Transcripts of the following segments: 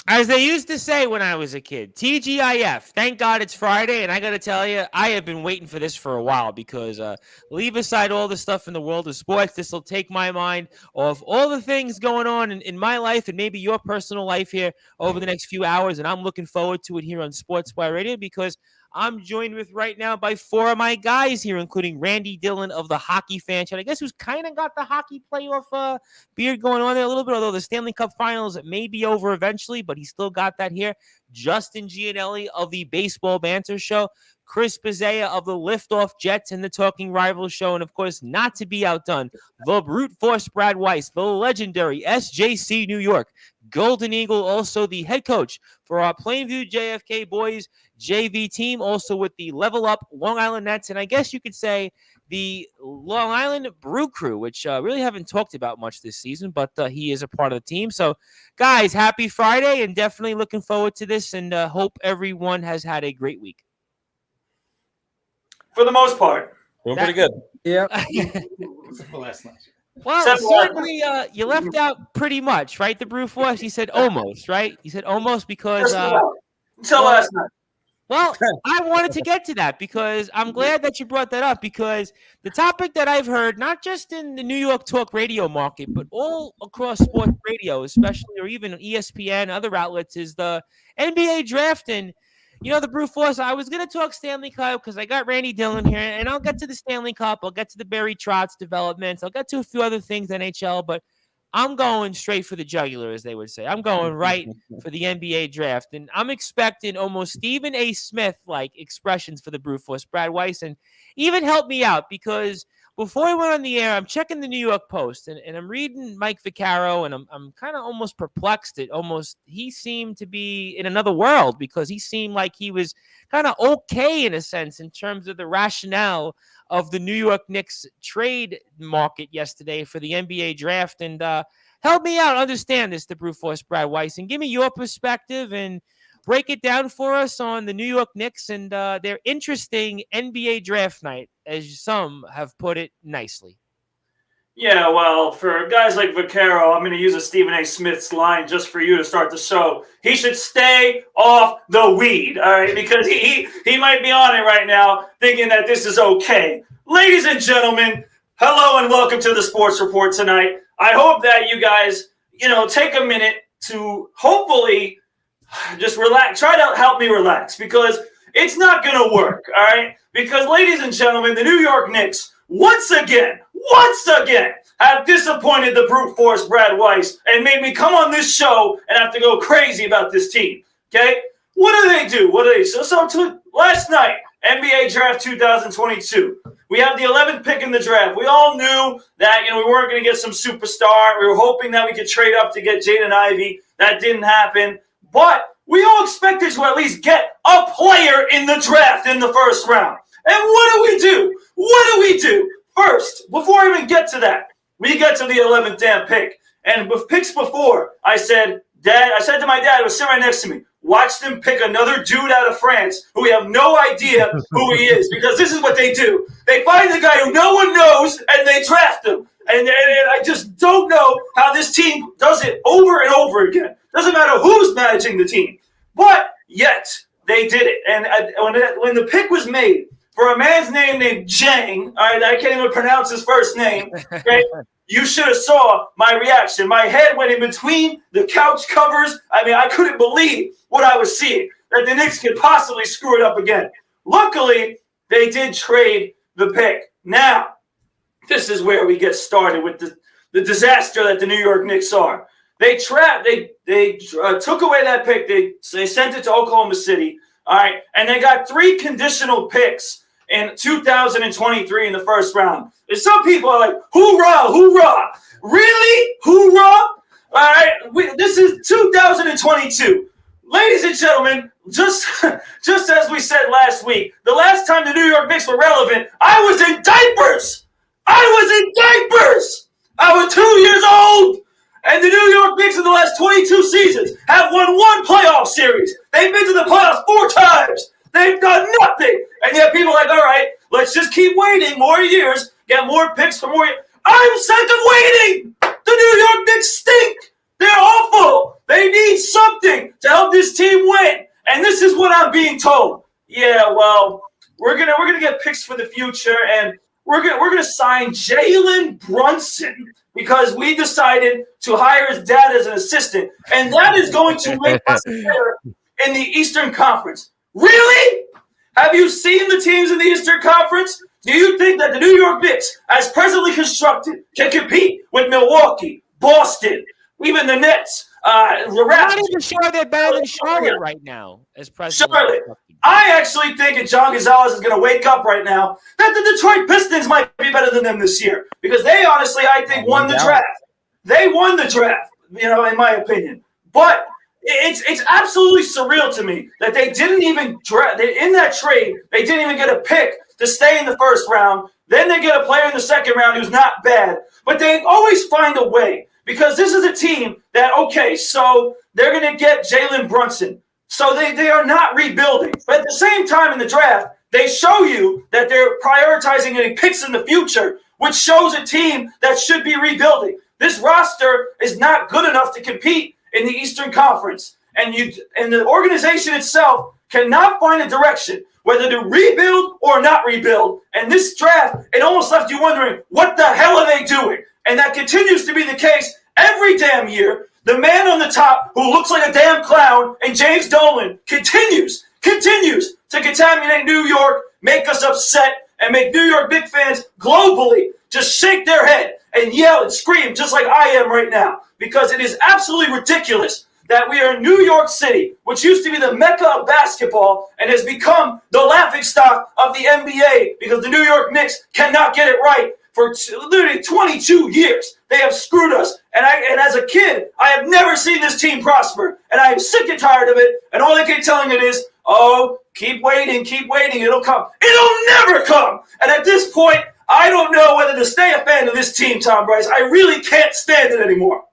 As they used to say when I was a kid, TGIF. Thank God it's Friday, and I got to tell you, I have been waiting for this for a while because leave aside all the stuff in the world of sports, this will take my mind off all the things going on in my life and maybe your personal life here over the next few hours, and I'm looking forward to it here on Sportswire Radio because I'm joined with right now by four of my guys here, including Randy Dillon of the Hockey Fan Chat. I guess who's kind of got the hockey playoff beard going on there a little bit, although the Stanley Cup Finals may be over eventually, but he still got that here. Justin Gianelli of the Baseball Banter Show. Chris Pizzea of the Liftoff Jets and the Talking Rivals Show. And, of course, not to be outdone, the brute force Brad Weiss, the legendary SJC New York Golden Eagle, also the head coach for our Plainview JFK Boys JV team, also with the Level Up Long Island Nets, and I guess you could say the Long Island Brew Crew, which really haven't talked about much this season, but he is a part of the team. So, guys, happy Friday, and definitely looking forward to this, and hope everyone has had a great week. For the most part. Doing pretty good. Yeah. For last night. Well, certainly you left out pretty much, right? The Brew Force, you said almost, right? You said almost because until last night. Well, I wanted to get to that because I'm glad that you brought that up because the topic that I've heard, not just in the New York talk radio market, but all across sports radio, especially, or even ESPN, other outlets, is the NBA draft. And, you know, the Brew Force, I was going to talk Stanley Cup because I got Randy Dillon here, and I'll get to the Stanley Cup. I'll get to the Barry Trotts developments. I'll get to a few other things, NHL, but I'm going straight for the jugular, as they would say. I'm going right for the NBA draft, and I'm expecting almost Stephen A. Smith-like expressions for the Brew Force, Brad Weiss, and even help me out because before I went on the air, I'm checking the New York Post, and I'm reading Mike Vaccaro, and I'm kind of almost perplexed. He seemed to be in another world because he seemed like he was kind of okay in a sense in terms of the rationale of the New York Knicks trade market yesterday for the NBA draft. And help me out understand this, the Brew Force, Brad Weiss, and give me your perspective and break it down for us on the New York Knicks and their interesting NBA draft night, as some have put it nicely. Yeah, well, for guys like Vaccaro, I'm going to use a Stephen A. Smith's line just for you to start the show. He should stay off the weed, all right, because he might be on it right now thinking that this is okay. Ladies and gentlemen, hello and welcome to the Sports Report tonight. I hope that you guys, take a minute to hopefully just relax. Try to help me relax because it's not going to work, all right? Because, ladies and gentlemen, the New York Knicks, once again, have disappointed the brute force Brad Weiss and made me come on this show and have to go crazy about this team, okay? What do? So last night, NBA Draft 2022, we have the 11th pick in the draft. We all knew that, we weren't going to get some superstar. We were hoping that we could trade up to get Jaden Ivey. That didn't happen. But we all expected to at least get a player in the draft in the first round. And what do we do? First, before I even get to that, we get to the 11th damn pick. And with picks before, I said to my dad, who was sitting right next to me, watch them pick another dude out of France who we have no idea who he is, because this is what they do. They find the guy who no one knows, and they draft him. And I just don't know how this team does it over and over again. Doesn't matter who's managing the team. But yet, they did it. And when the pick was made for a man's name named Jang, all right, I can't even pronounce his first name, right? You should have saw my reaction. My head went in between the couch covers. I mean, I couldn't believe what I was seeing, that the Knicks could possibly screw it up again. Luckily, they did trade the pick. Now, this is where we get started with the disaster that the New York Knicks are. They took away that pick. They sent it to Oklahoma City, all right, and they got 3 conditional picks in 2023 in the first round. And some people are like, hoorah, hoorah. Really? Hoorah? All right, this is 2022. Ladies and gentlemen, just as we said last week, the last time the New York Knicks were relevant, I was in diapers. I was 2 years old. And the New York Knicks in the last 22 seasons have won 1 playoff series. They've been to the playoffs 4 times. They've done nothing. And yet people are like, all right, let's just keep waiting more years, get more picks for more years. I'm sick of waiting. The New York Knicks stink. They're awful. They need something something to help this team win. And this is what I'm being told. Yeah, well, we're gonna get picks for the future, and we're gonna sign Jaylen Brunson because we decided to hire his dad as an assistant, and that is going to make us better in the Eastern Conference. Really? Have you seen the teams in the Eastern Conference? Do you think that the New York Knicks, as presently constructed, can compete with Milwaukee, Boston, even the Nets, the Raptors? I'm not even sure they're better than Charlotte right now, as presently Charlotte. constructed. I actually think that John Gonzalez is going to wake up right now that the Detroit Pistons might be better than them this year because they honestly, I think, won the draft. They won the draft, in my opinion. But it's absolutely surreal to me that they didn't even draft. In that trade, they didn't even get a pick to stay in the first round. Then they get a player in the second round who's not bad. But they always find a way because this is a team that, okay, so they're going to get Jaylen Brunson. So they are not rebuilding. But at the same time in the draft, they show you that they're prioritizing getting picks in the future, which shows a team that should be rebuilding. This roster is not good enough to compete in the Eastern Conference. And the organization itself cannot find a direction, whether to rebuild or not rebuild. And this draft, it almost left you wondering, what the hell are they doing? And that continues to be the case every damn year. The man on the top who looks like a damn clown and James Dolan continues to contaminate New York, make us upset, and make New York Knicks fans globally just shake their head and yell and scream just like I am right now. Because it is absolutely ridiculous that we are in New York City, which used to be the mecca of basketball and has become the laughingstock of the NBA because the New York Knicks cannot get it right. For literally 22 years, they have screwed us. And as a kid, I have never seen this team prosper. And I am sick and tired of it. And all they keep telling it is, oh, keep waiting, it'll come. It'll never come. And at this point, I don't know whether to stay a fan of this team, Tom Bryce. I really can't stand it anymore.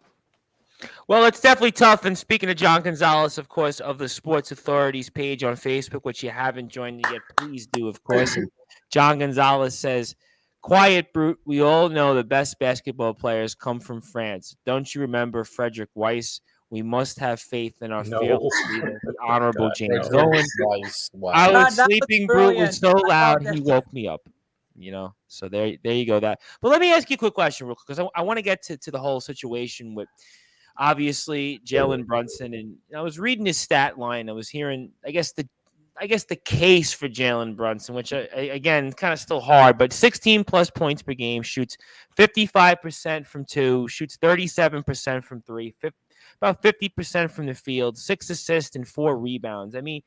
Well, it's definitely tough. And speaking of John Gonzalez, of course, of the Sports Authorities page on Facebook, which you haven't joined yet, please do, of course. And John Gonzalez says, quiet, Brute. We all know the best basketball players come from France. Don't you remember Frederick Weiss? We must have faith in our fearless leader, the Honorable James Dolan. Wow. I was That was sleeping, Brute was so brilliant. loud, he woke me up. So there you go. That. But let me ask you a quick question, real quick, because I want to get to the whole situation with obviously Jalen Brunson. And I was reading his stat line. I was hearing, I guess the case for Jalen Brunson, which again, kind of still hard, but 16 plus points per game, shoots 55% from two, shoots 37% from three, about 50% from the field, 6 assists and 4 rebounds. I mean,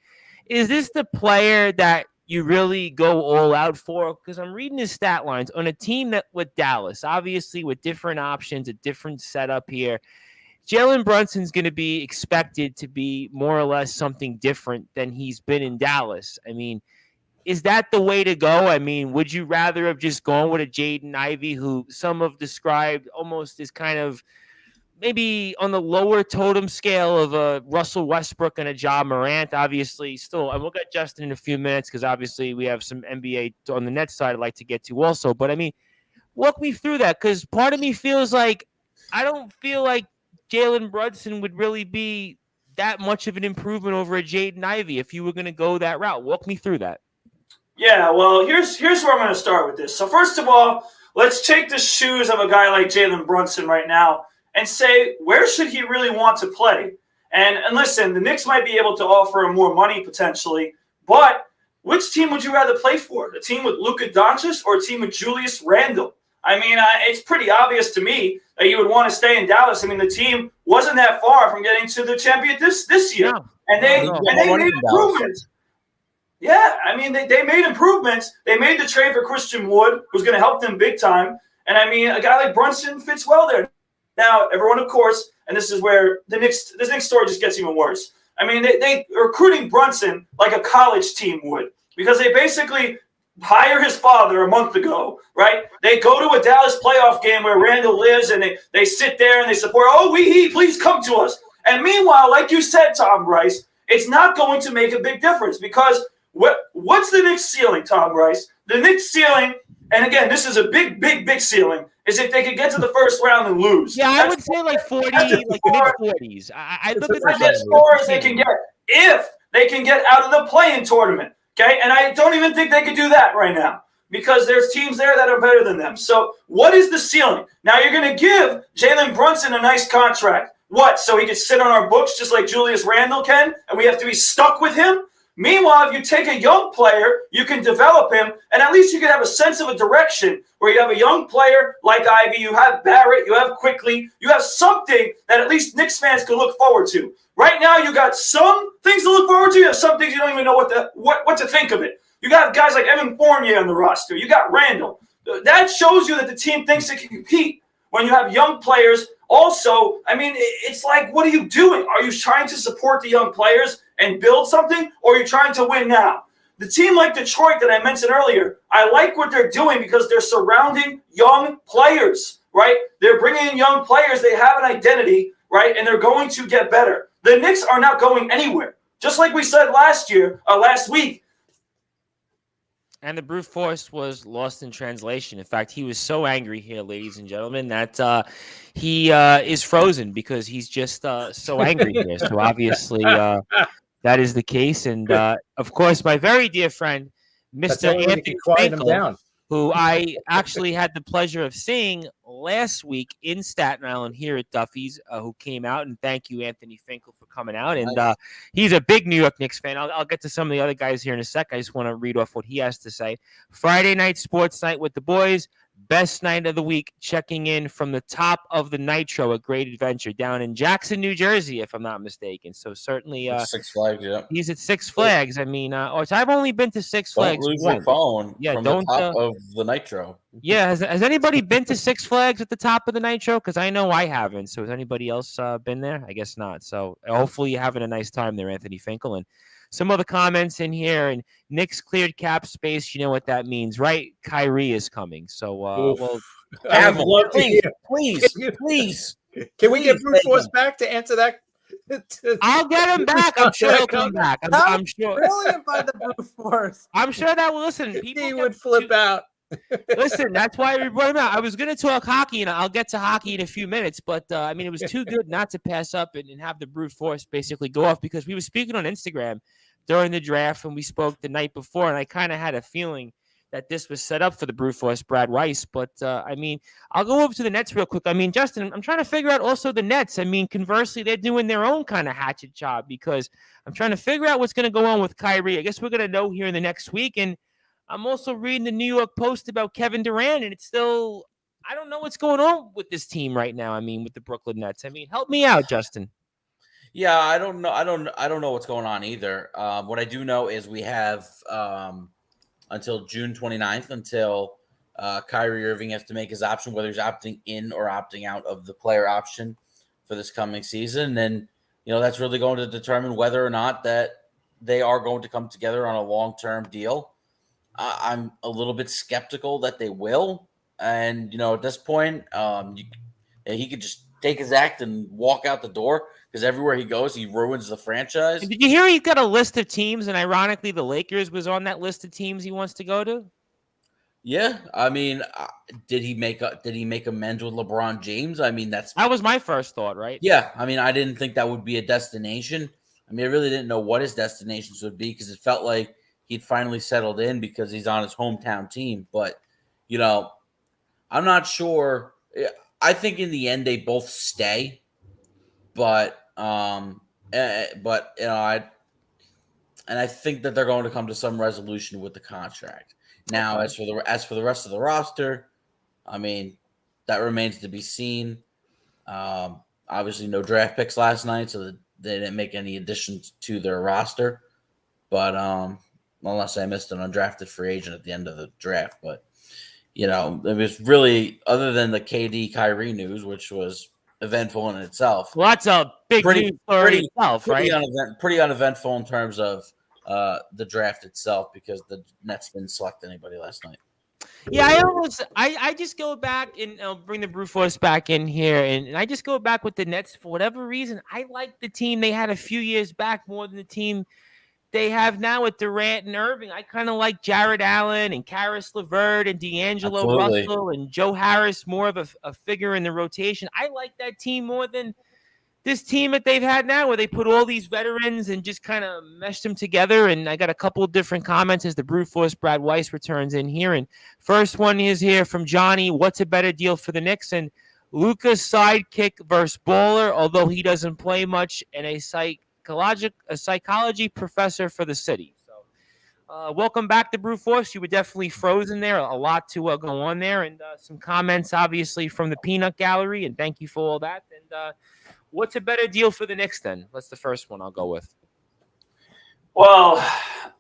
is this the player that you really go all out for? Because I'm reading his stat lines on a team that with Dallas, obviously with different options, a different setup here. Jalen Brunson's going to be expected to be more or less something different than he's been in Dallas. I mean, is that the way to go? I mean, would you rather have just gone with a Jaden Ivey, who some have described almost as kind of maybe on the lower totem scale of a Russell Westbrook and a Ja Morant? Obviously, still, and we'll get Justin in a few minutes because obviously we have some NBA on the net side I'd like to get to also. But I mean, walk me through that, because part of me feels like I don't feel like Jalen Brunson would really be that much of an improvement over a Jaden Ivey if you were going to go that route. Walk me through that. Yeah, well, here's where I'm going to start with this. So first of all, let's take the shoes of a guy like Jalen Brunson right now and say, where should he really want to play? And listen, the Knicks might be able to offer him more money potentially, but which team would you rather play for? A team with Luka Doncic or a team with Julius Randle? I mean, it's pretty obvious to me that you would want to stay in Dallas. I mean, the team wasn't that far from getting to the champion this year. No. And they made improvements. Yeah, I mean, they made improvements. They made the trade for Christian Wood, who's going to help them big time. And, I mean, a guy like Brunson fits well there. Now, everyone, of course, and this is where this next story just gets even worse. I mean, they are recruiting Brunson like a college team would, because they basically hire his father a month ago, right? They go to a Dallas playoff game where Randall lives, and they sit there and they support, please come to us. And meanwhile, like you said, Tom Bryce, it's not going to make a big difference, because what's the Knicks ceiling, Tom Bryce? The Knicks ceiling, and again, this is a big ceiling, is if they could get to the first round and lose. Yeah, I would say like 40, like mid-40s. I look at That's the as far as they can get. If they can get out of the play-in tournament, okay? And I don't even think they could do that right now because there's teams there that are better than them. So what is the ceiling? Now you're going to give Jaylen Brunson a nice contract. What? So he can sit on our books just like Julius Randle can, and we have to be stuck with him? Meanwhile, if you take a young player, you can develop him, and at least you can have a sense of a direction where you have a young player like Ivy, you have Barrett, you have Quickly, you have something that at least Knicks fans can look forward to. Right now, you got some things to look forward to. You have some things you don't even know what to think of it. You got guys like Evan Fournier on the roster. You got Randall. That shows you that the team thinks it can compete when you have young players. Also, I mean, it's like, what are you doing? Are you trying to support the young players and build something, or are you trying to win now? The team like Detroit that I mentioned earlier, I like what they're doing because they're surrounding young players, right? They're bringing in young players. They have an identity, right? And they're going to get better. The Knicks are not going anywhere. Just like we said last week. And the brute force was lost in translation. In fact, he was so angry here, ladies and gentlemen, that he is frozen because he's just so angry here. So obviously that is the case. And, of course, my very dear friend, Mr. Anthony Finkel, who I actually had the pleasure of seeing last week in Staten Island here at Duffy's, who came out. And thank you, Anthony Finkel, for coming out. And he's a big New York Knicks fan. I'll get to some of the other guys here in a sec. I just want to read off what he has to say. Friday night sports night with the boys. Best night of the week, checking in from the top of the Nitro, a great adventure down in Jackson, New Jersey, if I'm not mistaken. So certainly Six Flags, yeah. He's at Six Flags. I mean, I've only been to Six Flags. Don't lose your phone from the top of the Nitro. Yeah, has anybody been to Six Flags at the top of the Nitro? Because I know I haven't. So has anybody else been there? I guess not. So hopefully you're having a nice time there, Anthony Finkel. And some other comments in here, and Knicks cleared cap space. You know what that means, right? Kyrie is coming. So, well, please. Can we get brute force back to answer that? I'll get him back. I'm sure he'll come back. I'm sure. Brilliant by the brute force. I'm sure that will listen. He would flip out. Listen, that's why we brought him out. I was going to talk hockey, and I'll get to hockey in a few minutes. But, I mean, it was too good not to pass up and have the brute force basically go off because we were speaking on Instagram during the draft, and we spoke the night before, and I kind of had a feeling that this was set up for the brute force, Brad Rice. But, I mean, I'll go over to the Nets real quick. I mean, Justin, I'm trying to figure out also the Nets. I mean, conversely, they're doing their own kind of hatchet job because I'm trying to figure out what's going to go on with Kyrie. I guess we're going to know here in the next week. And I'm also reading the New York Post about Kevin Durant, and it's still, I don't know what's going on with this team right now. I mean, with the Brooklyn Nets. I mean, help me out, Justin. Yeah, I don't know. I don't know what's going on either. What I do know is we have until June 29th until Kyrie Irving has to make his option, whether he's opting in or opting out of the player option for this coming season. And, you know, that's really going to determine whether or not that they are going to come together on a long-term deal. I'm a little bit skeptical that they will. And, you know, at this point, he could just take his act and walk out the door because everywhere he goes, he ruins the franchise. And did you hear he's got a list of teams, and ironically, the Lakers was on that list of teams he wants to go to? Yeah, I mean, did he make amends with LeBron James? I mean, that was my first thought, right? Yeah, I mean, I didn't think that would be a destination. I mean, I really didn't know what his destinations would be because it felt like he'd finally settled in because he's on his hometown team. But, you know, I'm not sure. I think in the end they both stay, but you know, I think that they're going to come to some resolution with the contract. Now, as for the rest of the roster, I mean, that remains to be seen. Obviously, no draft picks last night, so they didn't make any additions to their roster. But unless I missed an undrafted free agent at the end of the draft, but you know, it was really other than the KD Kyrie news, which was eventful in itself. Well, that's a big news story itself, right? Pretty uneventful in terms of the draft itself because the Nets didn't select anybody last night. Yeah, I just go back and bring the brute force back in here, and I just go back with the Nets for whatever reason. I like the team they had a few years back more than the team they have now with Durant and Irving. I kind of like Jared Allen and Karis LeVert and D'Angelo Absolutely. Russell and Joe Harris, more of a figure in the rotation. I like that team more than this team that they've had now, where they put all these veterans and just kind of meshed them together. And I got a couple of different comments as the Brute Force Brad Weiss returns in here. And first one is here from Johnny. What's a better deal for the Knicks? And Luka's sidekick versus baller, although he doesn't play much, and a psychology professor for the city. So welcome back to Brute Force. You were definitely frozen there. A lot to go on there. And some comments, obviously, from the Peanut Gallery. And thank you for all that. And what's a better deal for the Knicks then? That's the first one I'll go with. Well,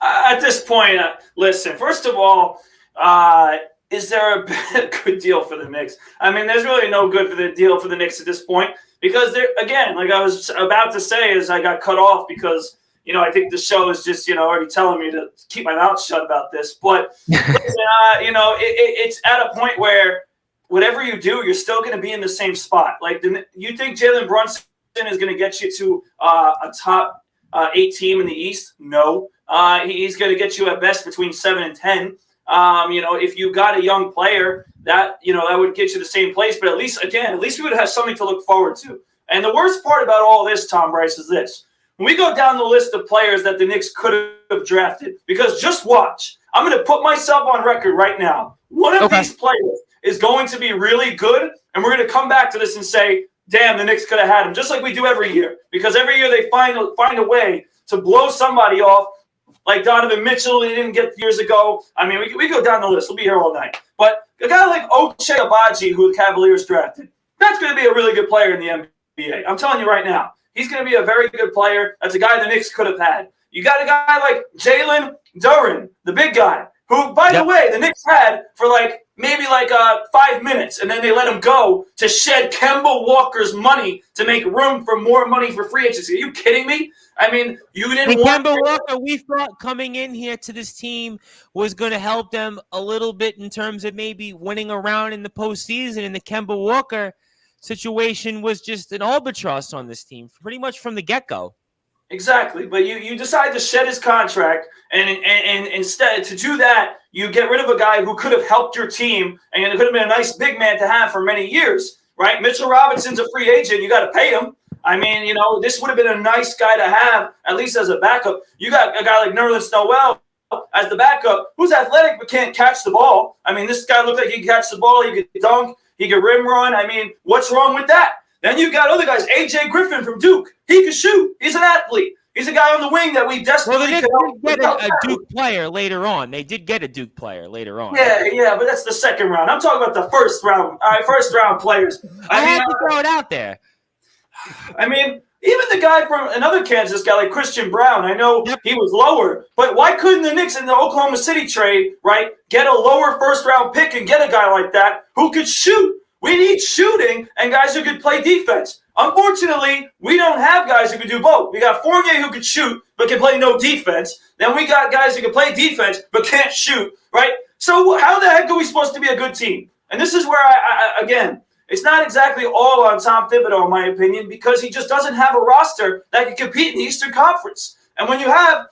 at this point, listen, first of all, is there a good deal for the Knicks? I mean, there's really no good for the deal for the Knicks at this point because they're, again, like I was about to say, as I got cut off because, I think the show is just, already telling me to keep my mouth shut about this. But, it's at a point where whatever you do, you're still going to be in the same spot. Like, you think Jaylen Brunson is going to get you to a top 8 team in the East? No. He's going to get you at best between 7 and 10. If you got a young player, that would get you the same place. But at least we would have something to look forward to. And the worst part about all this, Tom Bryce, is this. When we go down the list of players that the Knicks could have drafted, because just watch, I'm going to put myself on record right now. One of these players is going to be really good, and we're going to come back to this and say, damn, the Knicks could have had him, just like we do every year. Because every year they find a way to blow somebody off, like Donovan Mitchell, he didn't get years ago. I mean, we go down the list. We'll be here all night. But a guy like Ochai Agbaji, who the Cavaliers drafted, that's going to be a really good player in the NBA. I'm telling you right now. He's going to be a very good player. That's a guy the Knicks could have had. You got a guy like Jalen Brunson, the big guy, who, by the way, the Knicks had for maybe 5 minutes, and then they let him go to shed Kemba Walker's money to make room for more money for free agency. Are you kidding me? I mean, you didn't want Kemba Walker, we thought coming in here to this team was going to help them a little bit in terms of maybe winning around in the postseason, and the Kemba Walker situation was just an albatross on this team pretty much from the get-go. Exactly, but you decide to shed his contract, and instead to do that, you get rid of a guy who could have helped your team, and it could have been a nice big man to have for many years, right? Mitchell Robinson's a free agent. You got to pay him. I mean, this would have been a nice guy to have, at least as a backup. You got a guy like Nerlens Noel as the backup, who's athletic but can't catch the ball. I mean, this guy looked like he could catch the ball. He could dunk. He could rim run. I mean, what's wrong with that? Then you got other guys. A.J. Griffin from Duke. He can shoot. He's an athlete. He's a guy on the wing that we desperately could get a Duke player later on. They did get a Duke player later on. Yeah, but that's the second round. I'm talking about the first round. All right, first round players. I had to throw it out there. I mean, even the guy from another Kansas guy like Christian Brown, I know he was lower, but why couldn't the Knicks in the Oklahoma City trade, right, get a lower first-round pick and get a guy like that who could shoot? We need shooting and guys who could play defense. Unfortunately, we don't have guys who can do both. We got Fournier who can shoot but can play no defense. Then we got guys who can play defense but can't shoot, right? So how the heck are we supposed to be a good team? And this is where, again, it's not exactly all on Tom Thibodeau, in my opinion, because he just doesn't have a roster that can compete in the Eastern Conference. And when you have,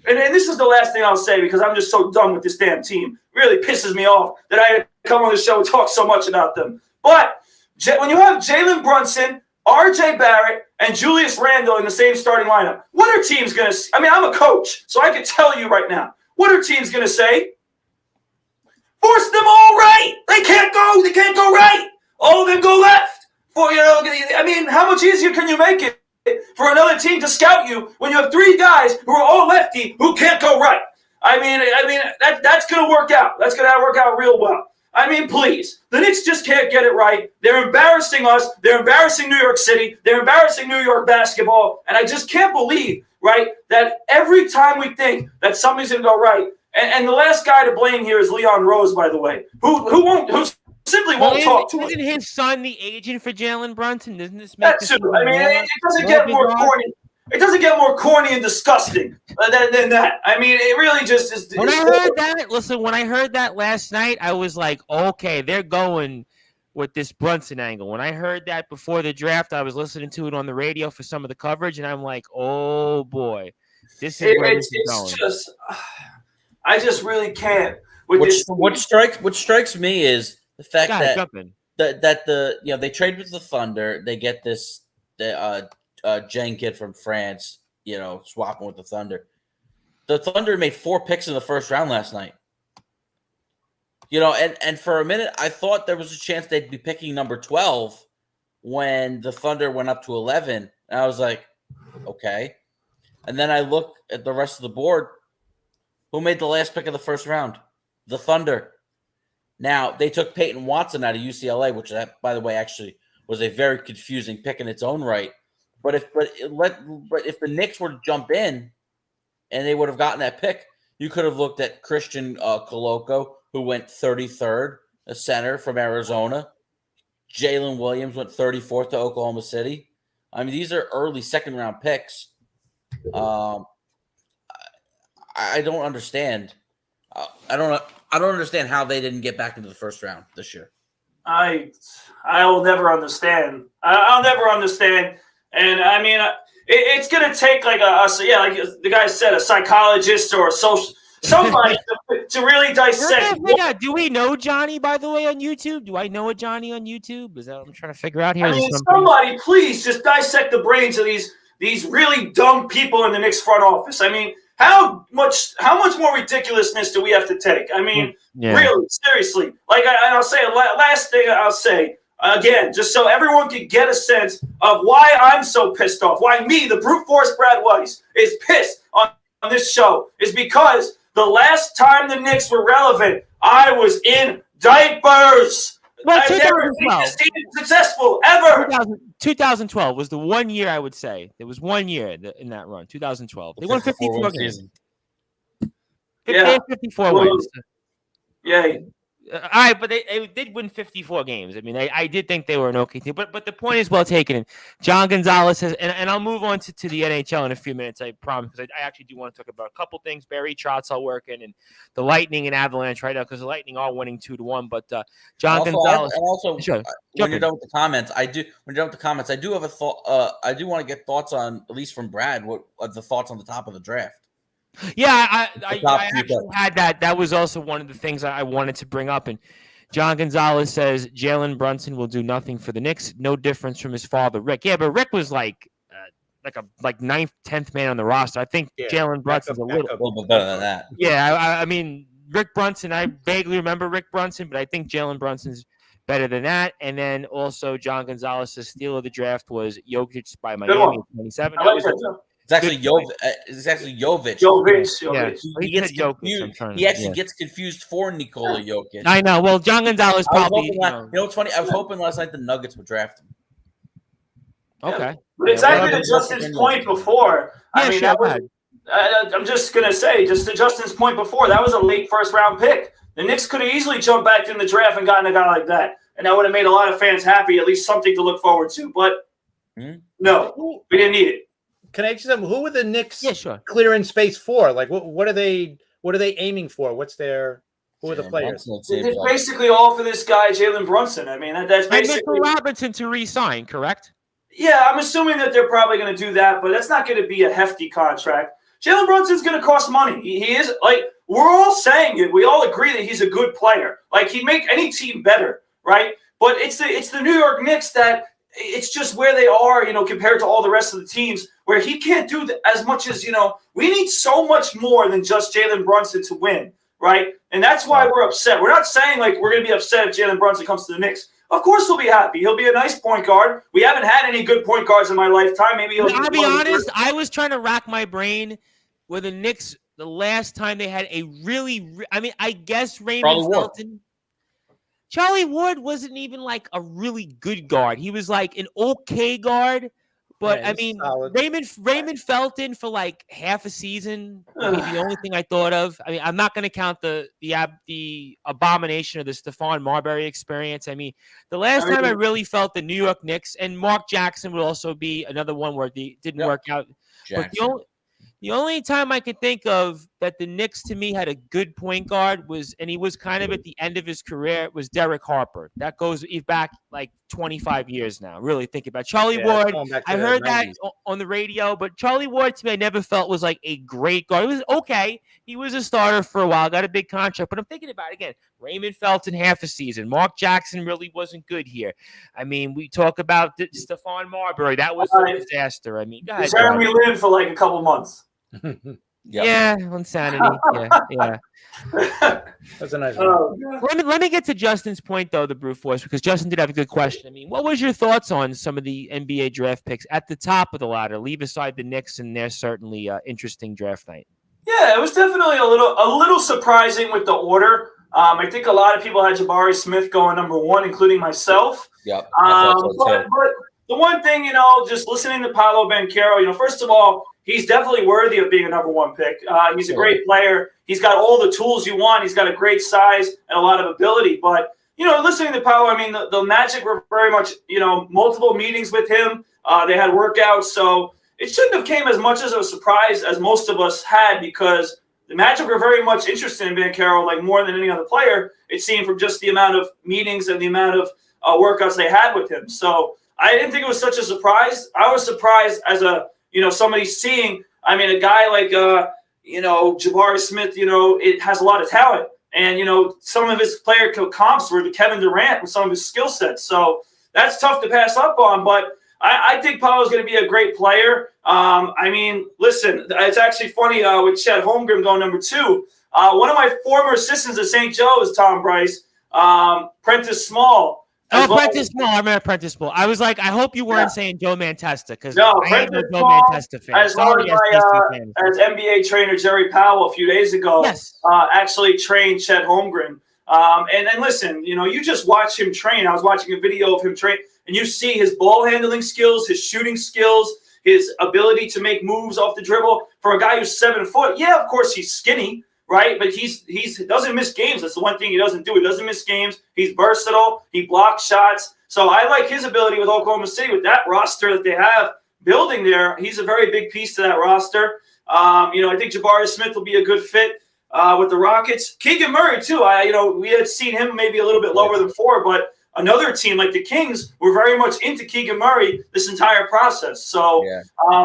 and this is the last thing I'll say because I'm just so done with this damn team. It really pisses me off that I had to come on the show and talk so much about them. But when you have Jaylen Brunson, R.J. Barrett, and Julius Randle in the same starting lineup, what are teams going to – I mean, I'm a coach, so I can tell you right now. What are teams going to say? Force them all right. They can't go right. All of them go left. I mean, how much easier can you make it for another team to scout you when you have 3 guys who are all lefty who can't go right? I mean that's going to work out. That's going to work out real well. I mean, please. The Knicks just can't get it right. They're embarrassing us. They're embarrassing New York City. They're embarrassing New York basketball. And I just can't believe, right, that every time we think that something's going to go right, and the last guy to blame here is Leon Rose, by the way, who simply won't talk to him. Isn't his son the agent for Jalen Brunson? Doesn't this make That's true. I mean, it doesn't get more corny. It doesn't get more corny and disgusting than that. I mean, it really just is. When I heard that last night, I was like, okay, they're going with this Brunson angle. When I heard that before the draft, I was listening to it on the radio for some of the coverage, and I'm like, oh, boy. this is where this is It's going. just, I just really can't. With this What strikes me is the fact Go ahead, that jump in. they trade with the Thunder. They get this Jen kid from France, swapping with the Thunder. The Thunder made 4 picks in the first round last night. And for a minute, I thought there was a chance they'd be picking number 12 when the Thunder went up to 11. And I was like, okay. And then I look at the rest of the board. Who made the last pick of the first round? The Thunder. Now, they took Peyton Watson out of UCLA, which, by the way, actually was a very confusing pick in its own right. But if the Knicks were to jump in and they would have gotten that pick, you could have looked at Christian Koloko, who went 33rd, a center from Arizona. Jalen Williams went 34th to Oklahoma City. I mean, these are early second-round picks. I don't understand. I don't understand how they didn't get back into the first round this year. I'll never understand. I'll never understand. And I mean, it's going to take like like the guy said, a psychologist or somebody to really dissect. Do we know Johnny, by the way, on YouTube? Do I know a Johnny on YouTube? Is that what I'm trying to figure out here? I mean, somebody please just dissect the brains of these really dumb people in the Knicks front office. I mean, how much more ridiculousness do we have to take? I mean, really, seriously. Like I'll say, last thing I'll say, again, just so everyone can get a sense of why I'm so pissed off, why me, the brute force Brad Weiss, is pissed on this show, is because the last time the Knicks were relevant, I was in diapers. Well, I've never seen this team successful ever. 2012 was the one year I would say. There was 1 year in that run, 2012. They won 54 games. They had 54 wins. Yeah. All right, but they did win 54 games. I mean, I did think they were an okay team, but the point is well taken. And John Gonzalez has, and I'll move on to the NHL in a few minutes, I promise, because I actually do want to talk about a couple things. Barry Trotts are working, and the Lightning and Avalanche right now, because the Lightning are winning 2-1. But John Gonzalez. Sure. When you're done with the comments, I do have a thought. I do want to get thoughts on, at least from Brad, what the thoughts on the top of the draft. Yeah, I actually had that. That was also one of the things I wanted to bring up. And John Gonzalez says Jalen Brunson will do nothing for the Knicks. No difference from his father, Rick. Yeah, but Rick was like ninth, 10th man on the roster. I think Jalen Brunson's a little bit better than that. Yeah, I mean, Rick Brunson, I vaguely remember Rick Brunson, but I think Jalen Brunson's better than that. And then also John Gonzalez's steal of the draft was Jokic by Miami at 27. It's actually Jovic. Jovic. He actually gets confused for Nikola Jokic. I know. Well, John Gonzalez probably. You know what's funny? I was hoping last night the Nuggets would draft him. Okay. But exactly to Justin's point before. I'm just gonna say, just to Justin's point before, that was a late first round pick. The Knicks could have easily jumped back in the draft and gotten a guy like that, and that would have made a lot of fans happy. At least something to look forward to. But no, we didn't need it. Can I ask you, who are the Knicks clearing space for? Like, what are they aiming for? Who are the players? It's basically all for this guy, Jaylen Brunson. I mean, that's basically Mitchell Robinson to re-sign, correct? Yeah, I'm assuming that they're probably going to do that, but that's not going to be a hefty contract. Jalen Brunson's going to cost money. He is, like, we're all saying it. We all agree that he's a good player. Like, he'd make any team better, right? But it's the New York Knicks that it's just where they are, compared to all the rest of the teams, where he can't do as much as, we need so much more than just Jalen Brunson to win, right? And that's why we're upset. We're not saying, like, we're going to be upset if Jalen Brunson comes to the Knicks. Of course we'll be happy. He'll be a nice point guard. We haven't had any good point guards in my lifetime. Maybe I'll be honest, I was trying to rack my brain where the Knicks, the last time they had a I guess Raymond Felton. Charlie Ward wasn't even like a really good guard. He was like an okay guard, but solid. Raymond Felton for like half a season would be the only thing I thought of. I mean, I'm not going to count the abomination of the Stephon Marbury experience. I mean, the last time I really felt the New York Knicks, and Mark Jackson would also be another one where it didn't work out. Jackson. But the only time I could think of that the Knicks to me had a good point guard and he was kind of at the end of his career, was Derek Harper. That goes back like 25 years now. Really think about it. Charlie Ward. going back to I the heard that 90s. on the radio, but Charlie Ward to me I never felt was like a great guard. It was okay. He was a starter for a while, got a big contract, but I'm thinking about it again. Raymond Felton half a season. Mark Jackson really wasn't good here. I mean, we talk about Stephon Marbury. That was a disaster. I mean, go ahead, Jeremy Lin for like a couple months. Yeah, insanity. Yeah. That's a nice one. Oh, Let me get to Justin's point though, the brute force, because Justin did have a good question. I mean, what was your thoughts on some of the NBA draft picks at the top of the ladder? Leave aside the Knicks, and they're certainly interesting draft night. Yeah, it was definitely a little surprising with the order. I think a lot of people had Jabari Smith going number 1, including myself. Yep. I thought so too. But the one thing, just listening to Paolo Banchero, first of all, he's definitely worthy of being a number 1 pick. He's a great player. He's got all the tools you want. He's got a great size and a lot of ability. But, listening to Paolo, I mean, the Magic were very much, multiple meetings with him. They had workouts. So it shouldn't have came as much as a surprise as most of us had, because the Magic were very much interested in Banchero, like more than any other player, it seemed, from just the amount of meetings and the amount of workouts they had with him. So I didn't think it was such a surprise. I was surprised as somebody seeing, I mean, a guy like, Jabari Smith, it has a lot of talent. And, some of his player comps were to Kevin Durant with some of his skill sets. So that's tough to pass up on. But I think Paolo's going to be a great player. I mean, listen, it's actually funny with Chet Holmgren going number 2. One of my former assistants at St. Joe is Tom Bryce, Prentice Small. Prentice Small. I remember Prentice Small. I was like, I hope you weren't saying Joe Mantesta, because no, I am a Joe Small, Mantesta fan. as well as NBA trainer Jerry Powell a few days ago, actually trained Chet Holmgren. And listen, you just watch him train. I was watching a video of him train, and you see his ball handling skills, his shooting skills, his ability to make moves off the dribble. For a guy who's 7 foot, yeah, of course he's skinny, right? But he doesn't miss games. That's the one thing he doesn't do. He doesn't miss games. He's versatile. He blocks shots. So I like his ability with Oklahoma City, with that roster that they have building there. He's a very big piece to that roster. I think Jabari Smith will be a good fit with the Rockets. Keegan Murray too. We had seen him maybe a little bit lower than 4, but another team like the Kings were very much into Keegan Murray this entire process. So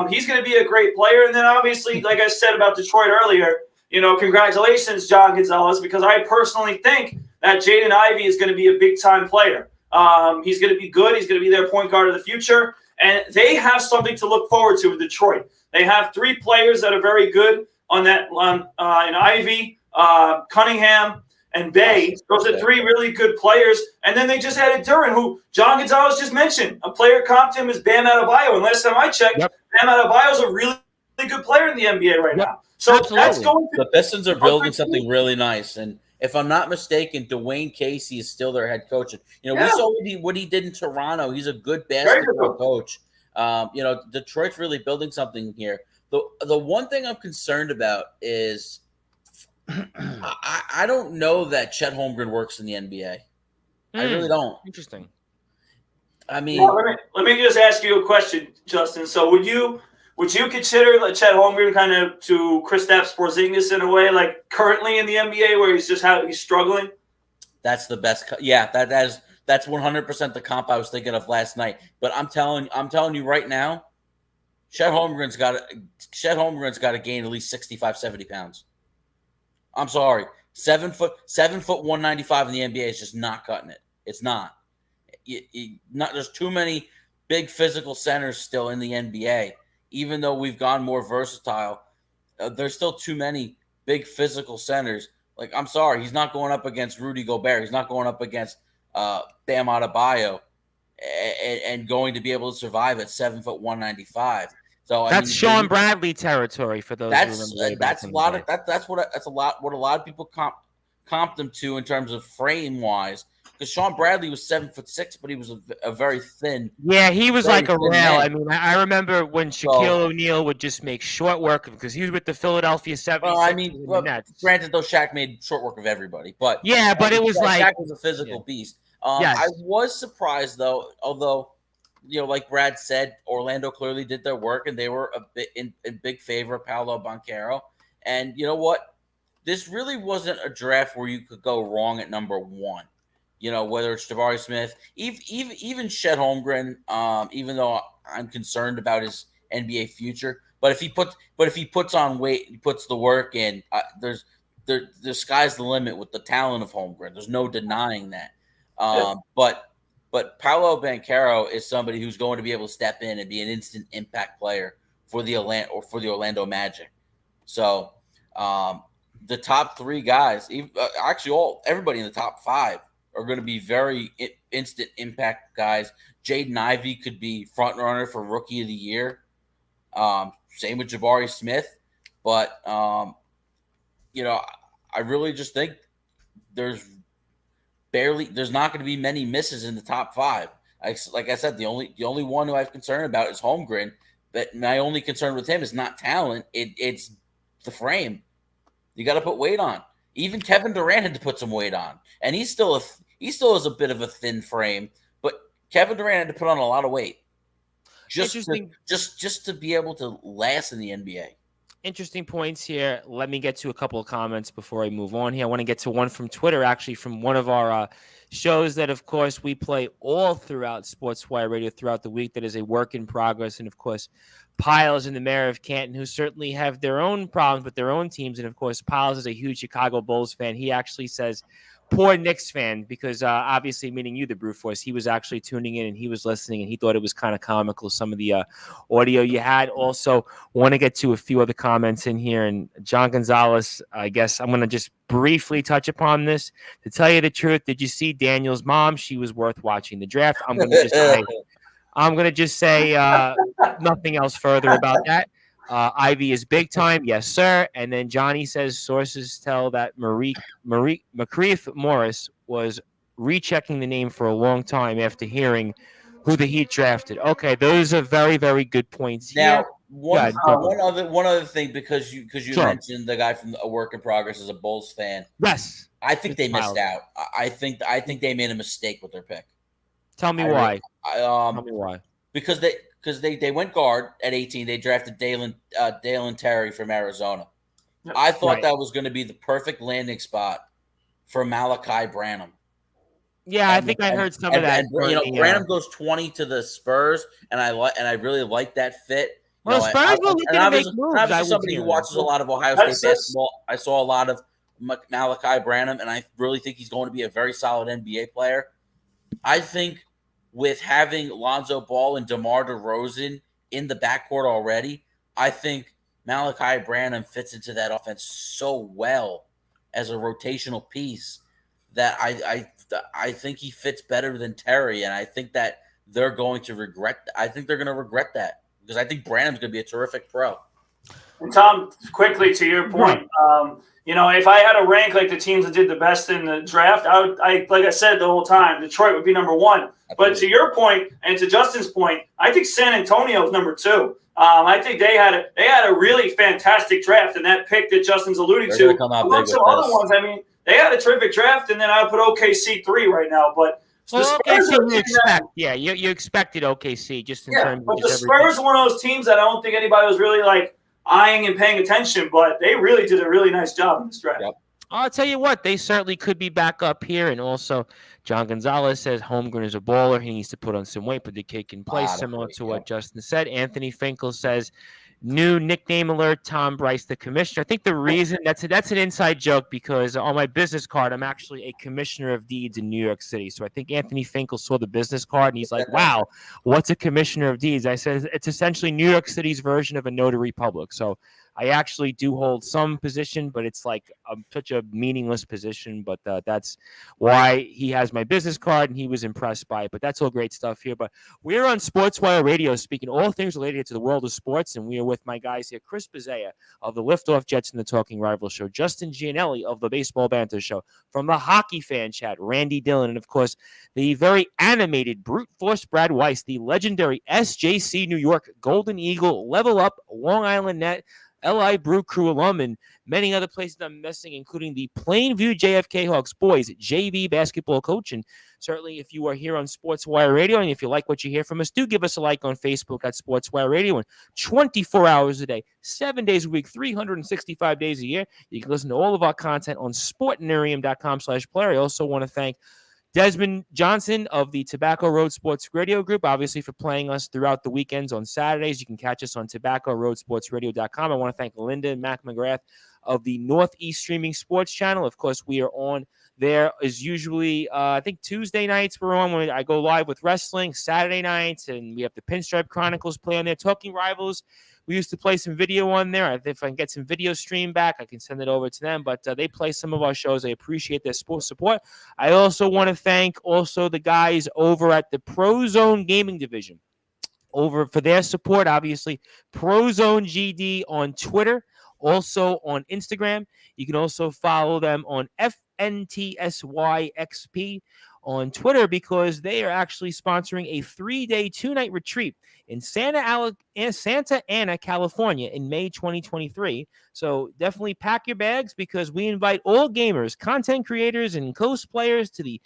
he's going to be a great player. And then obviously, like I said about Detroit earlier, congratulations, John Gonzalez, because I personally think that Jaden Ivey is going to be a big-time player. He's going to be good. He's going to be their point guard of the future. And they have something to look forward to in Detroit. They have 3 players that are very good in Ivey, Cunningham, and Bay. Those are 3 really good players. And then they just added Duran, who John Gonzalez just mentioned. A player comp to him is Bam Adebayo. And last time I checked, Bam Adebayo is a really good player in the NBA right now. So that's going to – the Pistons are building something really nice. And if I'm not mistaken, Dwayne Casey is still their head coach. We saw what he did in Toronto. He's a good basketball coach. Detroit's really building something here. The one thing I'm concerned about is I don't know that Chet Holmgren works in the NBA. I really don't. Interesting. I mean, let me just ask you a question, Justin. So would you consider Chet Holmgren kind of to Kristaps Porzingis in a way, like currently in the NBA, where he's struggling? That's the best. Yeah, that's 100% the comp I was thinking of last night. But I'm telling you right now, Chet Holmgren's got to gain at least 65, 70 pounds. I'm sorry, 7 foot 195 in the NBA is just not cutting it. It's not. There's too many big physical centers still in the NBA. Even though we've gone more versatile, there's still too many big physical centers. Like, I'm sorry, he's not going up against Rudy Gobert. He's not going up against Bam Adebayo and going to be able to survive at 7 foot 195. So that's Sean Bradley territory for those. That's a lot what a lot of people comp them to in terms of frame wise. Because Sean Bradley was 7'6", but he was a very thin. Yeah, he was like a rail. Man. I mean, I remember when Shaquille O'Neal would just make short work of him because he was with the Philadelphia 76ers. Well, I mean, granted, though, Shaq made short work of everybody, but but it was Shaq was a physical beast. I was surprised though, although like Brad said, Orlando clearly did their work and they were a bit in big favor of Paolo Banchero. And you know what? This really wasn't a draft where you could go wrong at number one. Whether it's Jabari Smith, even Chet Holmgren, even though I'm concerned about his NBA future, but if he puts on weight, he puts the work in. The sky's the limit with the talent of Holmgren. There's no denying that. But Paolo Banchero is somebody who's going to be able to step in and be an instant impact player for the Orlando Magic. So the top three guys, everybody in the top five, are going to be very instant impact guys. Jaden Ivey could be front runner for Rookie of the Year. Same with Jabari Smith. But, I really just think there's not going to be many misses in the top five. Like I said, the only one who I have concern about is Holmgren. But my only concern with him is not talent. It's the frame. You got to put weight on. Even Kevin Durant had to put some weight on, and he still has a bit of a thin frame. But Kevin Durant had to put on a lot of weight just to be able to last in the NBA. Interesting points here. Let me get to a couple of comments before I move on here. I want to get to one from Twitter, actually, from one of our shows that, of course, we play all throughout Sportswire Radio throughout the week. That is a work in progress. And, of course, Piles and the mayor of Canton, who certainly have their own problems with their own teams. And, of course, Piles is a huge Chicago Bulls fan. He actually says, poor Knicks fan, because obviously, meaning you, the Brute Force, he was actually tuning in and he was listening and he thought it was kind of comical, some of the audio you had. Also, want to get to a few other comments in here. And John Gonzalez, I guess I'm going to just briefly touch upon this. To tell you the truth, did you see Daniel's mom? She was worth watching the draft. I'm going to just say nothing else further about that. Ivy is big time. Yes, sir. And then Johnny says sources tell that McCreef Morris was rechecking the name for a long time after hearing who the Heat drafted. Okay, those are very, very good points. Now, one other thing, because you mentioned the guy from A Work in Progress as a Bulls fan. Yes. I think they missed out. I think they made a mistake with their pick. Tell me why. Tell me why. Because they went guard at 18. They drafted Dalen Terry from Arizona. Yep. I thought that was going to be the perfect landing spot for Malachi Branham. Yeah, I think I heard some of that. Branham goes 20 to the Spurs, and I really like that fit. Well, Spurs will look to make moves. I'm somebody who watches a lot of Ohio State basketball. I saw a lot of Malachi Branham, and I really think he's going to be a very solid NBA player. I think with having Lonzo Ball and DeMar DeRozan in the backcourt already, I think Malachi Branham fits into that offense so well as a rotational piece that I think he fits better than Terry, and I think that they're going to regret. I think they're going to regret that because I think Branham's going to be a terrific pro. And Tom, quickly to your point, if I had to rank like the teams that did the best in the draft, like I said the whole time, Detroit would be number one. But to your point and to Justin's point, I think San Antonio is number two. I think they had a really fantastic draft, and that pick that Justin's alluding to, amongst some other ones. I mean, they had a terrific draft, and then I would put OKC 3 right now. But the Spurs you expected OKC just in terms. But the Spurs are one of those teams that I don't think anybody was really like eyeing and paying attention, but they really did a really nice job in this draft. Yep. I'll tell you what, they certainly could be back up here. And also, John Gonzalez says Holmgren is a baller. He needs to put on some weight, but the kid can play, similar to what Justin said. Anthony Finkel says, new nickname alert, Tom Bryce, the commissioner. I think the reason that's an inside joke because on my business card, I'm actually a commissioner of deeds in New York City. So I think Anthony Finkel saw the business card and he's like, wow, what's a commissioner of deeds? I said, it's essentially New York City's version of a notary public. So I actually do hold some position, but it's like such a meaningless position. But that's why he has my business card, and he was impressed by it. But that's all great stuff here. But we're on Sportswire Radio, speaking all things related to the world of sports, and we are with my guys here, Chris Bizzea of the Liftoff Jets and the Talking Rival Show, Justin Gianelli of the Baseball Banter Show, from the Hockey Fan Chat, Randy Dillon, and, of course, the very animated Brute Force Brad Weiss, the legendary SJC New York Golden Eagle Level Up Long Island Net. LI Brew Crew alum, and many other places I'm missing, including the Plainview JFK Hawks boys JV basketball coach. And certainly, if you are here on Sportswire Radio, and if you like what you hear from us, do give us a like on Facebook at Sportswire Radio. And 24 hours a day, 7 days a week, 365 days a year, you can listen to all of our content on sportnarium.com/player. I also want to thank Desmond Johnson of the Tobacco Road Sports Radio Group, obviously, for playing us throughout the weekends on Saturdays. You can catch us on tobaccoroadsportsradio.com. I want to thank Linda and Mac McGrath of the Northeast Streaming Sports Channel. Of course, we are on there as usually, I think Tuesday nights we're on when I go live with wrestling, Saturday nights, and we have the Pinstripe Chronicles play on there. Talking Rivals, we used to play some video on there. If I can get some video stream back, I can send it over to them. But they play some of our shows. I appreciate their support. I also want to thank also the guys over at the Pro Zone Gaming Division over for their support. Obviously, Pro Zone GD on Twitter, also on Instagram. You can also follow them on FNTSYXP on Twitter because they are actually sponsoring a 3-day, 2-night retreat in Santa Ana, California in May 2023. So definitely pack your bags because we invite all gamers, content creators, and cosplayers to the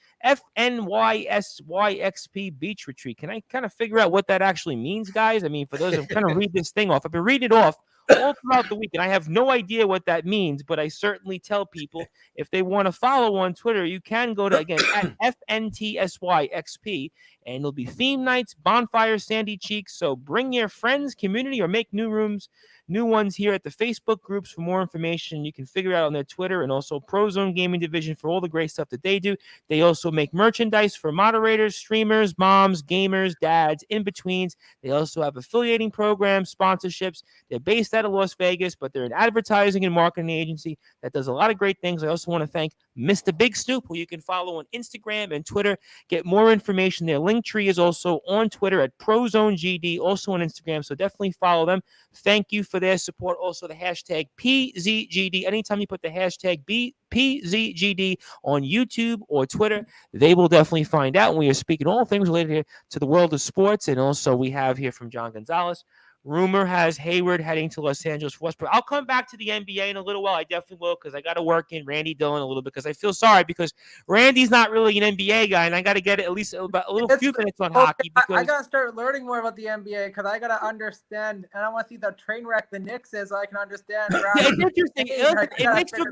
FNYSYXP Beach Retreat. Can I kind of figure out what that actually means, guys? I mean, for those who kind of read this thing off, I've been reading it off all throughout the week, and I have no idea what that means, but I certainly tell people if they want to follow on Twitter, you can go to, again, at FNTSYXP, and it'll be theme nights, bonfires, sandy cheeks. So bring your friends, community, or make new ones here at the Facebook groups. For more information, you can figure out on their Twitter, and also Pro Zone Gaming Division for all the great stuff that they do. They also make merchandise for moderators, streamers, moms, gamers, dads, in-betweens. They also have affiliating programs, sponsorships. They're based out of Las Vegas, but they're an advertising and marketing agency that does a lot of great things. I also want to thank Mr. Big Snoop, who you can follow on Instagram and Twitter. Get more information. Their link tree is also on Twitter at ProZoneGD, also on Instagram, so definitely follow them. Thank you for their support. Also, the hashtag PZGD. Anytime you put the hashtag PZGD on YouTube or Twitter, they will definitely find out. And we are speaking all things related here to the world of sports. And also, we have here from John Gonzalez. Rumor has Hayward heading to Los Angeles for Westbrook. I'll come back to the NBA in a little while. I definitely will because I got to work in Randy Dillon a little bit because I feel sorry because Randy's not really an NBA guy, and I got to get at least about a little few minutes on hockey. Because I got to start learning more about the NBA because I got to understand, and I want to see the train wreck the Knicks is so I can understand. It's interesting.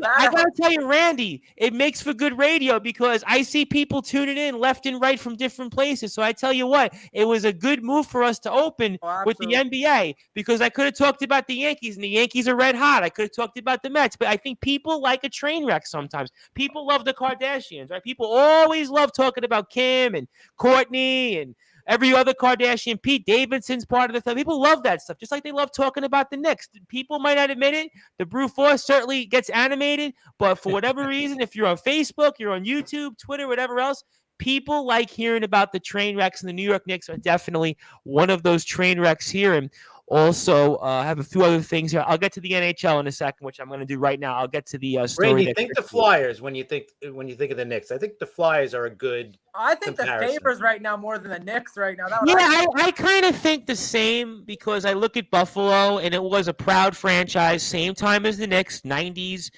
I got to tell you, Randy, it makes for good radio because I see people tuning in left and right from different places. So I tell you what, it was a good move for us to open with the NBA. Because I could have talked about the Yankees, and the Yankees are red hot. I could have talked about the Mets, but I think people like a train wreck sometimes. People love the Kardashians, right? People always love talking about Kim and Courtney and every other Kardashian. Pete Davidson's part of the thing. People love that stuff, just like they love talking about the Knicks. People might not admit it. The Brew Force certainly gets animated, but for whatever reason, if you're on Facebook, you're on YouTube, Twitter, whatever else, people like hearing about the train wrecks, and the New York Knicks are definitely one of those train wrecks here. And also, have a few other things here. I'll get to the NHL in a second, which I'm going to do right now. I'll get to the story. Randy, think the Flyers when you think of the Knicks. I think the Flyers are a good. I think comparison. The Sabres right now more than the Knicks right now. I kind of think the same because I look at Buffalo, and it was a proud franchise, same time as the Knicks, 90s.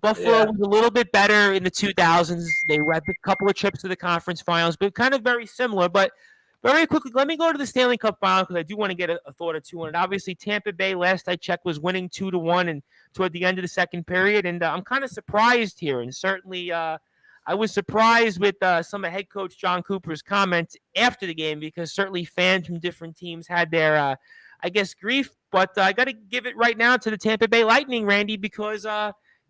Buffalo was a little bit better in the 2000s. They had a couple of trips to the conference finals, but kind of very similar. But very quickly, let me go to the Stanley Cup Final because I do want to get a thought or two on it. Obviously, Tampa Bay, last I checked, was winning 2-1 and toward the end of the second period. And I'm kind of surprised here. And certainly I was surprised with some of head coach John Cooper's comments after the game because certainly fans from different teams had their, grief. But I got to give it right now to the Tampa Bay Lightning, Randy, because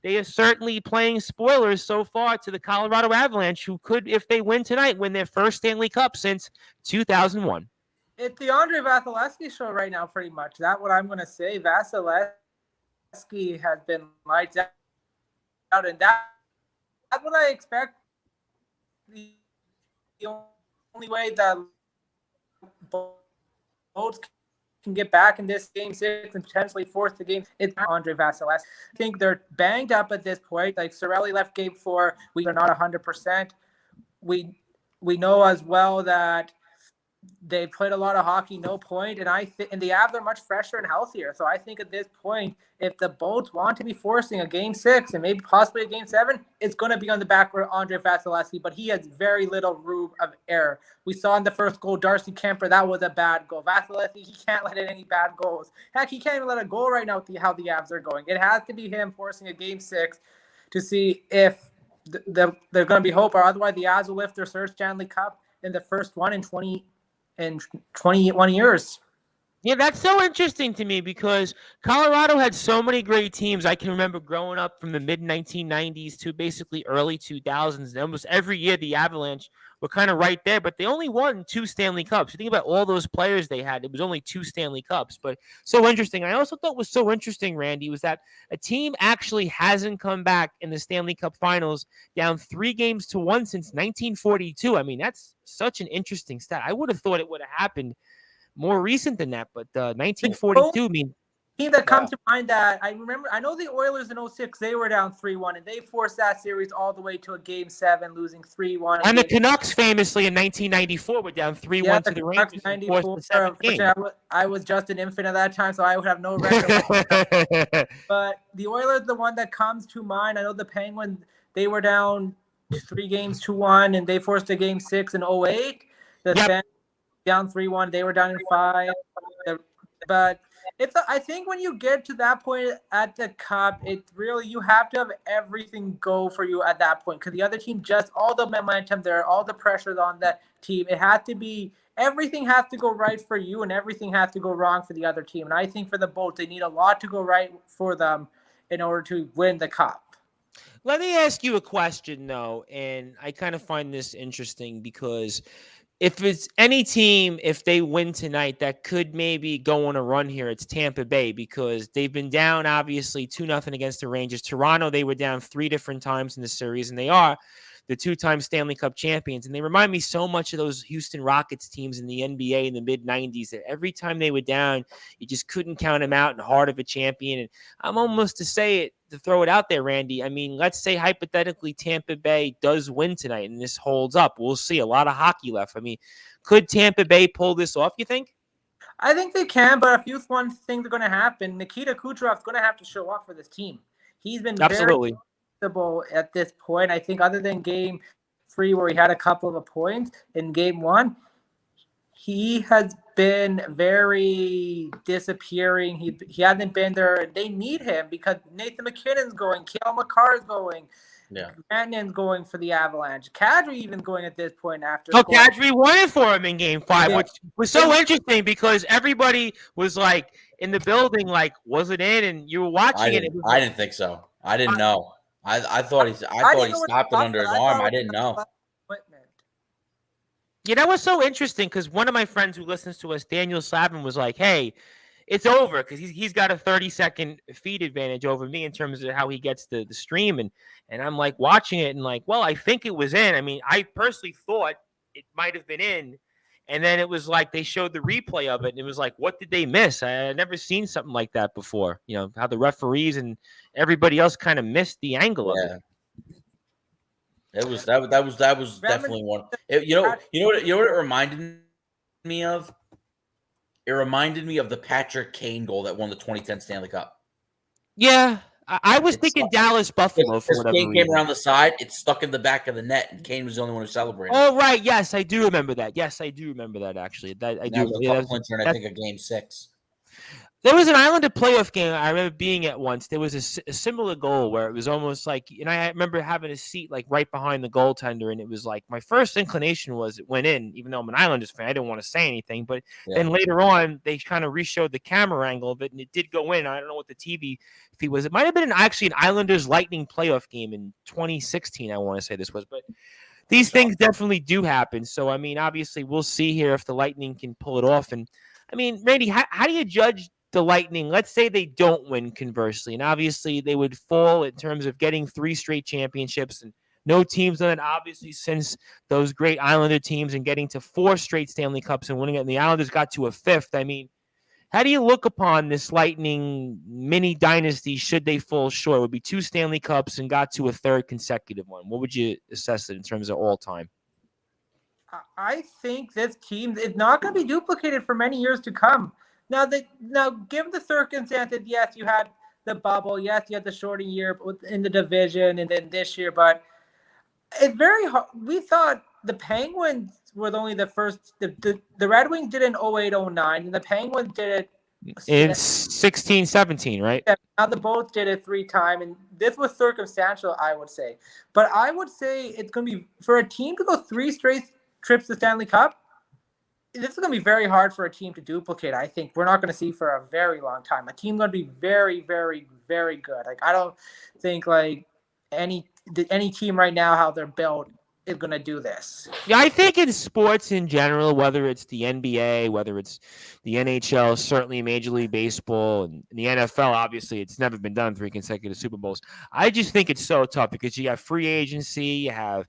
they are certainly playing spoilers so far to the Colorado Avalanche, who could, if they win tonight, win their first Stanley Cup since 2001. It's the Andre Vasilevsky show right now, pretty much. That's what I'm going to say. Vasilevsky has been lights out, and that's what I expect. The only way that both can get back in this game 6 and potentially force the game. It's Andre Vasilevsky. I think they're banged up at this point. Like Cirelli left game 4. We are not 100%. We know as well that They played a lot of hockey, no point, and and the Avs are much fresher and healthier. So I think at this point, if the Bolts want to be forcing a Game 6 and maybe possibly a Game 7, it's going to be on the back of Andre Vasilevsky, but he has very little room of error. We saw in the first goal, Darcy Kemper, that was a bad goal. Vasilevsky, he can't let in any bad goals. Heck, he can't even let a goal right now with how the Avs are going. It has to be him forcing a Game 6 to see if they're going to be hope, or otherwise the Avs will lift their third Stanley Cup in the first one in 21 years. Yeah, that's so interesting to me because Colorado had so many great teams. I can remember growing up from the mid-1990s to basically early 2000s. And almost every year, the Avalanche were kind of right there, but they only won 2 Stanley Cups. You think about all those players they had, it was only 2 Stanley Cups. But so interesting. I also thought was so interesting, Randy, was that a team actually hasn't come back in the Stanley Cup Finals down 3-1 since 1942. I mean, that's such an interesting stat. I would have thought it would have happened more recent than that, but 1942 mean team that comes to mind that I remember, I know the Oilers in 06, they were down 3-1 and they forced that series all the way to a Game 7, losing 3-1. And the Canucks famously in 1994 were down 3-1 to the Rangers. 94, I was just an infant at that time, so I would have no record. But the Oilers, the one that comes to mind, I know the Penguins, they were down 3-1 and they forced a Game 6 in 08. The Sens down 3-1, they were down in 5. But I think when you get to that point at the Cup, it really, you have to have everything go for you at that point because the other team just, all the momentum there, all the pressure on that team, it had to be, everything has to go right for you and everything has to go wrong for the other team. And I think for the Bolts, they need a lot to go right for them in order to win the Cup. Let me ask you a question, though, and I kind of find this interesting because if it's any team, if they win tonight, that could maybe go on a run here, it's Tampa Bay because they've been down, obviously, 2-0 against the Rangers. Toronto, they were down 3 different times in the series, and they are the 2-time Stanley Cup champions. And they remind me so much of those Houston Rockets teams in the NBA in the mid-90s that every time they were down, you just couldn't count them out and heart of a champion. And I'm almost to throw it out there, Randy. I mean, let's say hypothetically Tampa Bay does win tonight and this holds up. We'll see a lot of hockey left. I mean, could Tampa Bay pull this off, you think? I think they can, but a few fun things are going to happen. Nikita Kucherov's going to have to show up for this team. He's been absolutely at this point. I think other than Game 3 where he had a couple of points, in Game 1 he has been very disappearing. He hasn't been there. They need him because Nathan McKinnon's going, Cale Makar's going, Brandon's going for the Avalanche, Kadri even going at this point after. Kadri won it for him in Game 5, which was so interesting because everybody was like in the building, like, was it in? And you were watching it. I didn't think so. I didn't know. I thought he stopped it under his arm. I didn't know. Yeah, that was so interesting because one of my friends who listens to us, Daniel Slavin, was like, hey, it's over because he's got a 30-second feed advantage over me in terms of how he gets the stream. And I'm like watching it and like, well, I think it was in. I mean, I personally thought it might have been in. And then it was like they showed the replay of it, and it was like, what did they miss? I had never seen something like that before. You know, how the referees and everybody else kind of missed the angle of it. That was definitely one. You know what it reminded me of? It reminded me of the Patrick Kane goal that won the 2010 Stanley Cup. Yeah, I was thinking Dallas Buffalo for whatever Kane reason. came around the side, it stuck in the back of the net, and Kane was the only one who celebrated. Oh right, yes, I do remember that. Yes, I do remember that actually. I think of Game 6. There was an Islander playoff game I remember being at once. There was a similar goal where it was almost like, and I remember having a seat like right behind the goaltender, and it was like my first inclination was it went in, even though I'm an Islanders fan. I didn't want to say anything, but then later on they kind of re-showed the camera angle of it, and it did go in. I don't know what the TV feed was. It might have been actually an Islanders Lightning playoff game in 2016. I want to say this was, but these things definitely do happen. So I mean, obviously we'll see here if the Lightning can pull it off. And I mean, Randy, how do you judge the Lightning? Let's say they don't win, conversely, and obviously they would fall in terms of getting 3 straight championships, and no teams done it obviously since those great Islander teams, and getting to 4 straight Stanley Cups and winning it, and the Islanders got to a 5th. I mean, how do you look upon this Lightning mini dynasty should they fall short? It would be 2 Stanley Cups and got to a 3rd consecutive one. What would you assess it in terms of all time? I think this team is not going to be duplicated for many years to come. Now, given the circumstances, yes, you had the bubble, yes, you had the shorter year in the division, and then this year, but it's very hard. We thought the Penguins were only the first. The Red Wings did it in 08-09, and the Penguins did it in 16-17, right? Now the both did it 3 times, and this was circumstantial, I would say. But I would say it's going to be, for a team to go 3 straight trips to Stanley Cup, this is going to be very hard for a team to duplicate. I think we're not going to see for a very long time. A team going to be very, very, very good. Like, I don't think like any team right now, how they're built, is going to do this. Yeah, I think in sports in general, whether it's the NBA, whether it's the NHL, certainly Major League Baseball, and the NFL, obviously it's never been done 3 consecutive Super Bowls. I just think it's so tough because you have free agency, you have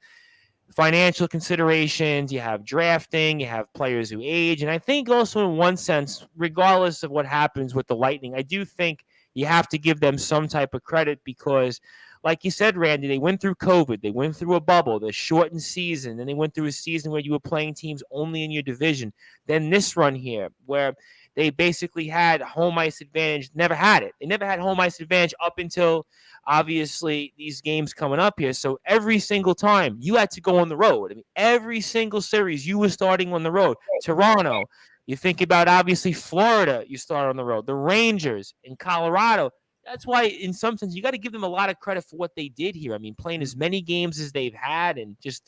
financial considerations, you have drafting, you have players who age. And I think also in one sense, regardless of what happens with the Lightning, I do think you have to give them some type of credit because, like you said, Randy, they went through COVID. They went through a bubble, the shortened season. Then they went through a season where you were playing teams only in your division. Then this run here where they basically had home ice advantage, never had it. They never had home ice advantage up until, obviously, these games coming up here. So every single time you had to go on the road. I mean, every single series you were starting on the road. Toronto, you think about, obviously, Florida, you start on the road. The Rangers in Colorado. That's why, in some sense, you got to give them a lot of credit for what they did here. I mean, playing as many games as they've had, and just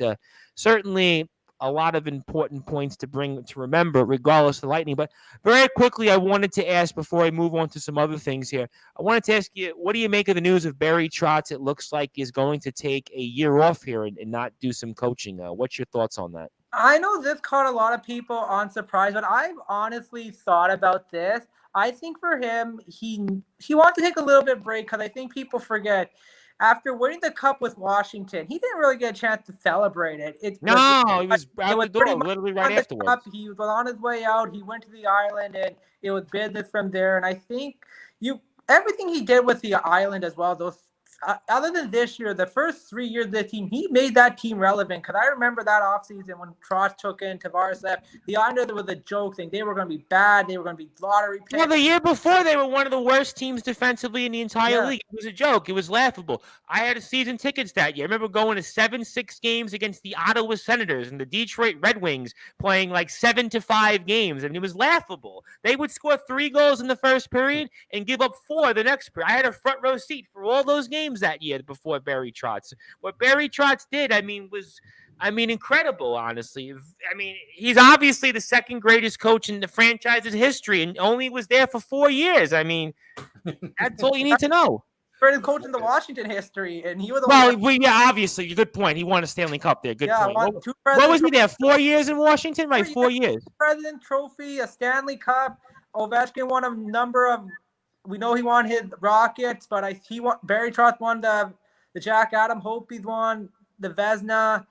certainly a lot of important points to remember, regardless of the Lightning. But very quickly, I wanted to ask, before I move on to some other things here, I wanted to ask you, what do you make of the news of Barry Trotz? It looks like is going to take a year off here and not do some coaching. What's your thoughts on that? I know this caught a lot of people on surprise, but I've honestly thought about this. I think for him, he wants to take a little bit of break because I think people forget after winning the cup with Washington, he didn't really get a chance to celebrate it. He was out the door literally right afterwards. Cup, he was on his way out. He went to the island, and it was business from there. And I think everything he did with the island as well, those other than this year, the first 3 years of the team, he made that team relevant. Because I remember that offseason when Trotz took in, Tavares left, the Islanders was a joke thing. They were going to be bad. They were going to be lottery picks. Well, the year before, they were one of the worst teams defensively in the entire league. It was a joke. It was laughable. I had a season tickets that year. I remember going to 7-6 games against the Ottawa Senators and the Detroit Red Wings, playing like 7-5 games, and it was laughable. They would score 3 goals in the first period and give up 4 the next period. I had a front row seat for all those games that year before Barry Trotz. What Barry Trotz did, was incredible, honestly. I mean, he's obviously the second greatest coach in the franchise's history and only was there for 4 years. I mean, that's all you need to know. Greatest coach in the Washington history, and he was obviously, good point. He won a Stanley Cup there. Good point. What was he there? 4 years in Washington? Right, 4 years. President Trophy, a Stanley Cup. Ovechkin won a number of. We know he won his Rockets, but Barry Trotz won the Jack Adams. Hope he's won the Vezina.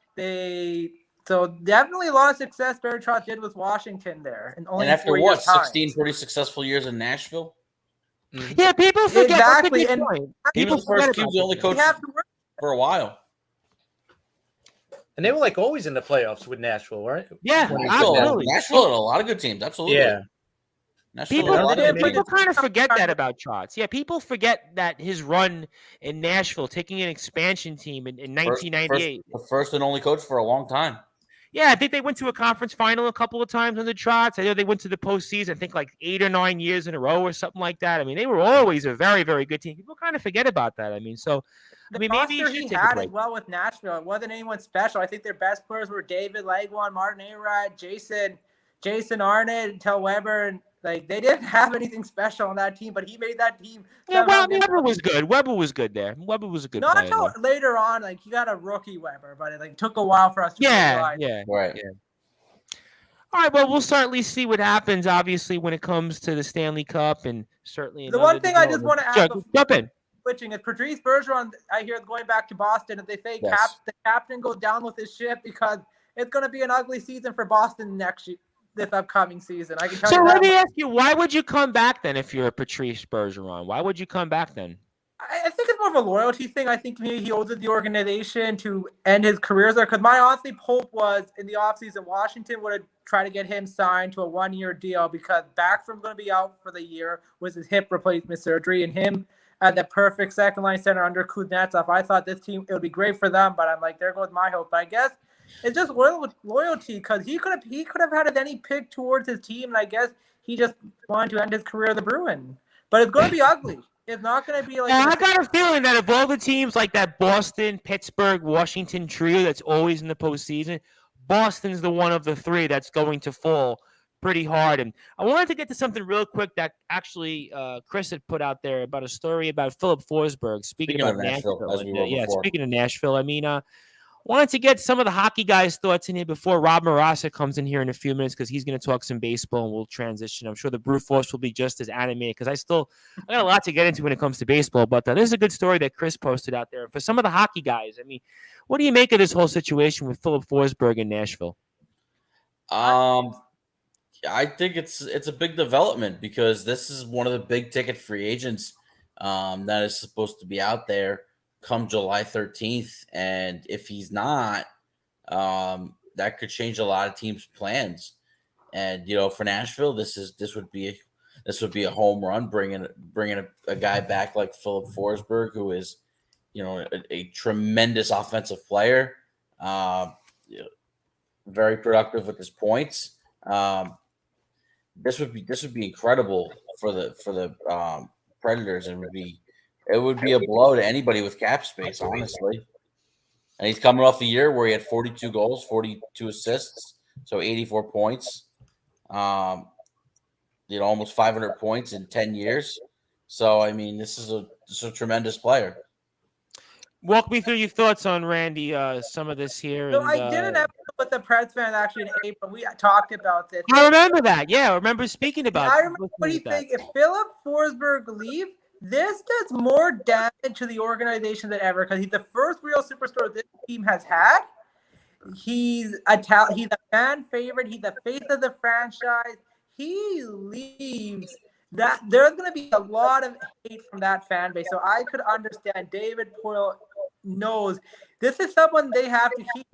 So definitely a lot of success Barry Trotz did with Washington there. And after 16 pretty successful years in Nashville? Yeah, people forget. Exactly. And he was the only coach for a while. And they were like always in the playoffs with Nashville, right? Yeah, absolutely. Nashville had a lot of good teams. Absolutely. Yeah. People kind of forget that about Trotz. Yeah, people forget that his run in Nashville, taking an expansion team in 1998. The first and only coach for a long time. Yeah, I think they went to a conference final a couple of times under Trotz. I know they went to the postseason, I think like 8 or 9 years in a row or something like that. I mean, they were always a very, very good team. People kind of forget about that. I mean, maybe he had as well with Nashville. It wasn't anyone special. I think their best players were David Legwand, Martin Arad, Jason Arnott, Tel Weber, and they didn't have anything special on that team, but he made that team. Yeah, Weber was good. Weber was good there. Weber was a good player. Not until later on, he got a rookie Weber, but it took a while for us to realize. Yeah. Right. Yeah. All right, well, we'll certainly see what happens, obviously, when it comes to the Stanley Cup, and certainly the one thing I just want to add jump in. Switching is Patrice Bergeron, I hear going back to Boston, and they say the captain goes down with his ship because it's going to be an ugly season for Boston this upcoming season. I can tell you. So let me ask you, why would you come back then if you're a Patrice Bergeron? Why would you come back then? I think it's more of a loyalty thing. I think maybe he owes it the organization to end his career there. Because my honestly hope was in the offseason, Washington would have tried to get him signed to a 1-year deal because Backstrom's going to be out for the year with his hip replacement surgery, and him at the perfect second line center under Kuznetsov. I thought this team, it would be great for them, but I'm like, there goes my hope. But I guess it's just loyalty because he could have had any pick towards his team, and I guess he just wanted to end his career as a Bruin. But it's going to be ugly. It's not going to be like. Yeah, I got a feeling that of all the teams like that Boston, Pittsburgh, Washington trio that's always in the postseason, Boston's the one of the three that's going to fall pretty hard. And I wanted to get to something real quick that actually Chris had put out there about a story about Philip Forsberg. Speaking about of Nashville, Nashville, as we were before. speaking of Nashville, I mean, wanted to get some of the hockey guys' thoughts in here before Rob Marassa comes in here in a few minutes because he's going to talk some baseball and we'll transition. I'm sure the Brew Force will be just as animated because I got a lot to get into when it comes to baseball. But this is a good story that Chris posted out there. For some of the hockey guys, I mean, what do you make of this whole situation with Philip Forsberg in Nashville? I think it's a big development because this is one of the big ticket free agents that is supposed to be out there come July 13th, and if he's not, that could change a lot of teams' plans. And for Nashville, this would be a home run, bringing a guy back like Philip Forsberg, who is a tremendous offensive player, very productive with his points. This would be incredible for the Predators, and it would be a blow to anybody with cap space, honestly. And he's coming off a year where he had 42 goals, 42 assists, so 84 points. Almost 500 points in 10 years. So I mean, this is a tremendous player. Walk me through your thoughts on Randy. Some of this here. So and, I did an episode with the Preds fans actually in April. We talked about this. I remember that. Yeah, I remember speaking about. I remember. What do you think? If Philip Forsberg leaves, this does more damage to the organization than ever because he's the first real superstar this team has had. He's a fan favorite. He's the face of the franchise. He leaves. That there's going to be a lot of hate from that fan base. So I could understand. David Poyle knows this is someone they have to keep.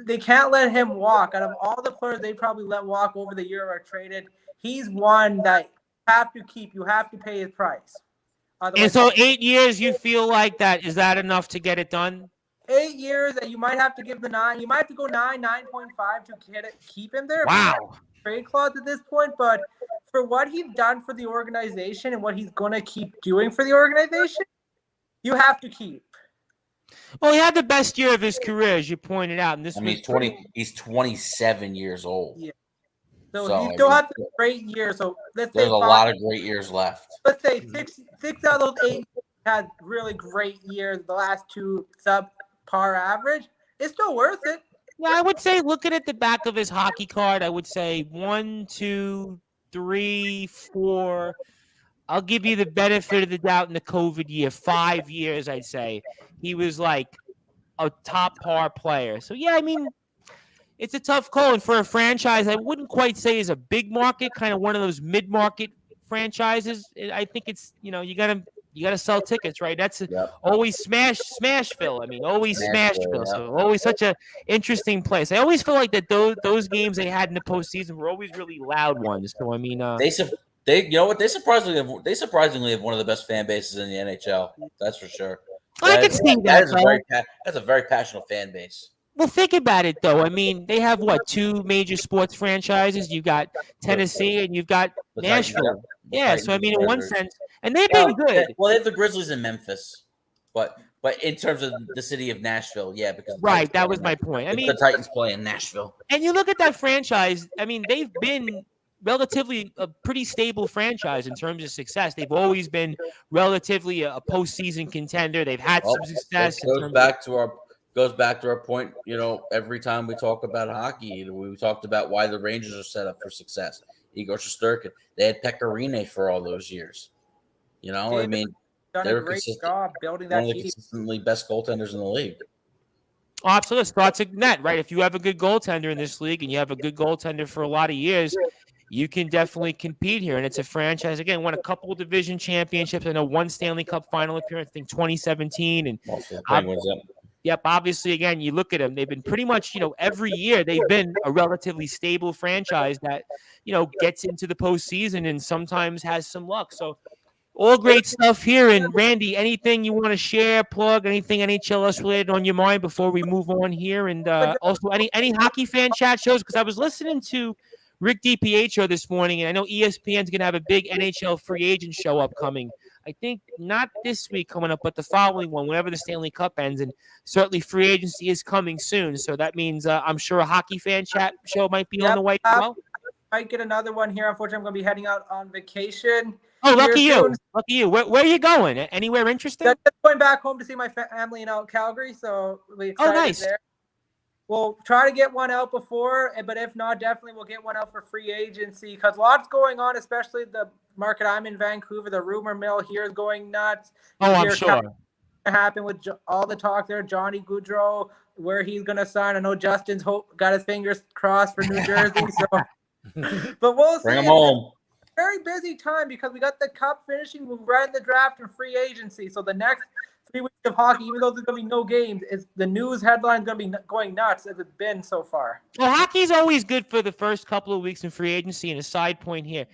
They can't let him walk. Out of all the players they probably let walk over the year or traded, he's one that you have to keep. You have to pay his price. And so 8 years, you feel like that is that enough to get it done? 8 years that you might have to give the 9. You might have to go 9.5 to get it, keep him there. Wow. Trade clause at this point, but for what he's done for the organization and what he's going to keep doing for the organization, you have to keep. Well, he had the best year of his career, as you pointed out. And He's 27 years old. Yeah. So he still has a great year. So there's a lot of great years left. Let's say six out of those 8 had really great years. The last 2 subpar average. It's still worth it. Yeah, I would say looking at the back of his hockey card, I would say 1, 2, 3, 4. I'll give you the benefit of the doubt in the COVID year. 5 years, I'd say. He was like a top par player. So, yeah, I mean, it's a tough call. And for a franchise, I wouldn't quite say is a big market, kind of one of those mid-market franchises. I think it's, you got to sell tickets, right? That's always Smashville. I mean, always Smashville. Yeah. So always such a interesting place. I always feel like that those games they had in the postseason were always really loud ones. So I mean, they surprisingly have one of the best fan bases in the NHL. That's for sure. I can see that. That's a very passionate fan base. Well, think about it though. I mean, they have 2 major sports franchises. You've got Tennessee and you've got Nashville. Yeah, so I mean, in one sense, and they've been good. Well, they have the Grizzlies in Memphis, but in terms of the city of Nashville, yeah, because right, that was my point. I mean, the Titans play in Nashville, and you look at that franchise. I mean, they've been relatively a pretty stable franchise in terms of success. They've always been relatively a postseason contender. They've had some success. Goes back to our point. Every time we talk about hockey, we talked about why the Rangers are set up for success. Igor Shesterkin. They had Pecorine for all those years. I mean, done a great job building that one of the team. consistently best goaltenders in the league. Oh, absolutely. Starts at net, right? If you have a good goaltender in this league and you have a good goaltender for a lot of years, you can definitely compete here. And it's a franchise, again, won a couple of division championships. I know one Stanley Cup final appearance, I think 2017. And Also the Penguins. yep, obviously, again, you look at them, they've been pretty much, every year they've been a relatively stable franchise that, gets into the postseason and sometimes has some luck. So all great stuff here. And Randy, anything you want to share, plug, anything NHLS related on your mind before we move on here? And also any hockey fan chat shows? Because I was listening to Rick DiPietro this morning, and I know ESPN's going to have a big NHL free agent show upcoming. I think not this week coming up, but the following one, whenever the Stanley Cup ends. And certainly free agency is coming soon. So that means I'm sure a hockey fan chat show might be on the way as well. Might get another one here. Unfortunately, I'm going to be heading out on vacation. Oh, lucky you. Lucky you. Where are you going? Anywhere interesting? Just going back home to see my family in Calgary. So we'll be excited there. We'll try to get one out before, but if not, definitely we'll get one out for free agency because lots going on, especially the market I'm in Vancouver. The rumor mill here is going nuts. Oh, I'm sure. Happen with all the talk there. Johnny Gaudreau, where he's going to sign. I know Justin's got his fingers crossed for New Jersey. So, but we'll see. Bring him home. Very busy time because we got the cup finishing. We're right in the draft and free agency. So the next 3 weeks of hockey, even though there's going to be no games, the news headline is going to be going nuts as it's been so far. Well, hockey's always good for the first couple of weeks in free agency. And a side point here,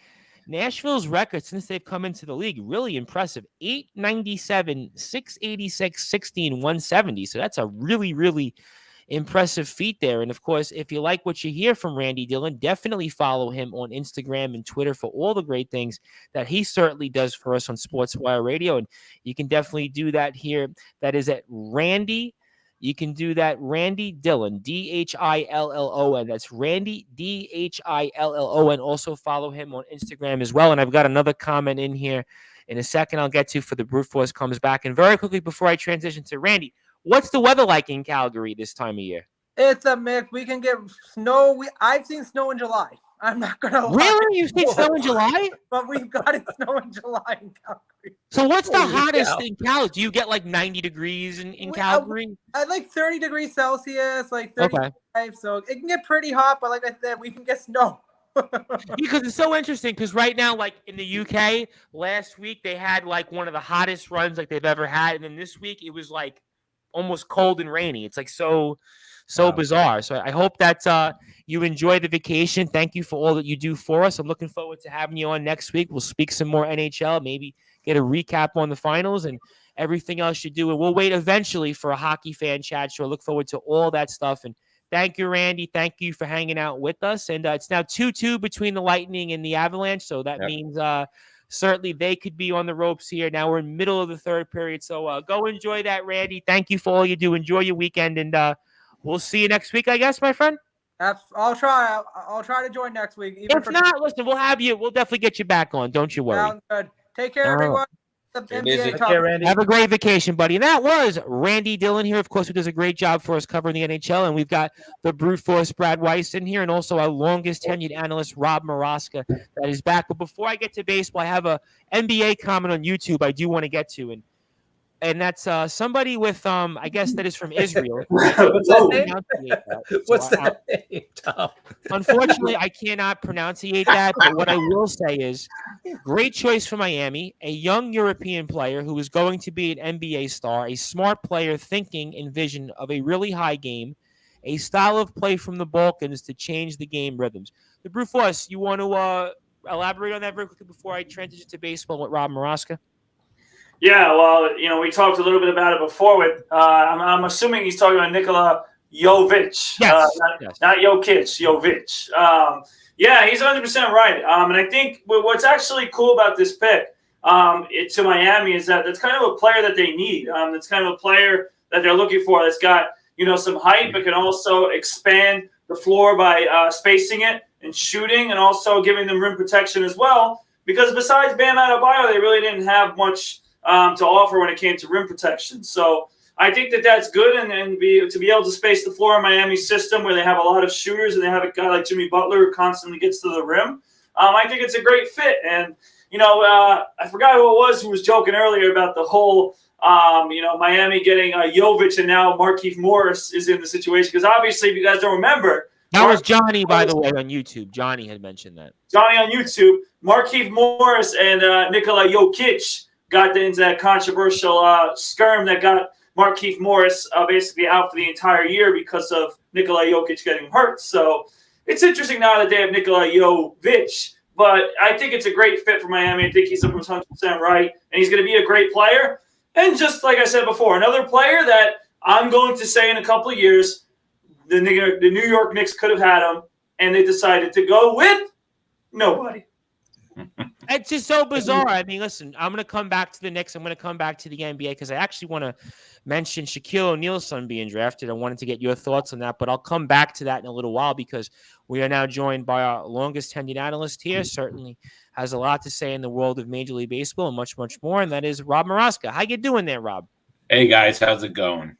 Nashville's record since they've come into the league, really impressive. 897, 686, 16, 170. So that's a really, really impressive feat there. And of course, if you like what you hear from Randy Dillon, definitely follow him on Instagram and Twitter for all the great things that he certainly does for us on Sportswire Radio. And you can definitely do that here. That is at Randy. You can do that, Randy Dillon, Dillon. That's Randy, Dillon. Also follow him on Instagram as well. And I've got another comment in here in a second I'll get to for the Brute Force comes back. And very quickly before I transition to Randy, what's the weather like in Calgary this time of year? It's a mix. We can get snow. I've seen snow in July. I'm not going to lie. Really? You've seen snow in July? But we've got it snow in July in Calgary. So what's the hottest in Calgary? Do you get like 90 degrees in Calgary? I like 30 degrees Celsius, like 35. Okay. So it can get pretty hot, but like I said, we can get snow. Because it's so interesting because right now, like in the UK, last week they had like one of the hottest runs like they've ever had. And then this week it was like almost cold and rainy. It's like so bizarre. So I hope that you enjoy the vacation. Thank you for all that you do for us. I'm looking forward to having you on next week. We'll speak some more NHL, maybe get a recap on the finals and everything else you do. And we'll wait eventually for a hockey fan chat show. I look forward to all that stuff. And thank you, Randy. Thank you for hanging out with us. And it's now 2-2 between the Lightning and the Avalanche. So that means certainly they could be on the ropes here. Now we're in the middle of the third period. So go enjoy that, Randy. Thank you for all you do. Enjoy your weekend. And we'll see you next week, I guess, my friend. I'll try. I'll try to join next week. If not, listen, we'll have you. We'll definitely get you back on. Don't you worry. Sounds good. Take care, everyone. Take care, Randy. Have a great vacation, buddy. And that was Randy Dillon here, of course, who does a great job for us covering the NHL. And we've got the Brute Force, Brad Weiss, in here, and also our longest tenured analyst, Rob Maraska, that is back. But before I get to baseball, I have a NBA comment on YouTube I do want to get to. And that's somebody with, I guess that is from Israel. What's that name? What's that name, Tom? Unfortunately, I cannot pronunciate that. But what I will say is, great choice for Miami, a young European player who is going to be an NBA star, a smart player thinking and vision of a really high game, a style of play from the Balkans to change the game rhythms. The Brute Force, you want to elaborate on that very quickly before I transition to baseball with Rob Maraska? Yeah, well, we talked a little bit about it before with, I'm assuming he's talking about Nikola Jovic. Yes. Not Jokic, Jovic. Yeah, he's 100% right. And I think what's actually cool about this pick to Miami is that that's kind of a player that they need. That's kind of a player that they're looking for that's got, some height, but can also expand the floor by spacing it and shooting and also giving them rim protection as well. Because besides Bam Adebayo, they really didn't have much to offer when it came to rim protection. So I think that's good, and to be able to space the floor in Miami's system where they have a lot of shooters and they have a guy like Jimmy Butler who constantly gets to the rim. I think it's a great fit. And, I forgot who was joking earlier about the whole, Miami getting Jovic and now Markieff Morris is in the situation. Because obviously, if you guys don't remember, That was Johnny, by the way, on YouTube. Johnny had mentioned that. Johnny on YouTube. Markieff Morris and Nikola Jokic got into that controversial skirm that got Markieff Morris basically out for the entire year because of Nikola Jokic getting hurt. So it's interesting now that they have Nikola Jovic, but I think it's a great fit for Miami. I think he's 100% right, and he's going to be a great player. And just like I said before, another player that I'm going to say in a couple of years, the New York Knicks could have had him, and they decided to go with nobody. It's just so bizarre. I mean, listen, I'm going to come back to the Knicks. I'm going to come back to the NBA because I actually want to mention Shaquille O'Neal's son being drafted. I wanted to get your thoughts on that, but I'll come back to that in a little while because we are now joined by our longest tenured analyst here. Certainly has a lot to say in the world of Major League Baseball and much, much more, and that is Rob Maraska. How you doing there, Rob? Hey, guys. How's it going?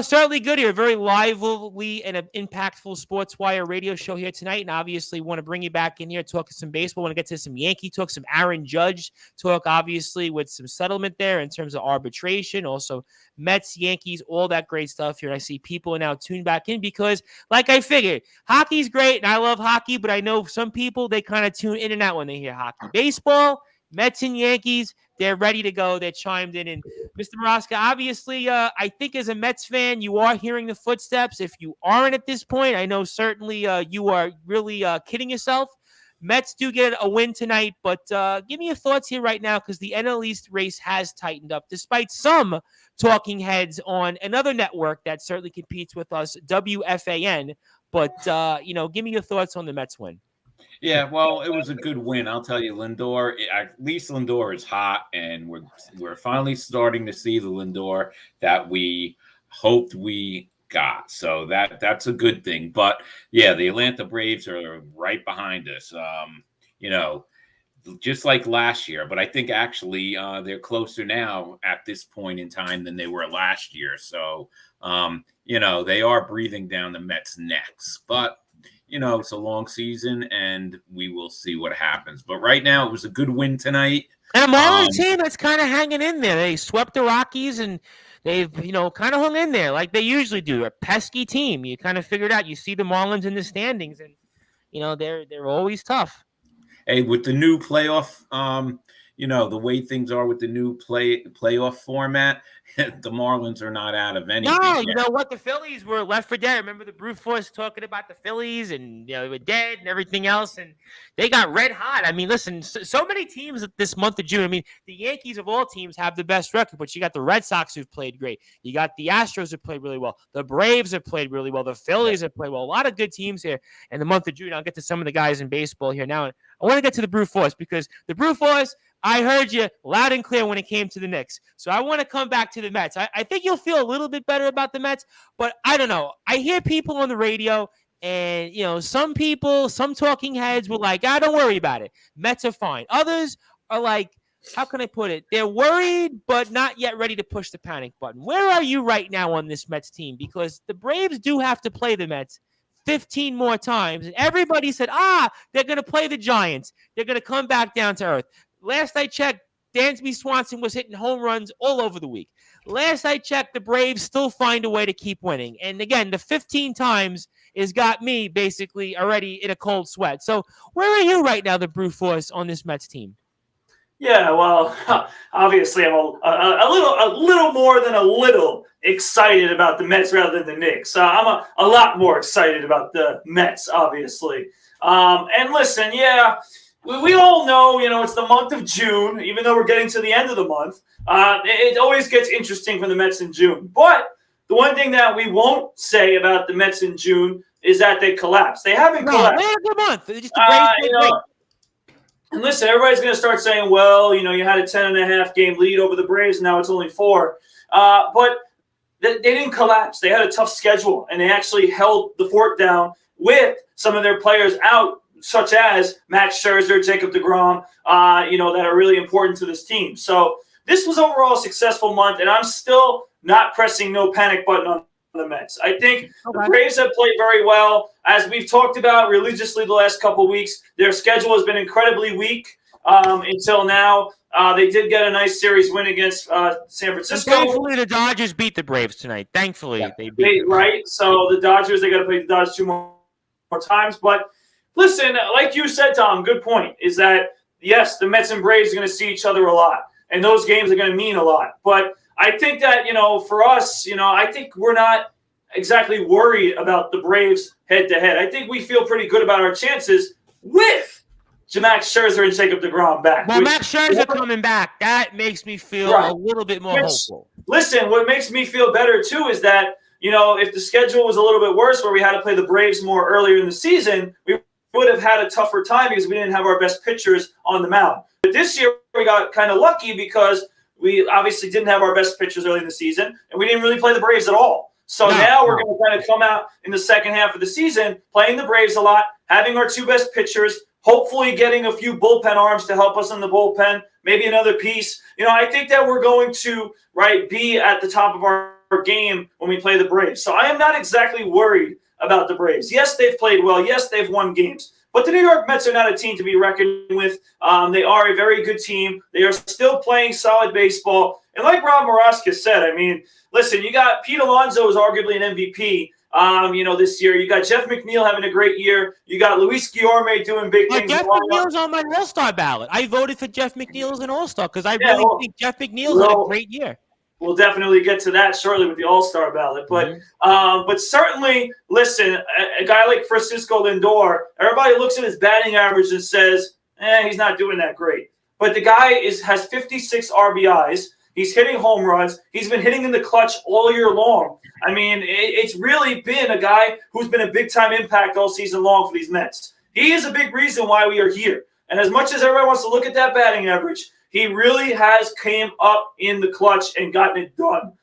Certainly good here. Very lively and an impactful Sportswire radio show here tonight. And obviously want to bring you back in here, talk some baseball. Want to get to some Yankee talk, some Erin Judge talk, obviously, with some settlement there in terms of arbitration. Also, Mets, Yankees, all that great stuff here. And I see people are now tuned back in because, like I figured, hockey's great, and I love hockey, but I know some people, they kind of tune in and out when they hear hockey. Baseball, Mets and Yankees, they're ready to go. They're chimed in. And Mr. Maraska, obviously, I think as a Mets fan, you are hearing the footsteps. If you aren't at this point, I know certainly you are really kidding yourself. Mets do get a win tonight, but give me your thoughts here right now because the NL East race has tightened up, despite some talking heads on another network that certainly competes with us, WFAN. But, give me your thoughts on the Mets win. Yeah, well, it was a good win. I'll tell you, Lindor. At least Lindor is hot, and we're finally starting to see the Lindor that we hoped we got. So that's a good thing. But yeah, the Atlanta Braves are right behind us. Just like last year. But I think actually they're closer now at this point in time than they were last year. So they are breathing down the Mets' necks, but. It's a long season, and we will see what happens. But right now, it was a good win tonight. And a Marlins team that's kind of hanging in there. They swept the Rockies, and they've, kind of hung in there like they usually do. A pesky team. You kind of figured out. You see the Marlins in the standings, and, they're always tough. Hey, with the new playoff, the way things are with the new playoff format, the Marlins are not out of anything. No, you know what? The Phillies were left for dead. Remember the Brute Force talking about the Phillies and, they were dead and everything else, and they got red hot. I mean, listen, so many teams this month of June. I mean, the Yankees of all teams have the best record, but you got the Red Sox who've played great. You got the Astros who've played really well. The Braves have played really well. The Phillies have played well. A lot of good teams here in the month of June. I'll get to some of the guys in baseball here now. I want to get to the Brute Force because the Brute Force, I heard you loud and clear when it came to the Knicks. So I want to come back to the Mets. I think you'll feel a little bit better about the Mets, but I don't know. I hear people on the radio and, some people, some talking heads were like, don't worry about it. Mets are fine. Others are like, how can I put it? They're worried, but not yet ready to push the panic button. Where are you right now on this Mets team? Because the Braves do have to play the Mets 15 more times. And everybody said, they're going to play the Giants. They're going to come back down to earth. Last I checked, Dansby Swanson was hitting home runs all over the week. Last I checked, the Braves still find a way to keep winning. And again, the 15 times has got me basically already in a cold sweat. So where are you right now, the Brute Force, on this Mets team? Yeah, well, obviously I'm a little more than a little excited about the Mets rather than the Knicks. I'm a lot more excited about the Mets, obviously. And listen, yeah, we all know, it's the month of June, even though we're getting to the end of the month. It always gets interesting for the Mets in June. But the one thing that we won't say about the Mets in June is that they collapsed. They haven't collapsed. They had a good month. They just great. And listen, everybody's going to start saying, well, you had a 10.5 game lead over the Braves. Now it's only 4. But they didn't collapse. They had a tough schedule, and they actually held the fort down with some of their players out, such as Max Scherzer, Jacob deGrom, that are really important to this team. So this was overall a successful month, and I'm still not pressing no panic button on the Mets. I think the Braves have played very well. As we've talked about religiously the last couple of weeks, their schedule has been incredibly weak until now. They did get a nice series win against San Francisco. Thankfully, the Dodgers beat the Braves tonight. Thankfully, they beat them. Right. So the Dodgers, they got to play the Dodgers two more times. But listen, like you said, Tom, good point, is that, yes, the Mets and Braves are going to see each other a lot. And those games are going to mean a lot. But I think that, for us, I think we're not exactly worried about the Braves head-to-head. I think we feel pretty good about our chances with Max Scherzer and Jacob deGrom back. Well, Max Scherzer coming back, that makes me feel a little bit more hopeful. Listen, what makes me feel better, too, is that, if the schedule was a little bit worse where we had to play the Braves more earlier in the season, we would have had a tougher time because we didn't have our best pitchers on the mound. But this year, we got kind of lucky because we obviously didn't have our best pitchers early in the season, and we didn't really play the Braves at all. So now we're going to kind of come out in the second half of the season, playing the Braves a lot, having our two best pitchers, hopefully getting a few bullpen arms to help us in the bullpen, maybe another piece. I think that we're going to be at the top of our game when we play the Braves. So I am not exactly worried about the Braves. Yes, they've played well. Yes, they've won games. But the New York Mets are not a team to be reckoned with. They are a very good team. They are still playing solid baseball. And like Rob Moroska said, listen, you got Pete Alonso is arguably an MVP. This year. You got Jeff McNeil having a great year. You got Luis Guillorme doing big things. Jeff McNeil's on my All-Star ballot. I voted for Jeff McNeil as an All-Star because I really think Jeff McNeil's had a great year. We'll definitely get to that shortly with the All-Star ballot. But but certainly, listen, a guy like Francisco Lindor, everybody looks at his batting average and says, he's not doing that great. But the guy has 56 RBIs. He's hitting home runs. He's been hitting in the clutch all year long. It's really been a guy who's been a big-time impact all season long for these Mets. He is a big reason why we are here. And as much as everybody wants to look at that batting average, he really has came up in the clutch and gotten it done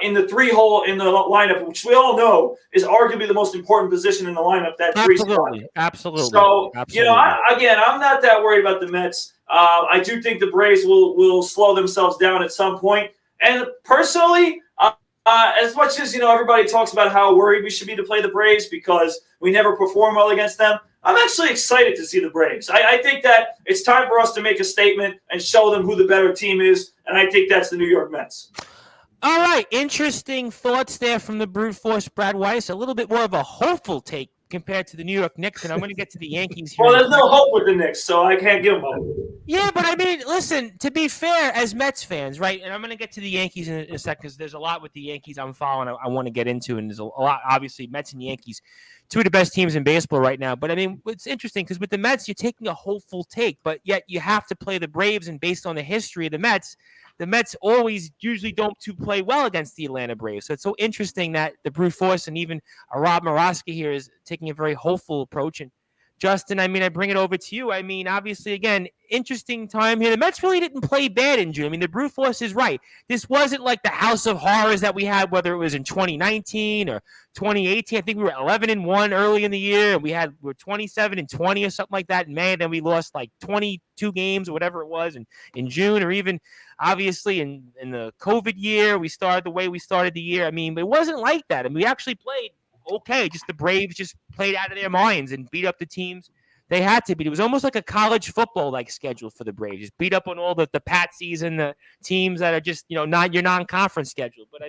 in the three-hole in the lineup, which we all know is arguably the most important position in the lineup, that three spot. Absolutely. So, I'm not that worried about the Mets. I do think the Braves will slow themselves down at some point. And personally, as much as everybody talks about how worried we should be to play the Braves because we never perform well against them, I'm actually excited to see the Braves. I think that it's time for us to make a statement and show them who the better team is, and I think that's the New York Mets. All right, interesting thoughts there from the brute force Brad Weiss. A little bit more of a hopeful take compared to the New York Knicks, and I'm going to get to the Yankees here. Well, there's no hope with the Knicks, so I can't give them hope. Yeah, but listen, to be fair, as Mets fans, right, and I'm going to get to the Yankees in a second because there's a lot with the Yankees I'm following I want to get into, and there's a lot, obviously, Mets and Yankees, two of the best teams in baseball right now. But, it's interesting because with the Mets, you're taking a hopeful take, but yet you have to play the Braves, and based on the history of the Mets always usually don't play well against the Atlanta Braves. So it's so interesting that the brute force and even Rob Moroska here is taking a very hopeful approach. And Justin, I bring it over to you. Obviously, again, interesting time here. The Mets really didn't play bad in June. The brute force is right. This wasn't like the house of horrors that we had, whether it was in 2019 or 2018. I think we were 11-1 early in the year. We were 27-20 or something like that in May. And then we lost like 22 games or whatever it was in June, or even obviously in the COVID year, we started the way we started the year. But it wasn't like that. we actually played okay. Just the Braves just played out of their minds and beat up the teams they had to beat. It was almost like a college football like schedule for the Braves. Just beat up on all the patsies and the teams that are just not your non-conference schedule. But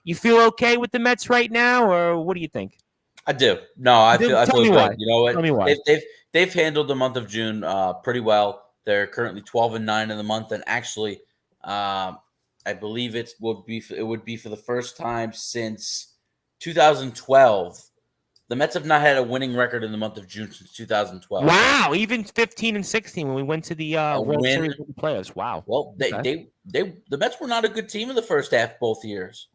you feel okay with the Mets right now, or what do you think? I do. No, I feel good. Why. You know what? Tell me why. They've handled the month of June pretty well. They're currently 12-9 in the month, and actually, I believe it would be for the first time since 2012. The Mets have not had a winning record in the month of June since 2012. Wow, even 15-16 when we went to the World Series with the playoffs. Wow. Well, the Mets were not a good team in the first half both years.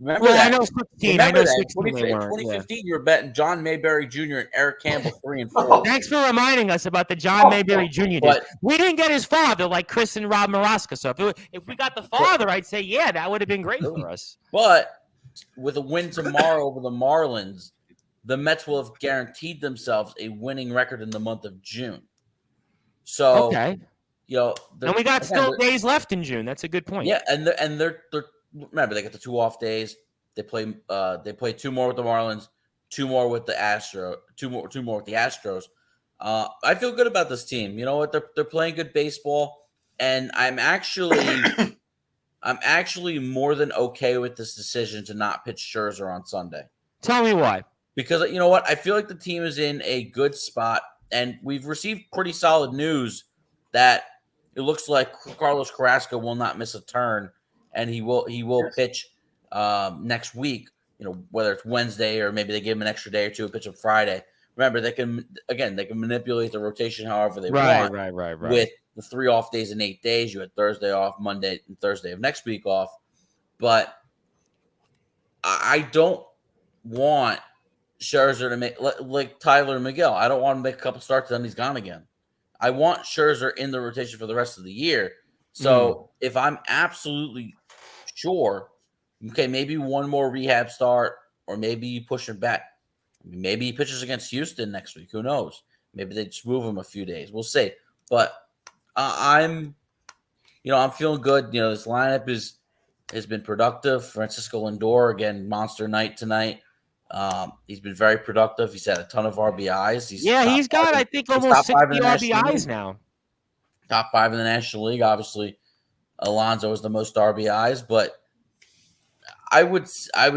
Remember that? I know 16. I know 16. 2015, you were betting John Mayberry Jr. and Eric Campbell 3-4. Thanks for reminding us about the John Mayberry Jr. But we didn't get his father like Chris and Rob Moroska. So if we got the father, I'd say, yeah, that would have been great for us. But with a win tomorrow over the Marlins, the Mets will have guaranteed themselves a winning record in the month of June. So, okay. And we got still days left in June. That's a good point. Yeah, and they're remember, they got the 2 off days. They play 2 more with the Marlins, 2 more with the Astros, 2 more with the Astros. I feel good about this team. You know what? They're playing good baseball. and I'm actually more than okay with this decision to not pitch Scherzer on Sunday. Tell me why. Because you know what? I feel like the team is in a good spot, and we've received pretty solid news that it looks like Carlos Carrasco will not miss a turn, and he will pitch next week. Whether it's Wednesday or maybe they give him an extra day or two and pitch him Friday. Remember, they can manipulate the rotation however they want. Right. With the 3 off days in 8 days, you had Thursday off, Monday and Thursday of next week off. But I don't want Scherzer to make like Tyler Miguel. I don't want him to make a couple starts and then he's gone again. I want Scherzer in the rotation for the rest of the year. So if I'm absolutely sure, okay, maybe one more rehab start, or maybe you push him back. Maybe he pitches against Houston next week. Who knows? Maybe they just move him a few days. We'll see. But I'm feeling good. This lineup has been productive. Francisco Lindor, again, monster night tonight. He's been very productive. He's had a ton of RBIs. He's got, I think, almost 60 RBIs now. Top 5 in the National League. Obviously, Alonso is the most RBIs, but I would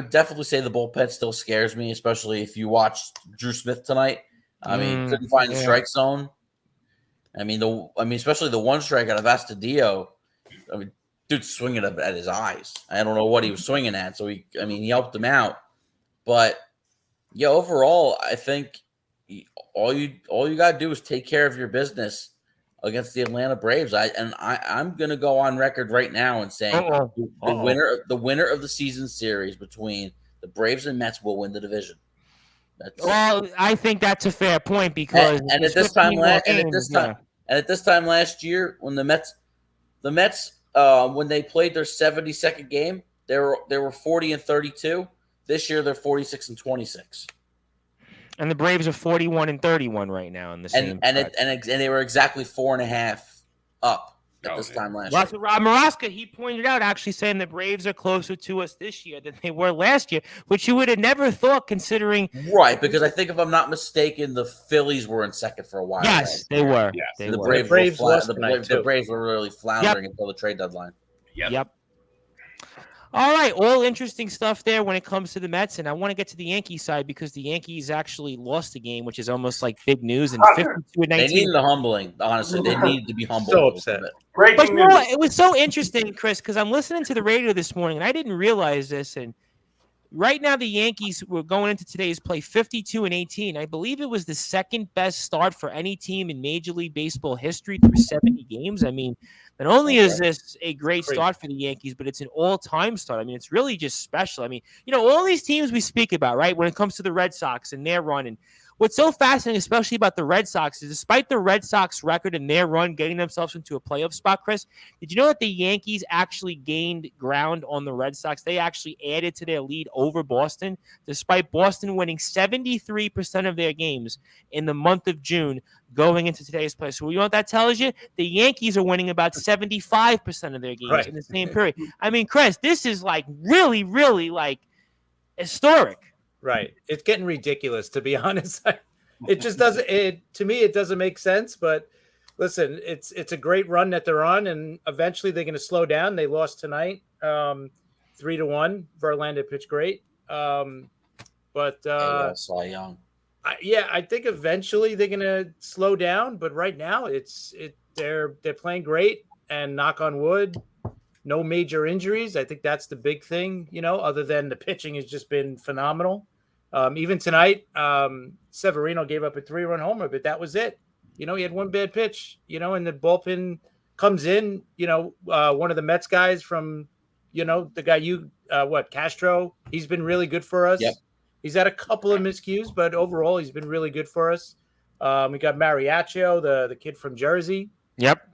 definitely say the bullpen still scares me, especially if you watched Drew Smith tonight. I mean, couldn't find the strike zone. Especially the one strike out of Astudillo. I mean, dude's swinging at his eyes. I don't know what he was swinging at. So he helped him out. But yeah, overall, I think all you got to do is take care of your business against the Atlanta Braves. I'm going to go on record right now and saying the winner of the season series between the Braves and Mets will win the division. Well, I think that's a fair point because at this time last year, when the Mets when they played their 72nd game, they were 40-32. This year they're 46-26. And the Braves are 41-31 right now in the same. And they were exactly 4.5 up at this time last year. Rob Maraska, he pointed out, actually saying the Braves are closer to us this year than they were last year, which you would have never thought considering. Right, because I think if I'm not mistaken, the Phillies were in second for a while. Yes, they were. Yes. They the were. Braves the Braves were really floundering until the trade deadline. Yep. All right, all interesting stuff there when it comes to the Mets, and I want to get to the Yankees side because the Yankees actually lost the game, which is almost like big news. And 52-19. They needed a humbling. Honestly, they needed to be humbled. So upset. But you know what? It was so interesting, Chris, because I'm listening to the radio this morning, and I didn't realize this. And right now, the Yankees were going into today's play 52-18. I believe it was the second best start for any team in Major League Baseball history through 70 games. I mean, not only is this a great start for the Yankees, but it's an all-time start. I mean, it's really just special. I mean, all these teams we speak about, right, when it comes to the Red Sox and their run. And what's so fascinating, especially about the Red Sox, is despite the Red Sox record and their run getting themselves into a playoff spot, Chris, did you know that the Yankees actually gained ground on the Red Sox? They actually added to their lead over Boston, despite Boston winning 73% of their games in the month of June going into today's play. So you know what that tells you? The Yankees are winning about 75% of their games in the same period. I mean, Chris, this is like really, really like historic. Right. It's getting ridiculous, to be honest. It just doesn't. To me, it doesn't make sense. But listen, it's a great run that they're on, and eventually they're going to slow down. They lost tonight, 3-1. Verlander pitched great, but Cy Young. I think eventually they're going to slow down. But right now, they're playing great, and knock on wood, no major injuries. I think that's the big thing. Other than the pitching has just been phenomenal. Even tonight, Severino gave up a 3-run homer, but that was it. He had one bad pitch, and the bullpen comes in, one of the Mets guys from, the guy Castro, he's been really good for us. Yep. He's had a couple of miscues, but overall he's been really good for us. We got Mariachi, the kid from Jersey. Yep.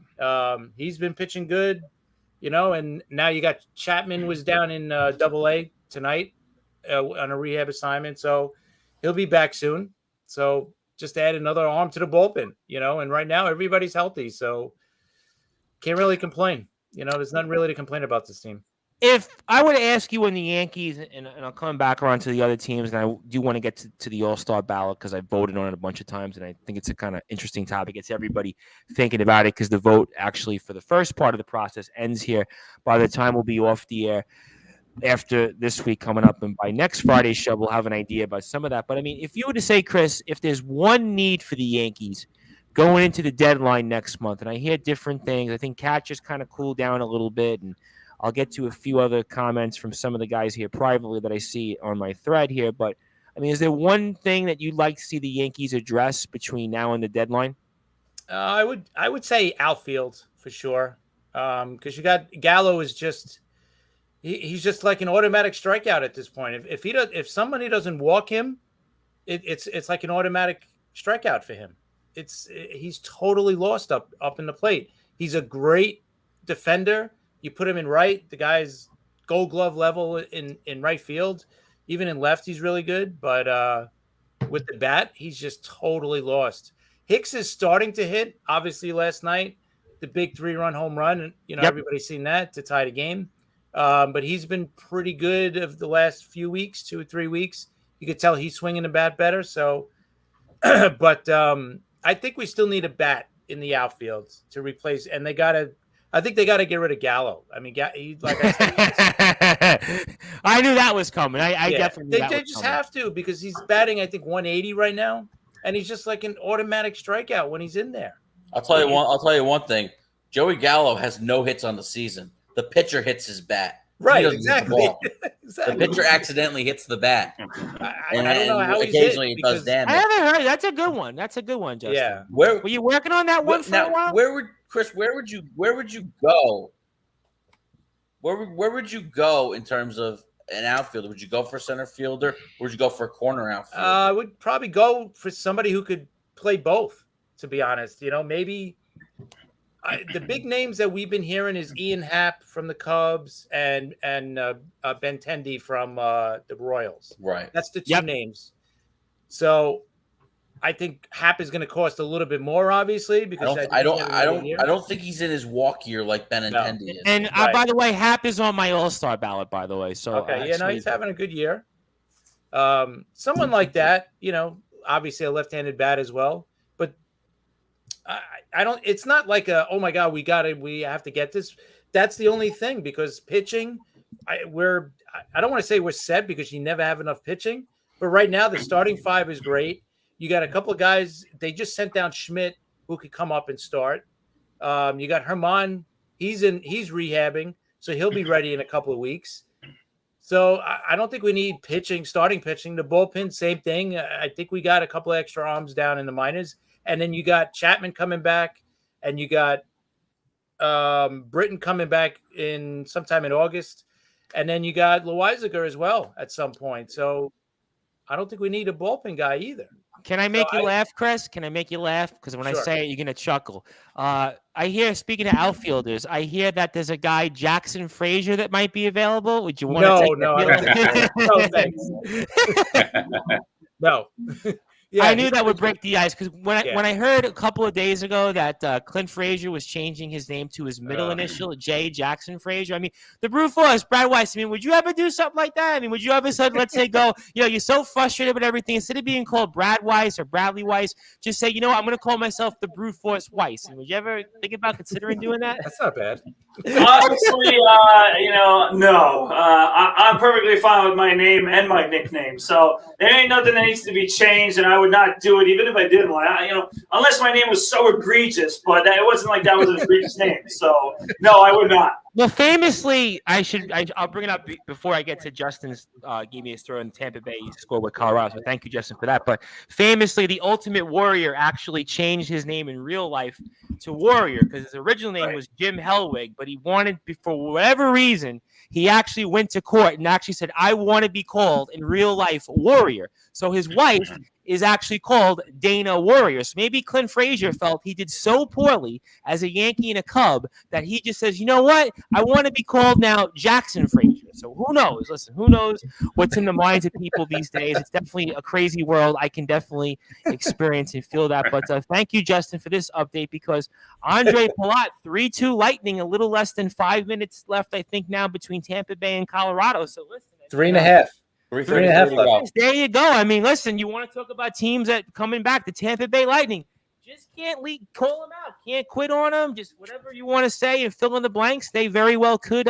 He's been pitching good, and now you got Chapman was down in Double-A tonight. On a rehab assignment, so he'll be back soon. So just add another arm to the bullpen, and right now everybody's healthy, so can't really complain. There's nothing really to complain about this team. if I were to ask you on the Yankees, and I'll come back around to the other teams, and I do want to get to the All-Star ballot because I voted on it a bunch of times, and I think it's a kind of interesting topic. It's everybody thinking about it because the vote actually for the first part of the process ends here. By the time we'll be off the air after this week coming up, and by next Friday's show, we'll have an idea about some of that. But I mean, if you were to say, Chris, if there's one need for the Yankees going into the deadline next month, and I hear different things, I think Cat just kind of cooled down a little bit, and I'll get to a few other comments from some of the guys here privately that I see on my thread here. But, I mean, is there one thing that you'd like to see the Yankees address between now and the deadline? I would say outfield for sure, because you got Gallo is just he's just like an automatic strikeout at this point. If somebody doesn't walk him, it's like an automatic strikeout for him. He's totally lost up in the plate. He's a great defender. You put him in right, the guy's Gold Glove level in right field. Even in left, he's really good. But with the bat, he's just totally lost. Hicks is starting to hit. Obviously, last night, the big 3-run home run. Everybody's seen that to tie the game. But he's been pretty good of the last few weeks, 2 or 3 weeks. You could tell he's swinging the bat better. So, but I think we still need a bat in the outfield to replace. And I think they got to get rid of Gallo. I mean, like I said, I knew that was coming. I definitely they just have to, because he's batting, I think, 180 right now, and he's just like an automatic strikeout when he's in there. I'll tell you one thing. Joey Gallo has no hits on the season. The pitcher hits his bat. Right, exactly. The pitcher accidentally hits the bat. I don't know how occasionally it does damage. I haven't heard. That's a good one. That's a good one, Justin. Yeah. Were you working on that one for a while? Where would you go? Where would you go in terms of an outfielder? Would you go for a center fielder, or would you go for a corner outfielder? I would probably go for somebody who could play both, to be honest. Maybe the big names that we've been hearing is Ian Happ from the Cubs and Benintendi from the Royals. Right. That's the two names. So I think Happ is going to cost a little bit more, obviously, because I don't think he's in his walk year like Benintendi is. And by the way, Happ is on my All-Star ballot, by the way. So okay, he's having a good year. Someone like that, obviously a left-handed bat as well. But I don't. It's not like oh my God, we have to get this. That's the only thing, because pitching, I don't want to say we're set because you never have enough pitching. But right now the starting five is great. You got a couple of guys. They just sent down Schmidt, who could come up and start. You got Herman. He's rehabbing, so he'll be ready in a couple of weeks. So I don't think we need starting pitching. The bullpen, same thing. I think we got a couple of extra arms down in the minors. And then you got Chapman coming back, and you got Britton coming back in sometime in August. And then you got Loizaga as well at some point. So I don't think we need a bullpen guy either. Can I make you laugh, Chris? Can I make you laugh? Because when I say it, you're going to chuckle. I hear, speaking of outfilders, I hear that there's a guy, Jackson Frazier, that might be available. Would you want to take that? No, thanks. No. Yeah, I knew that would break the ice, because when I heard a couple of days ago that Clint Frazier was changing his name to his middle initial, J. Jackson Frazier. I mean, the Brew Force, Brad Weiss. I mean, would you ever do something like that? I mean, would you ever say, let's say, go, you're so frustrated with everything, instead of being called Brad Weiss or Bradley Weiss, just say, I'm going to call myself the Brew Force Weiss. And would you ever think about considering doing that? That's not bad. Honestly, no. I'm perfectly fine with my name and my nickname. So there ain't nothing that needs to be changed, and I would not do it even if I didn't want to, unless my name was so egregious, but it wasn't like that was an egregious name. So no, I would not. Well, famously, I'll bring it up before I get to Justin's gave me his throw in Tampa Bay score with Colorado. So thank you, Justin, for that. But famously, the Ultimate Warrior actually changed his name in real life to Warrior, because his original name was Jim Hellwig, but he wanted, for whatever reason, he actually went to court and actually said, I want to be called in real life Warrior. So his wife is actually called Dana Warrior. So maybe Clint Frazier felt he did so poorly as a Yankee and a Cub that he just says, you know what? I want to be called now Jackson Frazier. So who knows? Listen, who knows what's in the minds of people these days? It's definitely a crazy world. I can definitely experience and feel that. But thank you, Justin, for this update, because Andre Palat, 3-2 Lightning, a little less than 5 minutes left, I think, now between Tampa Bay and Colorado. So listen. 3.5. 3:30 to go. There you go. I mean, listen, you want to talk about teams that coming back, the Tampa Bay Lightning. Just can't call them out. Can't quit on them. Just whatever you want to say and fill in the blanks. They very well could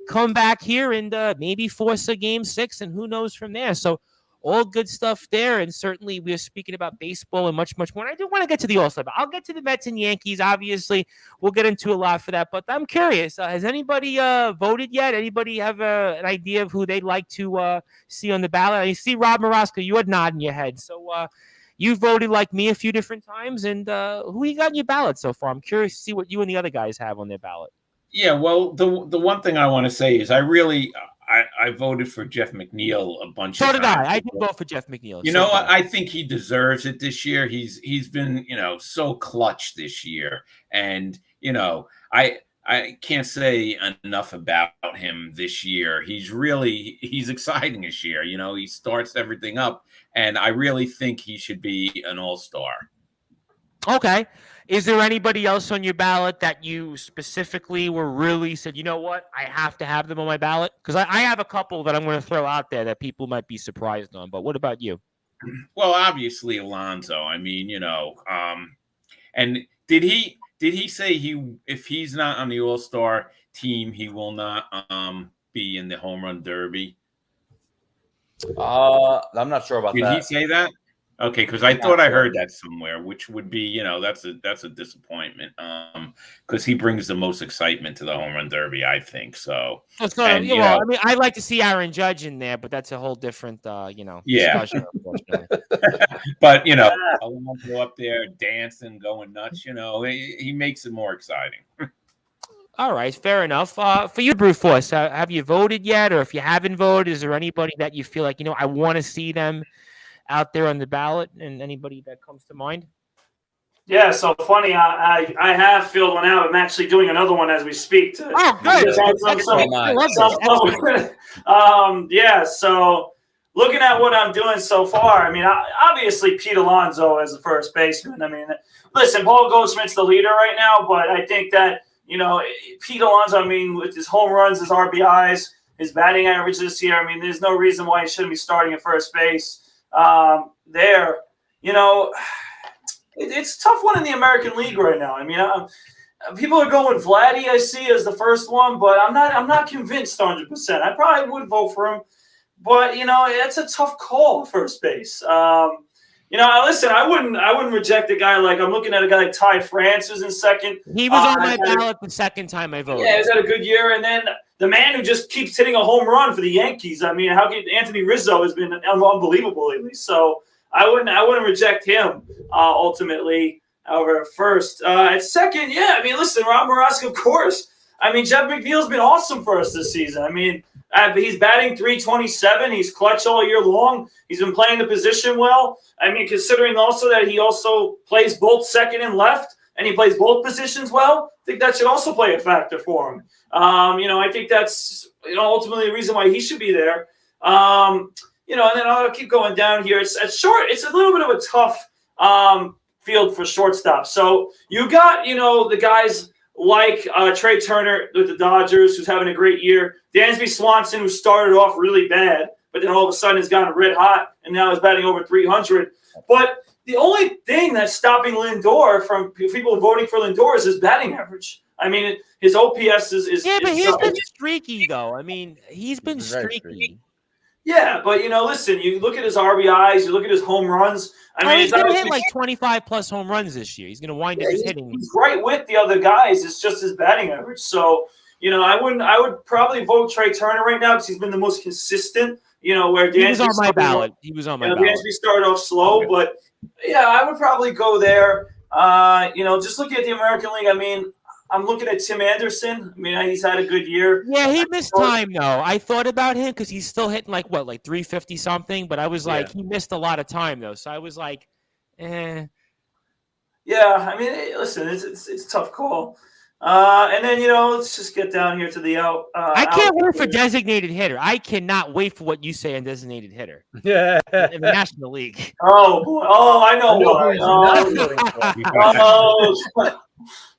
come back here and maybe force a game 6, and who knows from there. So all good stuff there. And certainly we are speaking about baseball and much, much more. And I do want to get to the All-Star. I'll get to the Mets and Yankees. Obviously, we'll get into a lot for that. But I'm curious. Has anybody voted yet? Anybody have an idea of who they'd like to see on the ballot? I see Rob Morosco. You had nodding your head. So you voted like me a few different times. And who you got in your ballot so far? I'm curious to see what you and the other guys have on their ballot. Yeah, well, the one thing I want to say is I voted for Jeff McNeil a bunch of times. So did I. I did vote for Jeff McNeil. You know, I think he deserves it this year. He's been, so clutch this year. And, I can't say enough about him this year. He's exciting this year. He starts everything up. And I really think he should be an all-star. Okay. Is there anybody else on your ballot that you specifically were really said, you know what, I have to have them on my ballot? Because I have a couple that I'm going to throw out there that people might be surprised on. But what about you? Well, obviously Alonso. I mean, and did he say if he's not on the All-Star team, he will not be in the home run derby? I'm not sure about that. Did he say that? Okay, because I thought I heard that somewhere, which would be, that's a disappointment. Because he brings the most excitement to the home run derby, I think. So, I mean, I'd like to see Erin Judge in there, but that's a whole different, discussion. Unfortunately. But Alonso up there dancing, going nuts. He makes it more exciting. All right, fair enough. For you, Brew Force, have you voted yet? Or if you haven't voted, is there anybody that you feel like, I want to see them out there on the ballot, and anybody that comes to mind? Yeah, so funny. I have filled one out. I'm actually doing another one as we speak. Good. Yeah, so looking at what I'm doing so far, I mean, obviously Pete Alonso as the first baseman. I mean, listen, Paul Goldschmidt's the leader right now, but I think that, Pete Alonso, I mean, with his home runs, his RBIs, his batting average this year, I mean, there's no reason why he shouldn't be starting at first base. It's a tough one in the American League right now. I mean, people are going Vladdy, I see, as the first one, but I'm not convinced 100%. I probably would vote for him, but it's a tough call, first base. Listen, I wouldn't reject a guy like, I'm looking at a guy like Ty France who's in second. He was on my ballot the second time I voted. Yeah, he's had a good year, and then the man who just keeps hitting a home run for the Yankees. I mean, how can Anthony Rizzo has been unbelievable lately. So I wouldn't reject him ultimately. However, first at second, yeah. I mean, listen, Rob Morosco, of course. I mean, Jeff McNeil's been awesome for us this season. I mean, he's batting .327. He's clutch all year long. He's been playing the position well. I mean, considering also that he also plays both second and left, and he plays both positions well, I think that should also play a factor for him. I think that's ultimately the reason why he should be there. And then I'll keep going down here. It's short. It's a little bit of a tough field for shortstop. So you got the guys like Trey Turner with the Dodgers, who's having a great year. Dansby Swanson, who started off really bad, but then all of a sudden has gotten red hot, and now is batting over 300. But the only thing that's stopping Lindor from people voting for Lindor is his batting average. I mean, his OPS is yeah, but he's been streaky, though. I mean, he's been streaky. Yeah, but listen, you look at his RBIs, you look at his home runs. I mean, he's going to hit like 25 plus home runs this year. He's going to wind up just hitting. He's right with the other guys. It's just his batting average. So, I would probably vote Trey Turner right now because he's been the most consistent. Where Dansby was on my ballot. He was on my ballot. Dansby started off slow, but yeah, I would probably go there. Just looking at the American League, I mean, I'm looking at Tim Anderson. I mean, he's had a good year. Yeah, he missed time though. I thought about him because he's still hitting like 350 something, but I was like, he missed a lot of time though. So I was like, eh. Yeah, I mean, listen, it's a tough call. And then, let's just get down here to the out. I can't wait for designated hitter. I cannot wait for what you say on designated hitter Yeah. in the National League. Oh, boy. Oh, I know why.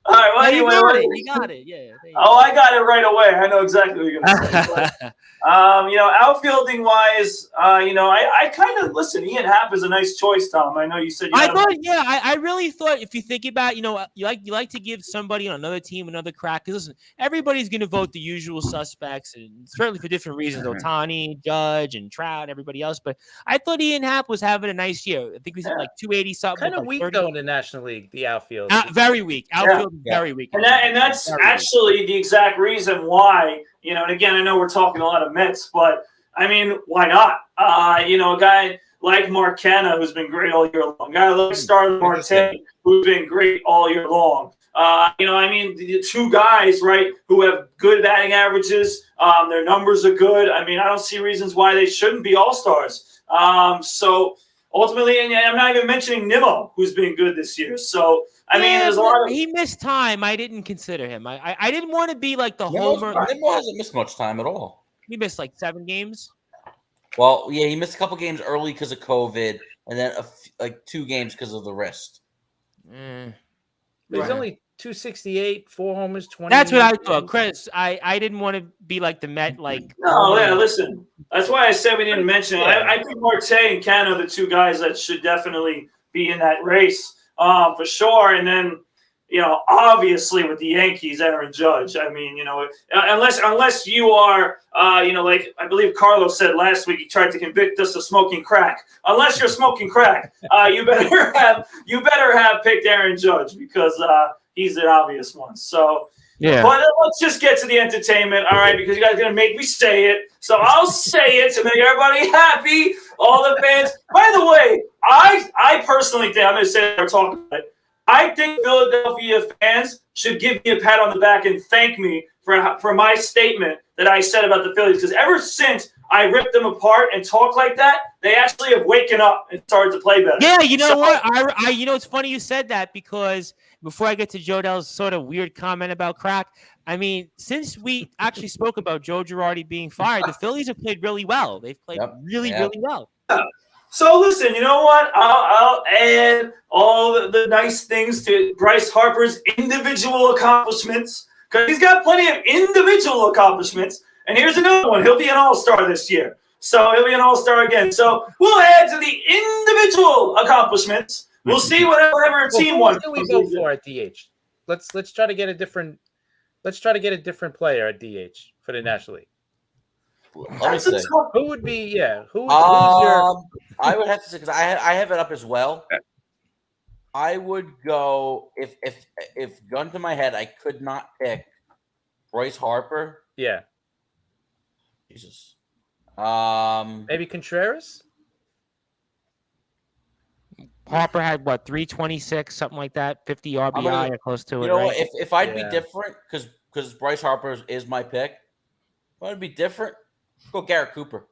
All right. Well, anyway, you got it. Yeah. I got it right away. I know exactly what you're going to say. Outfielding wise, I kind of listen. Ian Happ is a nice choice, Tom. I know you said. I really thought if you think about, you like to give somebody on another team another crack. Because listen, everybody's going to vote the usual suspects, and certainly for different reasons. Ohtani, Judge, and Trout, and everybody else. But I thought Ian Happ was having a nice year. I think he said like 280 something. Kind of weak though in the National League, the outfield. Very weak. Outfield very weak. And that's actually the exact reason why. And again, I know we're talking a lot of Mets, but I mean, why not? A guy like Marcana, who's been great all year long. A guy like Starling Marte, who's been great all year long. The two guys, right, who have good batting averages. Their numbers are good. I mean, I don't see reasons why they shouldn't be all-stars. So ultimately, and I'm not even mentioning Nimmo, who's been good this year. So, there's a lot of... He missed time. I didn't consider him. I didn't want to be like the homer. Nimmo hasn't missed much time at all. He missed like 7 games. Well, yeah, he missed a couple games early because of COVID, and then 2 games because of the wrist. There's only 268, 4 homers, 20. That's what I thought, Chris. I didn't want to be like the Met. Listen. That's why I said we didn't mention it. I think Marte and Ken are the two guys that should definitely be in that race. For sure. And then, obviously with the Yankees, Erin Judge. I mean, unless you are, like I believe Carlos said last week, he tried to convict us of smoking crack. Unless you're smoking crack, you better have picked Erin Judge because he's the obvious one. So, yeah. But let's just get to the entertainment, all right? Because you guys are gonna make me say it, so I'll say it to make everybody happy, all the fans. By the way, I personally think I'm gonna say we're talking about it. I think Philadelphia fans should give me a pat on the back and thank me for my statement that I said about the Phillies. Because ever since I ripped them apart and talk like that, they actually have waken up and started to play better. Yeah, what? It's funny you said that because before I get to Joe Dell's sort of weird comment about crack, I mean, since we actually spoke about Joe Girardi being fired, the Phillies have played really well. They've played really well. So listen, you know what? I'll add all the nice things to Bryce Harper's individual accomplishments because he's got plenty of individual accomplishments. And here's another one. He'll be an all-star this year. So he'll be an all-star again. So we'll add to the individual accomplishments. We'll see whatever team wants. Who can we go for at DH? Let's try to get a different. Let's try to get a different player at DH for the National League. Who would be? Yeah, who's your? I would have to say because I have it up as well. I would go if gun to my head, I could not pick Bryce Harper. Yeah. Jesus. Maybe Contreras. Harper had 326, something like that, 50 RBI or close to it. You know, right? if I'd be different, because Bryce Harper is my pick, if I'd be different, go Garrett Cooper.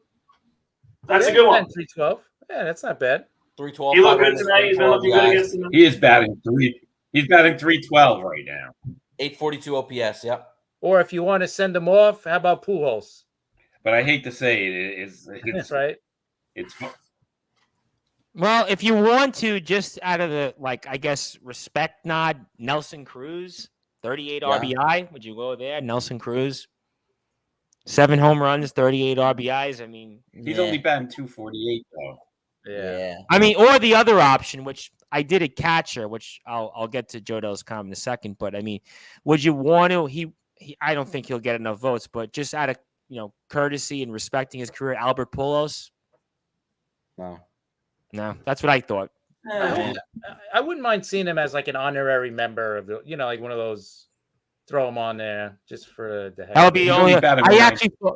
That's a good one. 312. Yeah, that's not bad. 312. He looked good tonight. He's been looking good against him. He is batting 312 right now. 842 OPS. Yep. Or if you want to send him off, how about Pujols? But I hate to say it's That's right. It's well, if you want to, just out of the I guess respect nod, Nelson Cruz, 38 RBI. Would you go there, Nelson Cruz? 7 home runs, 38 RBIs. I mean, he's only batting 248 though. Yeah. I mean, or the other option, which I did at catcher, which I'll get to Joe Dell's comment in a second. But I mean, would you want to? He I don't think he'll get enough votes, but just out of courtesy and respecting his career, Albert Pujols. No, that's what I thought. I wouldn't mind seeing him as an honorary member of the, like one of those. Throw him on there just for the heck. That would be only. I actually thought.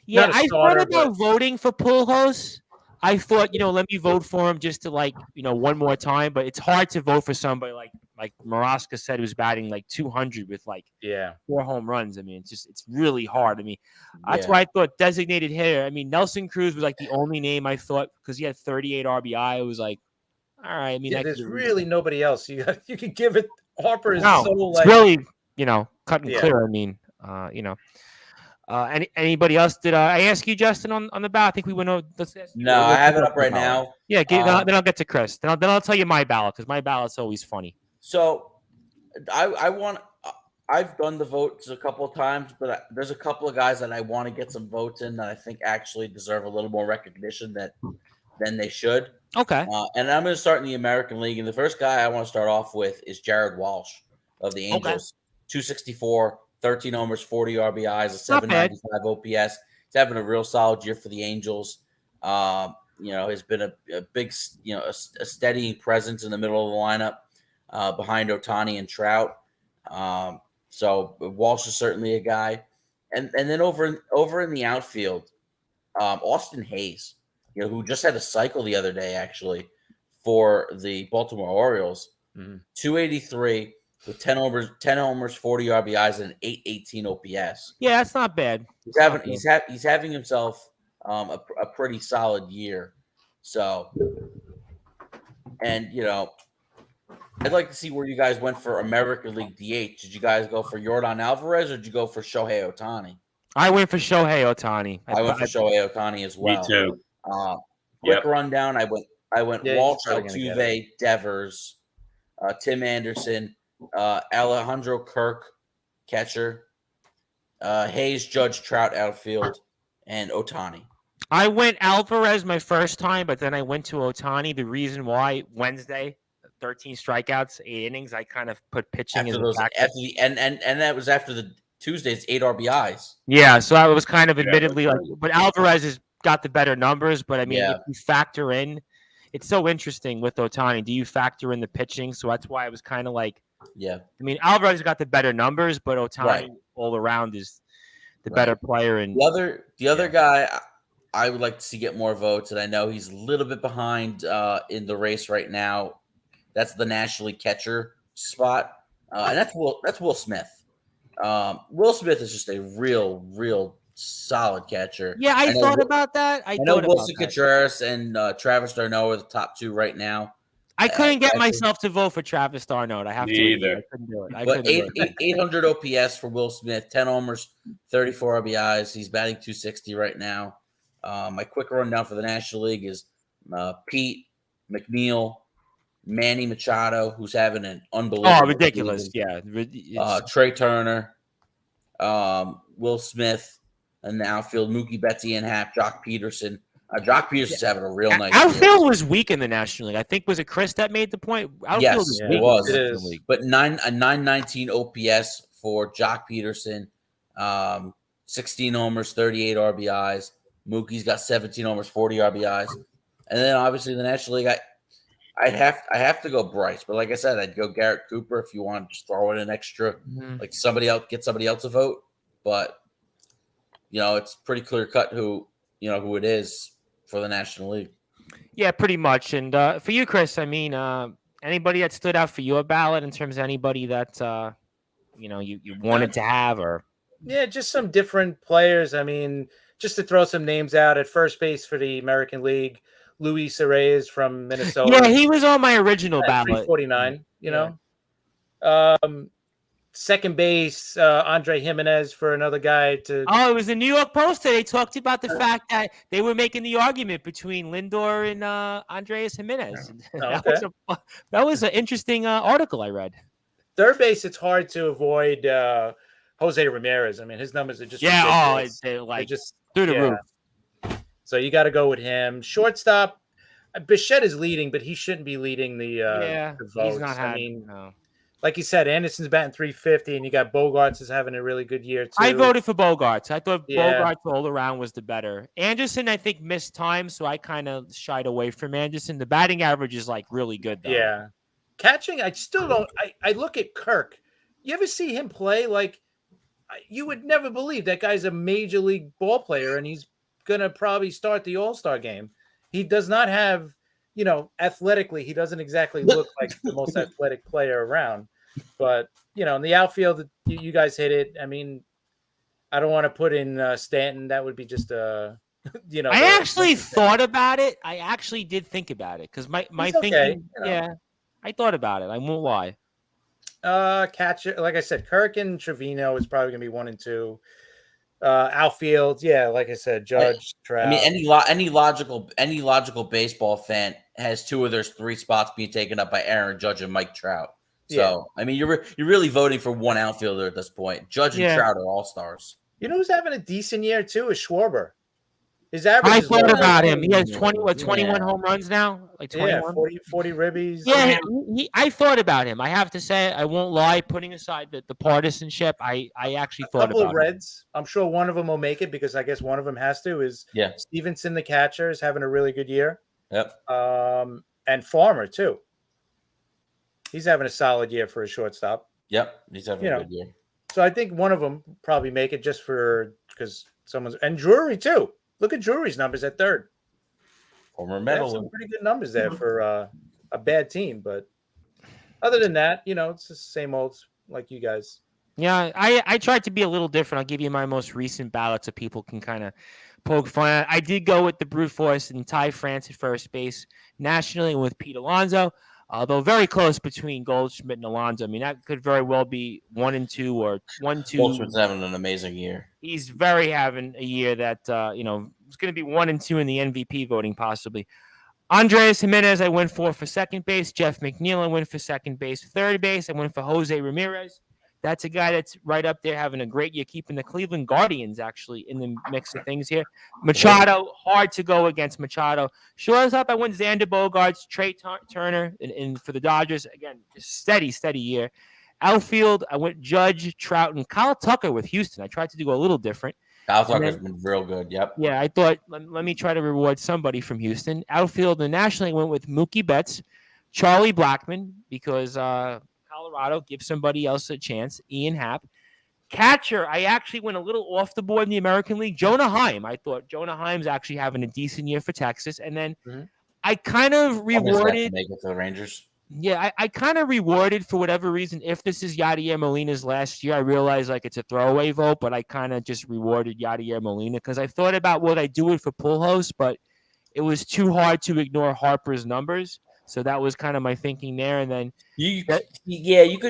Yeah, I thought about voting for Pujols. I thought, let me vote for him just to one more time. But it's hard to vote for somebody like Maraska said, who's batting 200 with 4 home runs. I mean, it's really hard. I mean, that's why I thought designated hitter. I mean, Nelson Cruz was the only name I thought because he had 38 RBI. It was all right. I mean, there's really nobody else. You can give it. Harper is it's really cut and Yeah. clear. I mean, anybody else? Did I ask you, Justin, on the ballot? I think we went over. Let's ask you. No, I have it Let's up go right ballot. now. Yeah, then I'll get to Chris. Then I'll tell you my ballot because my ballot's always funny. So I've done the votes a couple of times, but there's a couple of guys that I want to get some votes in that I think actually deserve a little more recognition than they should. Okay. And I'm going to start in the American League. And the first guy I want to start off with is Jared Walsh of the Angels. 264, 13 homers, 40 RBIs, a 795 OPS. He's having a real solid year for the Angels. Has been a big, a steadying presence in the middle of the lineup behind Ohtani and Trout. So Walsh is certainly a guy. And then over in the outfield, Austin Hayes, who just had a cycle the other day, actually, for the Baltimore Orioles. 283 with 10 homers, 40 RBIs, and 818 OPS. Yeah, that's not bad. He's having himself a pretty solid year. So, and I'd like to see where you guys went for American League DH. Did you guys go for Yordan Alvarez or did you go for Shohei Ohtani? I went for Shohei Ohtani. I went for Shohei Ohtani as well. Me too. Quick rundown. I went Walsh, Altuve, Devers, Tim Anderson, Alejandro Kirk, catcher, Hayes, Judge, Trout, outfield, and Ohtani. I went Alvarez my first time, but then I went to Ohtani. The reason why Wednesday, 13 strikeouts, 8 innings. I kind of put pitching and that was after the Tuesday's 8 RBIs. Yeah, so I was kind of admittedly but Alvarez has got the better numbers. But I mean, if you factor in, it's so interesting with Ohtani. Do you factor in the pitching? So that's why I was kind of like, I mean, Alvarez has got the better numbers, but Ohtani all around is the better player. And the other guy I would like to see get more votes, and I know he's a little bit behind in the race right now. That's the National League catcher spot, and that's Will Smith. Will Smith is just a real solid catcher. Yeah, I thought about that. I know Wilson Contreras and Travis d'Arnaud are the top two right now. I couldn't get myself to vote for Travis d'Arnaud. I have to. Either. I couldn't do it. But 800 OPS for Will Smith, 10 homers, 34 RBIs. He's batting 260 right now. My quick rundown for the National League is Pete, McNeil, Manny Machado, who's having an unbelievable ridiculous. season. Yeah. Trey Turner, Will Smith, and the outfield, Mookie Betts, Ian Happ, Jock Peterson. Jock Peterson's having a real nice outfield was weak in the National League. I think, was it Chris that made the point? Outfield was weak. It was. It is. But 919 OPS for Jock Peterson, 16 homers, 38 RBIs. Mookie's got 17 homers, 40 RBIs. And then obviously the National League, I have to go Bryce, but like I said, I'd go Garrett Cooper if you want to just throw in an extra, like get somebody else a vote. But it's pretty clear cut who it is for the National League. Yeah, pretty much. And for you, Chris, I mean, anybody that stood out for your ballot in terms of anybody that you wanted to have, or just some different players. I mean, just to throw some names out at first base for the American League. Luis Reyes from Minnesota. Yeah, he was on my original ballot. 49, second base, Andre Jimenez for another guy to. Oh, it was the New York Post today. They talked about the fact that they were making the argument between Lindor and Andreas Jimenez. That was an interesting article I read. Third base, it's hard to avoid Jose Ramirez. I mean, his numbers are just they're just through the roof. So you got to go with him. Shortstop, Bichette is leading, but he shouldn't be leading the votes. He's not like you said, Anderson's batting 350, and you got Bogarts is having a really good year too. I voted for Bogarts. I thought Bogarts all around was the better. Anderson, I think, missed time, so I kind of shied away from Anderson. The batting average is really good, though. Yeah. Catching, I still don't. I look at Kirk. You ever see him play? Like, you would never believe that guy's a major league ball player, and he's going to probably start the All-Star game. He does not have, athletically, he doesn't exactly look like the most athletic player around. But, in the outfield, you guys hit it. I mean, I don't want to put in Stanton. That would be just I actually thought about it. I actually did think about it because my thinking, I thought about it. I won't lie. Catcher, like I said, Kirk and Trevino is probably going to be 1 and 2. Outfield, yeah, like I said, Judge, Trout. I mean, any logical baseball fan has 2 of their 3 spots being taken up by Aaron Judge and Mike Trout. So, I mean, you're really voting for one outfielder at this point. Judge and Trout are all-stars. You know who's having a decent year, too, is Schwarber. His average I is thought low. about him. He has 21 home runs now? Like 21? 40 ribbies. Yeah, I thought about him. I have to say, I won't lie, putting aside the partisanship, I actually thought about a couple of him. Reds. I'm sure one of them will make it because I guess one of them has to. Is Stevenson, the catcher, is having a really good year. Yep. And Farmer, too. He's having a solid year for a shortstop. Yep, he's having a good year. So I think one of them probably make it just because someone's – and Drury, too. Look at Drury's numbers at third. Former medal. Some pretty good numbers there for a bad team. But other than that, it's the same old like you guys. Yeah, I tried to be a little different. I'll give you my most recent ballot so people can kind of poke fun at. I did go with the brute force and Ty France at first base nationally with Pete Alonso. Although very close between Goldschmidt and Alonso. I mean, that could very well be 1 and 2 or 1-2. Goldschmidt's having an amazing year. He's very having a year that, it's going to be 1 and 2 in the MVP voting possibly. Andres Jimenez, I went for second base. Jeff McNeil, I went for second base. Third base, I went for Jose Ramirez. That's a guy that's right up there having a great year, keeping the Cleveland Guardians actually in the mix of things here. Machado, hard to go against Machado. Shortstop, I went Xander Bogaerts, Trey Turner, and for the Dodgers, again, just steady year. Outfield, I went Judge, Trout, and Kyle Tucker with Houston. I tried to do a little different. Kyle Tucker's been real good, yep. Yeah, I thought, let me try to reward somebody from Houston. Outfield, and nationally, I went with Mookie Betts, Charlie Blackmon, because Colorado, give somebody else a chance. Ian Happ. Catcher, I actually went a little off the board in the American League. Jonah Heim. I thought Jonah Heim's actually having a decent year for Texas. And then I kind of rewarded. Make it to the Rangers. Yeah, I kind of rewarded for whatever reason. If this is Yadier Molina's last year, I realize it's a throwaway vote, but I kind of just rewarded Yadier Molina because I thought about would I do it for Pujols, but it was too hard to ignore Harper's numbers. So that was kind of my thinking there. And then you could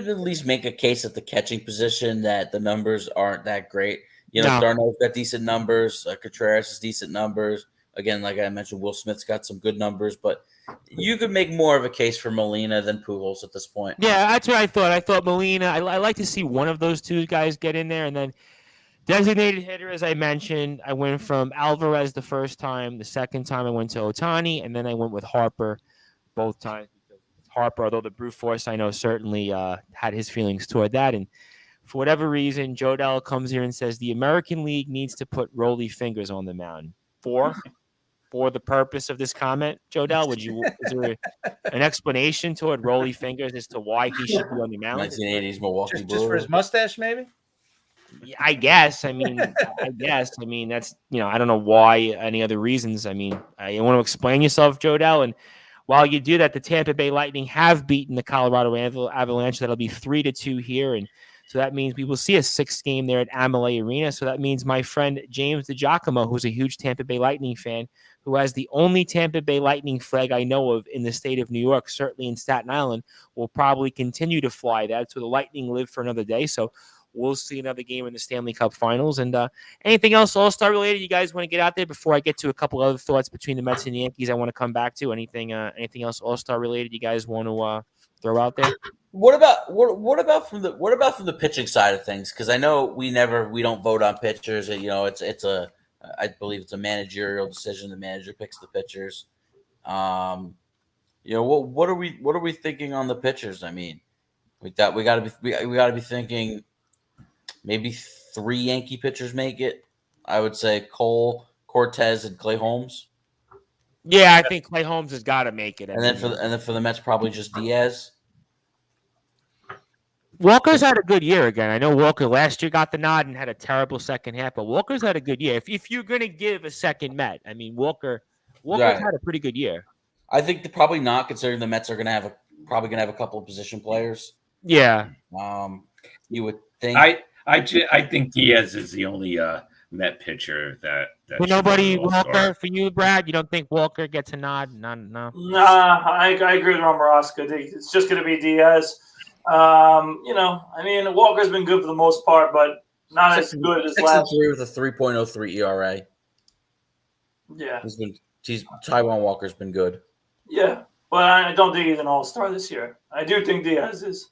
at least make a case at the catching position that the numbers aren't that great. Darno's got decent numbers. Contreras has decent numbers. Again, like I mentioned, Will Smith's got some good numbers, but you could make more of a case for Molina than Pujols at this point. Yeah, that's what I thought. I thought Molina, I like to see one of those two guys get in there. And then designated hitter, as I mentioned, I went from Alvarez the first time. The second time I went to Ohtani, and then I went with Harper both times. Harper, although the brute force, I know, certainly had his feelings toward that. And for whatever reason, Joe Dell comes here and says the American League needs to put Rolly Fingers on the mound. For the purpose of this comment, Joe Dell, is there an explanation toward Rolly Fingers as to why he should be on the mound? 1980s Milwaukee just for his mustache, maybe? I guess. I mean, that's, I don't know why, any other reasons. I mean, you want to explain yourself, Joe Dell, and while you do that, the Tampa Bay Lightning have beaten the Colorado Avalanche. That'll be 3-2 here. And so that means we will see a 6th game there at Amalie Arena. So that means my friend James DiGiacomo, who's a huge Tampa Bay Lightning fan, who has the only Tampa Bay Lightning flag I know of in the state of New York, certainly in Staten Island, will probably continue to fly that. So the Lightning live for another day. So we'll see another game in the Stanley Cup Finals. And anything else All-Star related you guys want to get out there before I get to a couple other thoughts between the Mets and the Yankees I want to come back to? Anything else All-Star related you guys want to throw out there? What about from the pitching side of things? Because I know we don't vote on pitchers. I believe it's a managerial decision. The manager picks the pitchers. What are we thinking on the pitchers? I mean, we got to be thinking. Maybe 3 Yankee pitchers make it. I would say Cole, Cortez, and Clay Holmes. Yeah, I think Clay Holmes has got to make it. And then for the Mets, probably just Diaz. Walker's had a good year again. I know Walker last year got the nod and had a terrible second half, but Walker's had a good year. If you're going to give a second Met, I mean, Walker's had a pretty good year. I think probably not, considering the Mets are going to have a couple of position players. Yeah. You would think. I think Diaz is the only Met pitcher that nobody Walker for you, Brad. You don't think Walker gets a nod? No. Nah, I agree with Romaroska. It's just going to be Diaz. I mean, Walker's been good for the most part, but not as good as 6-3 last year. with a 3.03 ERA. Yeah, Taiwan Walker's been good. yeah, but I don't think he's an all-star this year. I do think Diaz is.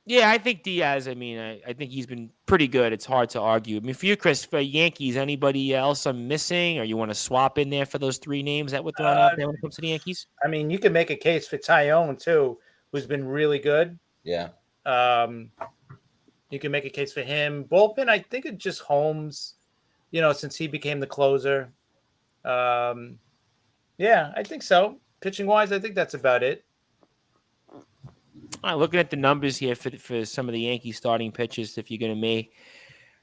Yeah, I think Diaz. I mean, I think he's been pretty good. It's hard to argue. I mean, for you, Chris, for Yankees, anybody else I'm missing, or you want to swap in there for those three names that were thrown out there when it comes to the Yankees? I mean, you can make a case for Tyone too, who's been really good. Yeah. You can make a case for him. Bullpen, I think it's just Holmes, since he became the closer. Yeah, I think so. Pitching wise, I think that's about it. All right, looking at the numbers here for some of the Yankees starting pitchers, if you're going to make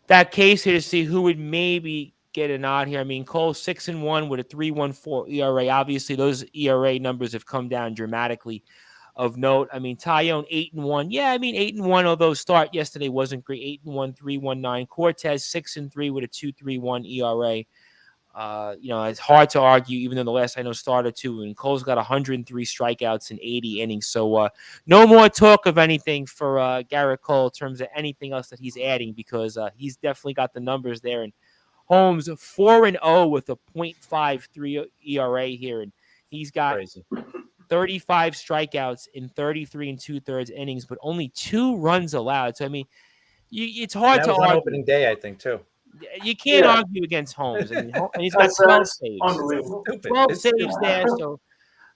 that case here to see who would maybe get a nod here. I mean, Cole 6-1 with a 3.14 ERA. Obviously, those ERA numbers have come down dramatically. Of note, I mean, Tyone 8-1. Yeah, I mean 8-1. Although start yesterday wasn't great. 8-1, 3.19. Cortez 6-3 with a 2.31 ERA. It's hard to argue, even though the last I know starter too. And Cole's got 103 strikeouts in 80 innings. So no more talk of anything for Garrett Cole in terms of anything else that he's adding, because he's definitely got the numbers there. And Holmes 4-0 with a 0.53 ERA here, and he's got Crazy. 35 strikeouts in 33 2/3 innings, but only 2 runs allowed. So I mean, it's hard That to was on argue. opening day, I think, too. You can't argue against Holmes. I mean, and he's got That's 12 saves. unbelievable. 12 It's saves stupid. there. So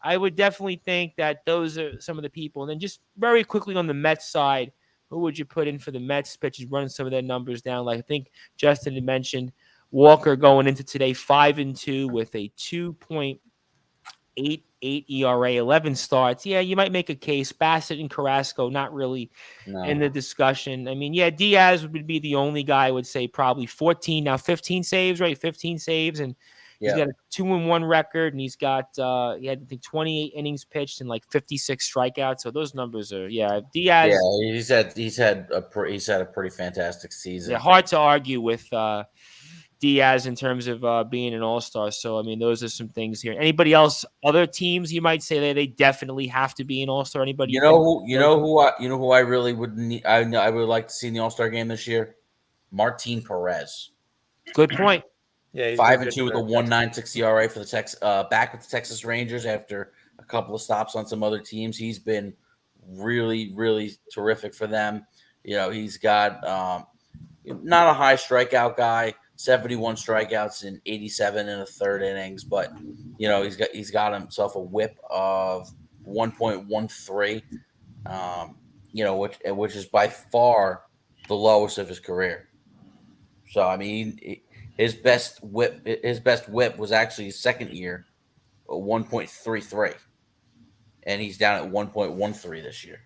I would definitely think that those are some of the people. And then just very quickly on the Mets side, who would you put in for the Mets pitchers, running some of their numbers down? Like I think Justin had mentioned, Walker going into today 5-2 with a 2.88 ERA, 11 starts. Yeah, you might make a case. Bassett and Carrasco, not really in the discussion. I mean, yeah, Diaz would be the only guy I would say probably 14, now 15 saves, right? 15 saves, and he's got a 2-1 record, and he's got he had I think 28 innings pitched and like 56 strikeouts. So those numbers are Diaz. Yeah, he's had a pretty fantastic season. Yeah, hard to argue with Diaz in terms of being an all-star. So I mean, those are some things here. Anybody else? Other teams you might say that they definitely have to be an all-star. Anybody? Who I really would need. I would like to see in the All-Star game this year. Martin Perez. Good point. Yeah, 5-2 with a 1.96 ERA for the back with the Texas Rangers after a couple of stops on some other teams. He's been really, really terrific for them. He's got not a high strikeout guy. 71 strikeouts in 87 in the third innings, but he's got himself a WHIP of 1.13, which is by far the lowest of his career. So I mean, his best WHIP was actually his second year, 1.33, and he's down at 1.13 this year.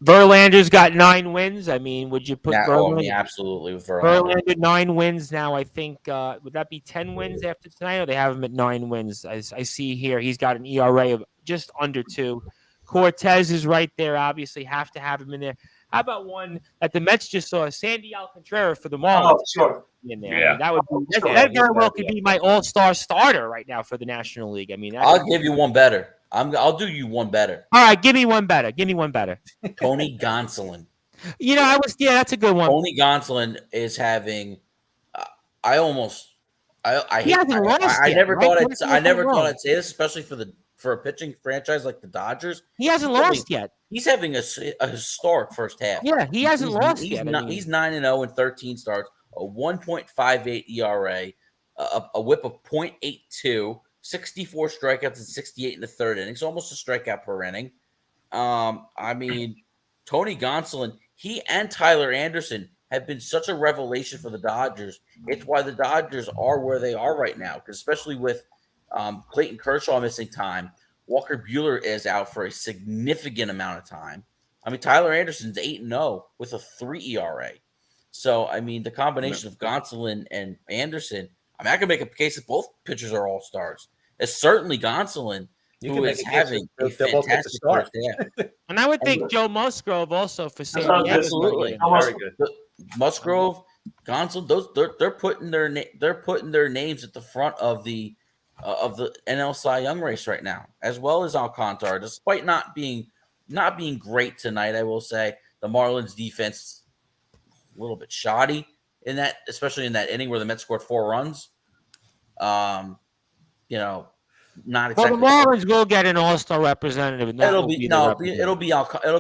Verlander's got 9 wins. I mean, would you put Verlander? Absolutely, with Verlander. Verlander 9 wins now. I think would that be 10 wins after tonight? Or they have him at 9 wins. As I see here, he's got an ERA of just under 2. Cortez is right there. Obviously, have to have him in there. How about one that the Mets just saw, Sandy Alcantara for the Marlins? Oh, sure. In there. Yeah. I mean, that would be that very well could be my all-star starter right now for the National League. I mean, I'll give you one better. I'll do you one better. All right, give me one better. Tony Gonsolin. That's a good one. Tony Gonsolin is having. I never thought I'd say this, especially for a pitching franchise like the Dodgers. He hasn't lost yet. He's having a historic first half. Yeah, he hasn't lost yet. He's 9-0 in 13 starts, a 1.58 ERA, a WHIP of 0.82. 64 strikeouts and 68 in the third inning. So almost a strikeout per inning. I mean, Tony Gonsolin, he and Tyler Anderson have been such a revelation for the Dodgers. It's why the Dodgers are where they are right now, because especially with Clayton Kershaw missing time, Walker Buehler is out for a significant amount of time. I mean, Tyler Anderson's 8-0 with a 3 ERA. So, I mean, the combination of Gonsolin and Anderson, I mean, I can make a case that both pitchers are all-stars. It's certainly Gonsolin, who is having a fantastic first half. And I would think Joe Musgrove also for San Diego. Absolutely. Very good. Musgrove, Gonsolin, they're putting their names at the front of the NL Cy Young race right now, as well as Alcantara, despite not being not being great tonight. I will say the Marlins defense a little bit shoddy in that, especially in that inning where the Mets scored 4 runs. Not Well, exactly. the Marlins will get an All-Star representative, and that It'll will be be the no, representative. it'll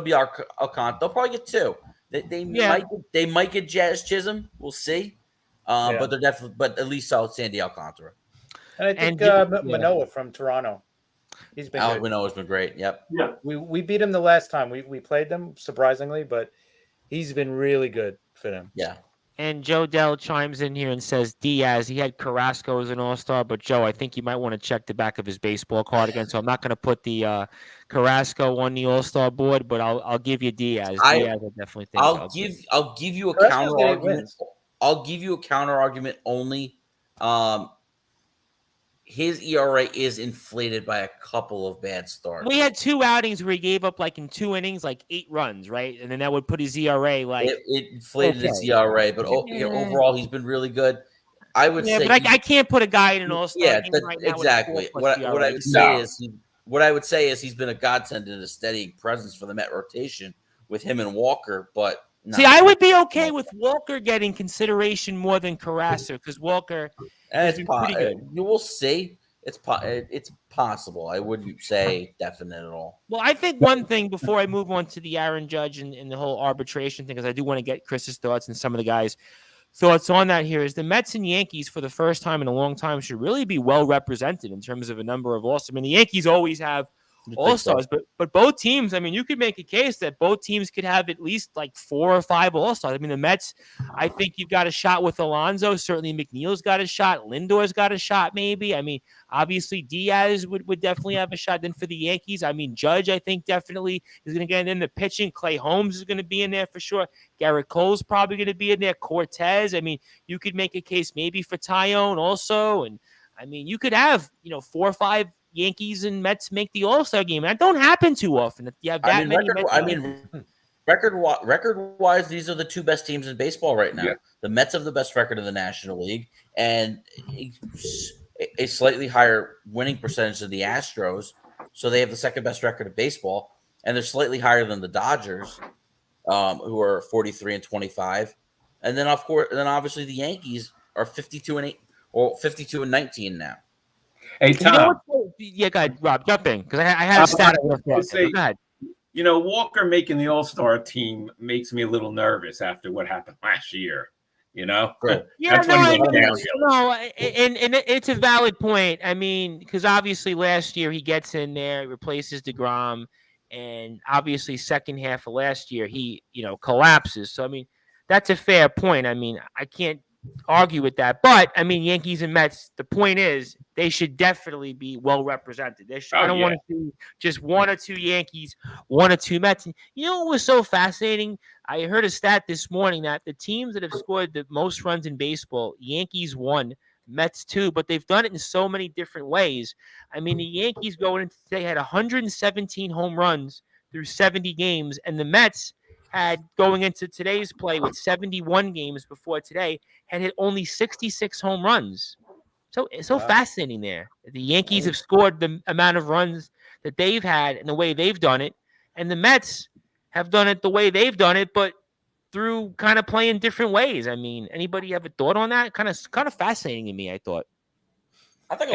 be Alcantara. They'll probably get 2. They might get Jazz Chisholm. We'll see. But they're definitely, but at least Sandy Alcantara. And I think Manoah from Toronto. He's been Alec good. Manoah's been great. Yep. Yeah. We beat him the last time we played them, surprisingly, but he's been really good for them. Yeah. And Joe Dell chimes in here and says Diaz, he had Carrasco as an all-star, but Joe, I think you might want to check the back of his baseball card again. So I'm not going to put the Carrasco on the all-star board, but I'll give you Diaz. I definitely think I'll give you a counter argument. I'll give you a counter argument only. His ERA is inflated by a couple of bad starts. We had 2 outings where he gave up in 2 innings 8 runs, right? And then that would put his ERA it inflated his ERA, but overall he's been really good. I would say, but I can't put a guy in an all-star game right now. Exactly. What I would say is he's been a godsend and a steady presence for the Met rotation with him and Walker, but. See, I would be okay with Walker getting consideration more than Carrasco because Walker has been pretty good. You will see. It's possible. I wouldn't say definite at all. Well, I think one thing before I move on to the Erin Judge and the whole arbitration thing, because I do want to get Chris's thoughts and some of the guys' thoughts on that here, is the Mets and Yankees for the first time in a long time should really be well represented in terms of a number of all-stars. I mean, the Yankees always have all-stars, but both teams, I mean, you could make a case that both teams could have at least 4 or 5 all-stars. I mean, the Mets, I think you've got a shot with Alonso. Certainly McNeil's got a shot. Lindor's got a shot, maybe. I mean, obviously Diaz would definitely have a shot. Then for the Yankees, I mean, Judge, I think definitely is going to get in the pitching. Clay Holmes is going to be in there for sure. Garrett Cole's probably going to be in there. Cortez. I mean, you could make a case maybe for Tyone also. And, I mean, you could have, 4 or 5 Yankees and Mets make the All-Star game. That don't happen too often. If you have that record-wise, these are the 2 best teams in baseball right now. Yeah. The Mets have the best record in the National League and a slightly higher winning percentage than the Astros, so they have the 2nd best record of baseball, and they're slightly higher than the Dodgers, who are 43-25, and then obviously the Yankees are 52-8 or 52-19 now. Hey, Tom. Yeah, go ahead, Rob. Jump in because I had a stat. Go ahead. Walker making the All-Star team makes me a little nervous after what happened last year. Yeah, and it's a valid point. I mean, because obviously last year he gets in there, replaces DeGrom, and obviously second half of last year he, collapses. So I mean, that's a fair point. I mean, I can't argue with that, but I mean, Yankees and Mets. The point is, they should definitely be well represented. I don't want to see just 1 or 2 Yankees, 1 or 2 Mets. And what was so fascinating? I heard a stat this morning that the teams that have scored the most runs in baseball, Yankees 1, Mets 2, but they've done it in so many different ways. I mean, the Yankees going into today had 117 home runs through 70 games, and the Mets had going into today's play with 71 games before today had hit only 66 home runs. So it's fascinating there. The Yankees have scored the amount of runs that they've had and the way they've done it, and the Mets have done it the way they've done it, but through kind of playing different ways. I mean, anybody have a thought on that? Kind of fascinating to me, I thought. I think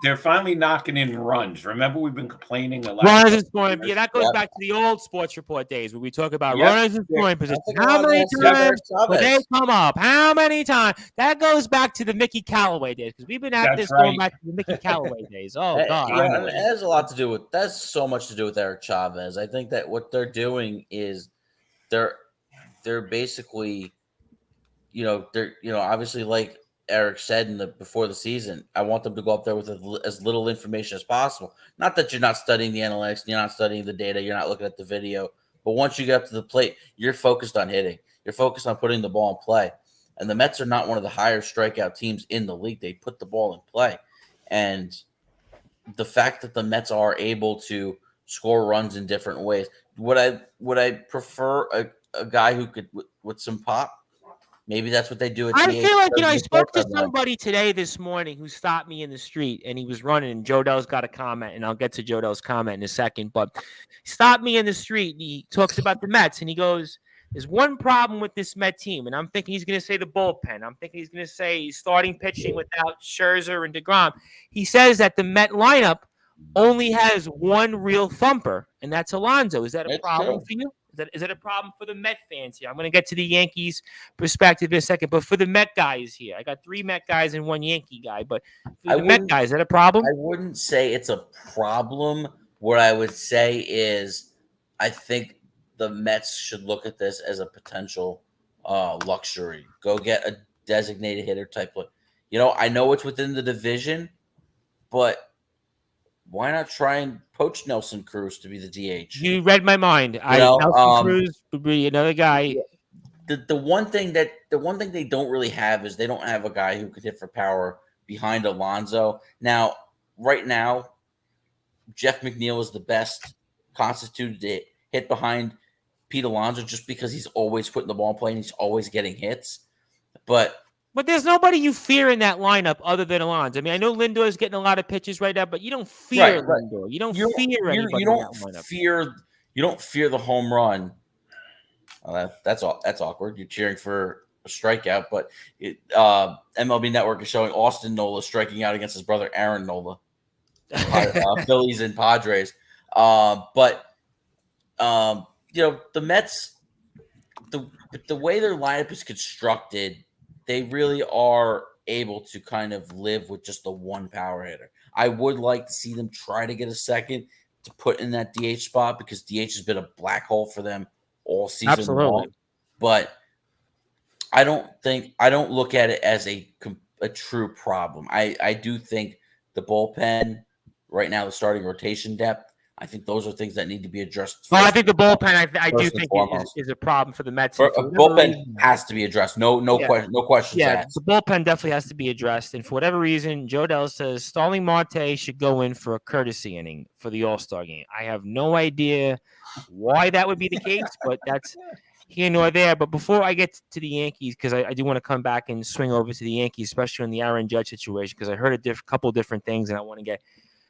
they're finally knocking in runs. Remember, we've been complaining a lot. Runners in scoring. Yeah, that goes back to the old Sports Report days where we talk about runners in scoring positions. How many times will they come up? How many times? That goes back to the Mickey Callaway days because we've been at this going back to the Mickey Callaway days. Oh God, it has a lot to do with. That's so much to do with Eric Chavez. I think that what they're doing is they're basically, obviously like Eric said before the season, I want them to go up there with as little information as possible. Not that you're not studying the analytics, you're not studying the data, you're not looking at the video, but once you get up to the plate, you're focused on hitting. You're focused on putting the ball in play. And the Mets are not one of the higher strikeout teams in the league. They put the ball in play. And the fact that the Mets are able to score runs in different ways, would I prefer a guy who could with some pop? Maybe that's what they do at I DH. feel like, because I they spoke to both have that. somebody this morning who stopped me in the street and he was running, and Jodell's got a comment, and I'll get to Jodell's comment in a second, but he stopped me in the street and he talks about the Mets and he goes, there's one problem with this Met team, and I'm thinking he's going to say the bullpen. I'm thinking he's going to say starting pitching without Scherzer and DeGrom. He says that the Met lineup only has one real thumper, and that's Alonso. Is that a That's problem true. for you? Is that a problem for the Met fans here? I'm going to get to the Yankees perspective in a second, but for the Met guys here, I got 3 Met guys and 1 Yankee guy, but for the Met guys, is that a problem? I wouldn't say it's a problem. What I would say is I think the Mets should look at this as a potential luxury. Go get a designated hitter type. I know it's within the division, but why not try and poach Nelson Cruz to be the DH? You read my mind. Nelson Cruz would be another guy. The one thing they don't really have is they don't have a guy who could hit for power behind Alonso. Now, right now, Jeff McNeil is the best constituted to hit behind Pete Alonso just because he's always putting the ball in play and he's always getting hits. But there's nobody you fear in that lineup other than Alonso. I mean, I know Lindor is getting a lot of pitches right now, but you don't fear Lindor. You don't fear anybody. You don't fear the home run. Well, that's awkward. You're cheering for a strikeout, but MLB Network is showing Austin Nola striking out against his brother Aaron Nola, Phillies and Padres. The Mets, the way their lineup is constructed, they really are able to kind of live with just the one power hitter. I would like to see them try to get a second to put in that DH spot because DH has been a black hole for them all season long. But I don't look at it as a true problem. I do think the bullpen right now, the starting rotation depth, I think those are things that need to be addressed. Well, I think the bullpen, I do think is a problem for the Mets. Bullpen has to be addressed. No questions asked. The bullpen definitely has to be addressed. And for whatever reason, Jodell says Starling Marte should go in for a courtesy inning for the All-Star game. I have no idea why that would be the case, but that's here nor there. But before I get to the Yankees, because I do want to come back and swing over to the Yankees, especially in the Erin Judge situation, because I heard a couple different things, and I want to get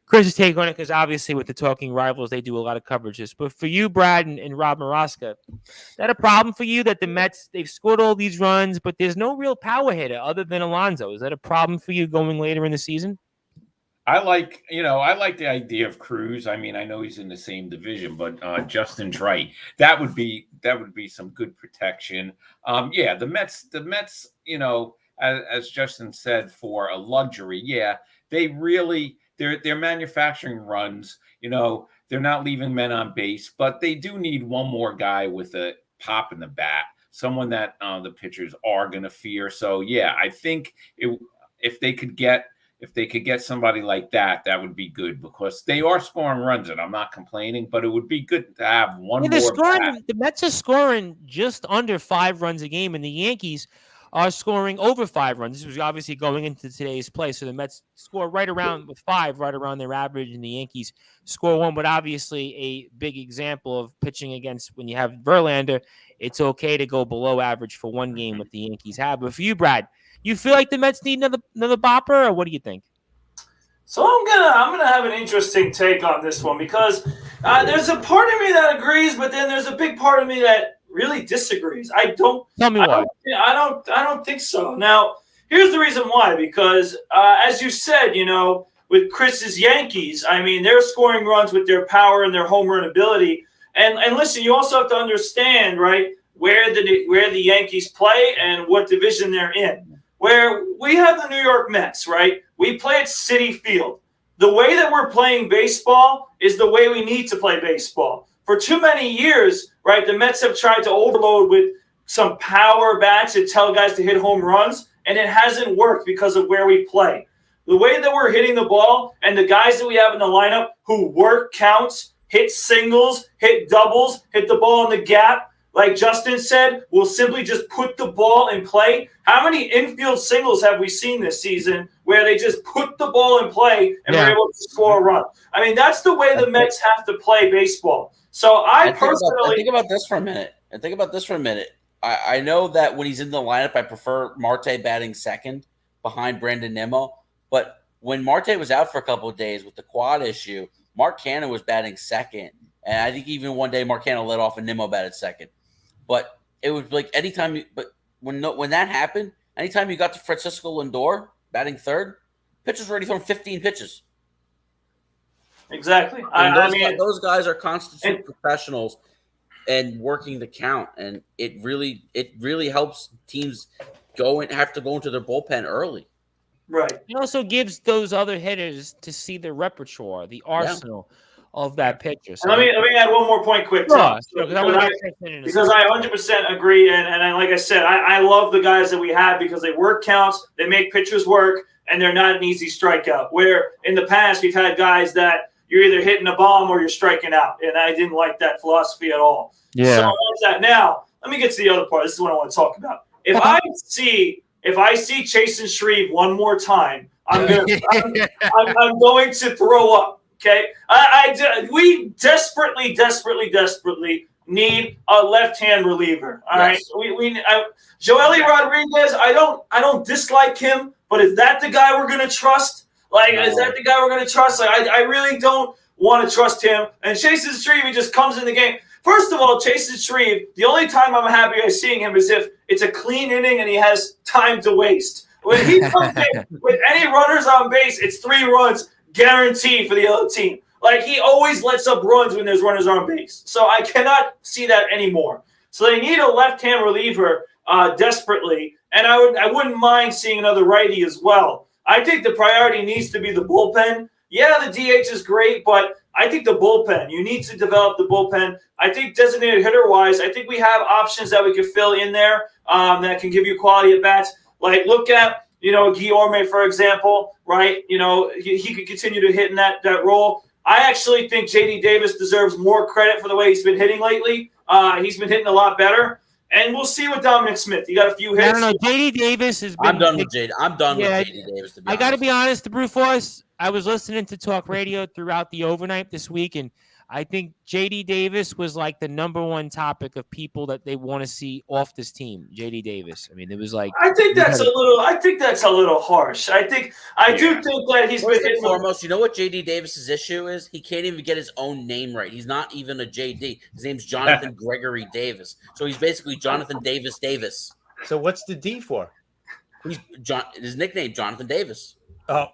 Chris's take on it, because obviously with the Talking Rivals, they do a lot of coverages. But for you, Brad and Rob Maraska, is that a problem for you that the Mets, they've scored all these runs, but there's no real power hitter other than Alonso? Is that a problem for you going later in the season? I like the idea of Cruz. I mean, I know he's in the same division, but Justin Trite, that would be some good protection. The Mets, as Justin said, for a luxury, they really they're manufacturing runs. They're not leaving men on base, but they do need one more guy with a pop in the bat, someone that the pitchers are going to fear. So I think if they could get somebody like that, that would be good because they are scoring runs, and I'm not complaining, but it would be good to have one more. The Mets are scoring just under 5 runs a game, and the Yankees are scoring over 5 runs. This was obviously going into today's play, so the Mets score right around with 5, right around their average, and the Yankees score 1. But obviously, a big example of pitching against when you have Verlander, it's okay to go below average for one game what the Yankees have. But for you, Brad, you feel like the Mets need another bopper, or what do you think? So I'm gonna have an interesting take on this one because there's a part of me that agrees, but then there's a big part of me that really disagrees. Tell me why. I don't think so. Now, here's the reason why. Because as you said, with Chris's Yankees, I mean, they're scoring runs with their power and their home run ability. And listen, you also have to understand, right, where the Yankees play and what division they're in. Where we have the New York Mets, right? We play at Citi Field. The way that we're playing baseball is the way we need to play baseball. For too many years, right, the Mets have tried to overload with some power bats that tell guys to hit home runs, and it hasn't worked because of where we play. The way that we're hitting the ball and the guys that we have in the lineup who work counts, hit singles, hit doubles, hit the ball in the gap, like Justin said, we'll simply just put the ball in play. How many infield singles have we seen this season where they just put the ball in play and we're able to score a run? I mean, that's the way the Mets have to play baseball. So I personally think about this for a minute. I know that when he's in the lineup, I prefer Marte batting second behind Brandon Nimmo. But when Marte was out for a couple of days with the quad issue, Mark Cannon was batting second. And I think even one day Mark Cannon led off and Nimmo batted second. But it was like anytime you – but when that happened, anytime you got to Francisco Lindor batting third, pitchers were already throwing 15 pitches. Exactly. Those guys are constitute professionals and working the count, and it really helps teams have to go into their bullpen early. Right. It also gives those other hitters to see the repertoire, the arsenal of that pitcher. So let me add one more point quick. because I 100% agree, and like I said, I love the guys that we have because they work counts, they make pitchers work, and they're not an easy strikeout. Where in the past we've had guys that you're either hitting a bomb or you're striking out, and I didn't like that philosophy at all. Yeah. So that. Now let me get to the other part. This is what I want to talk about. If I see Chasen Shreve one more time, I'm going to throw up. Okay, we desperately need a left-hand reliever. All right, Joely Rodriguez. I don't dislike him, but is that the guy we're going to trust? Is that the guy we're going to trust? I really don't want to trust him. And Chasen Shreve, he just comes in the game. First of all, Chasen Shreve, the only time I'm happy I'm seeing him is if it's a clean inning and he has time to waste. When he comes in with any runners on base, it's 3 runs. Guaranteed for the other team. He always lets up runs when there's runners on base. So I cannot see that anymore. So they need a left-hand reliever desperately, and I wouldn't mind seeing another righty as well. I think the priority needs to be the bullpen. Yeah, the DH is great, but I think the bullpen. You need to develop the bullpen. I think designated hitter-wise, I think we have options that we could fill in there that can give you quality at bats. Look at Guillorme, for example, right? He could continue to hit in that role. I actually think J.D. Davis deserves more credit for the way he's been hitting lately. He's been hitting a lot better. And we'll see with Dominic Smith. He got a few hits. I don't know. J.D. Davis has been. I'm done with J.D. Davis. I got to be honest, the Brew Force. I was listening to talk radio throughout the overnight this week, and I think J.D. Davis was like the number one topic of people that they want to see off this team. J.D. Davis. I mean, it was like. I think that's a little harsh. I do think that he's been hitting. Foremost, you know what J.D. Davis's issue is? He can't even get his own name right. He's not even a J.D. His name's Jonathan Gregory Davis. So he's basically Jonathan Davis. So what's the D for? His nickname, Jonathan Davis. Oh.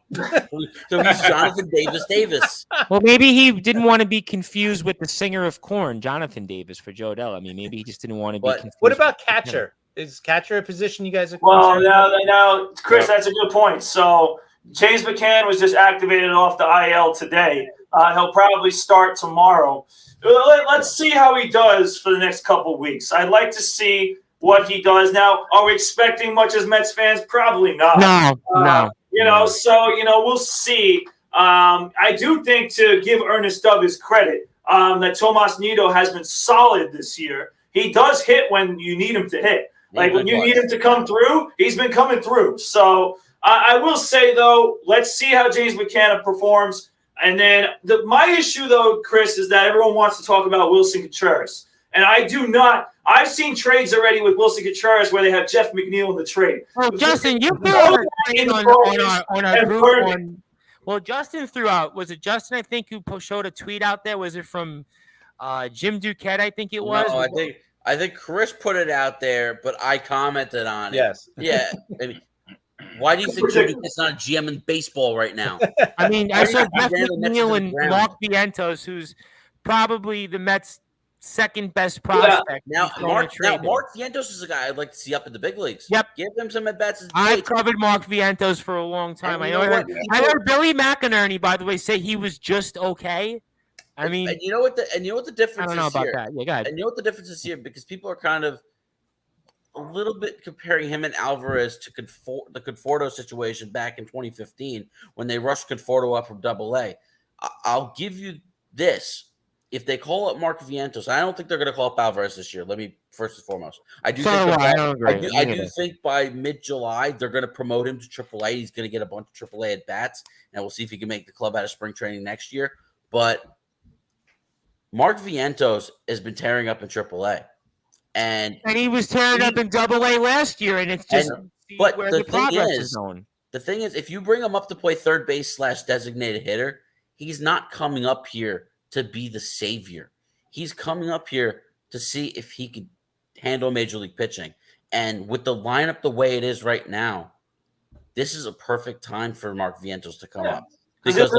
So he's Jonathan Davis. Well, maybe he didn't want to be confused with the singer of Korn, Jonathan Davis, for Joe Dell. I mean, maybe he just didn't want to be confused. What about catcher? Is catcher a position you guys are concerned? Well, now, Chris, that's a good point. So James McCann was just activated off the IL today. He'll probably start tomorrow. Let's see how he does for the next couple of weeks. I'd like to see what he does. Now, are we expecting much as Mets fans? Probably not. No. We'll see. I do think, to give Ernest Dove his credit, that Tomas Nido has been solid this year. He does hit when you need him to hit. When you need him to come through, he's been coming through. So I will say, though, let's see how James McCann performs. And then my issue, though, Chris, is that everyone wants to talk about Wilson Contreras. And I do not. I've seen trades already with Wilson Contreras where they have Jeff McNeil in the trade. Well, Justin, you threw out on our group. Well, Justin threw out. Was it Justin, I think, who showed a tweet out there? Was it from Jim Duquette, I think it was? No, I think Chris put it out there, but I commented on it. Yes. Yeah. I mean, why do you think Jim Duquette's not a GM in baseball right now? I mean, I saw Jeff McNeil and Mark Vientos, who's probably the Mets' second best prospect. Now, Mark Vientos is a guy I'd like to see up in the big leagues. Yep. Give him some at-bats. I've covered Mark Vientos for a long time. I heard Billy McInerney, by the way, say he was just okay. I mean, and you know what the difference is here? I don't know about that. Yeah, go ahead. And you know what the difference is here? Because people are kind of a little bit comparing him and Alvarez to the Conforto situation back in 2015 when they rushed Conforto up from AA. I'll give you this. If they call up Mark Vientos, I don't think they're going to call up Alvarez this year. Let me first and foremost. I do think by mid-July they're going to promote him to AAA. He's going to get a bunch of AAA at bats, and we'll see if he can make the club out of spring training next year. But Mark Vientos has been tearing up in AAA. And he was tearing up in Double-A last year, and it's just but where the progress is going. The thing is, if you bring him up to play third base / designated hitter, he's not coming up here to be the savior. He's coming up here to see if he could handle major league pitching. And with the lineup the way it is right now, this is a perfect time for Mark Vientos to come up, because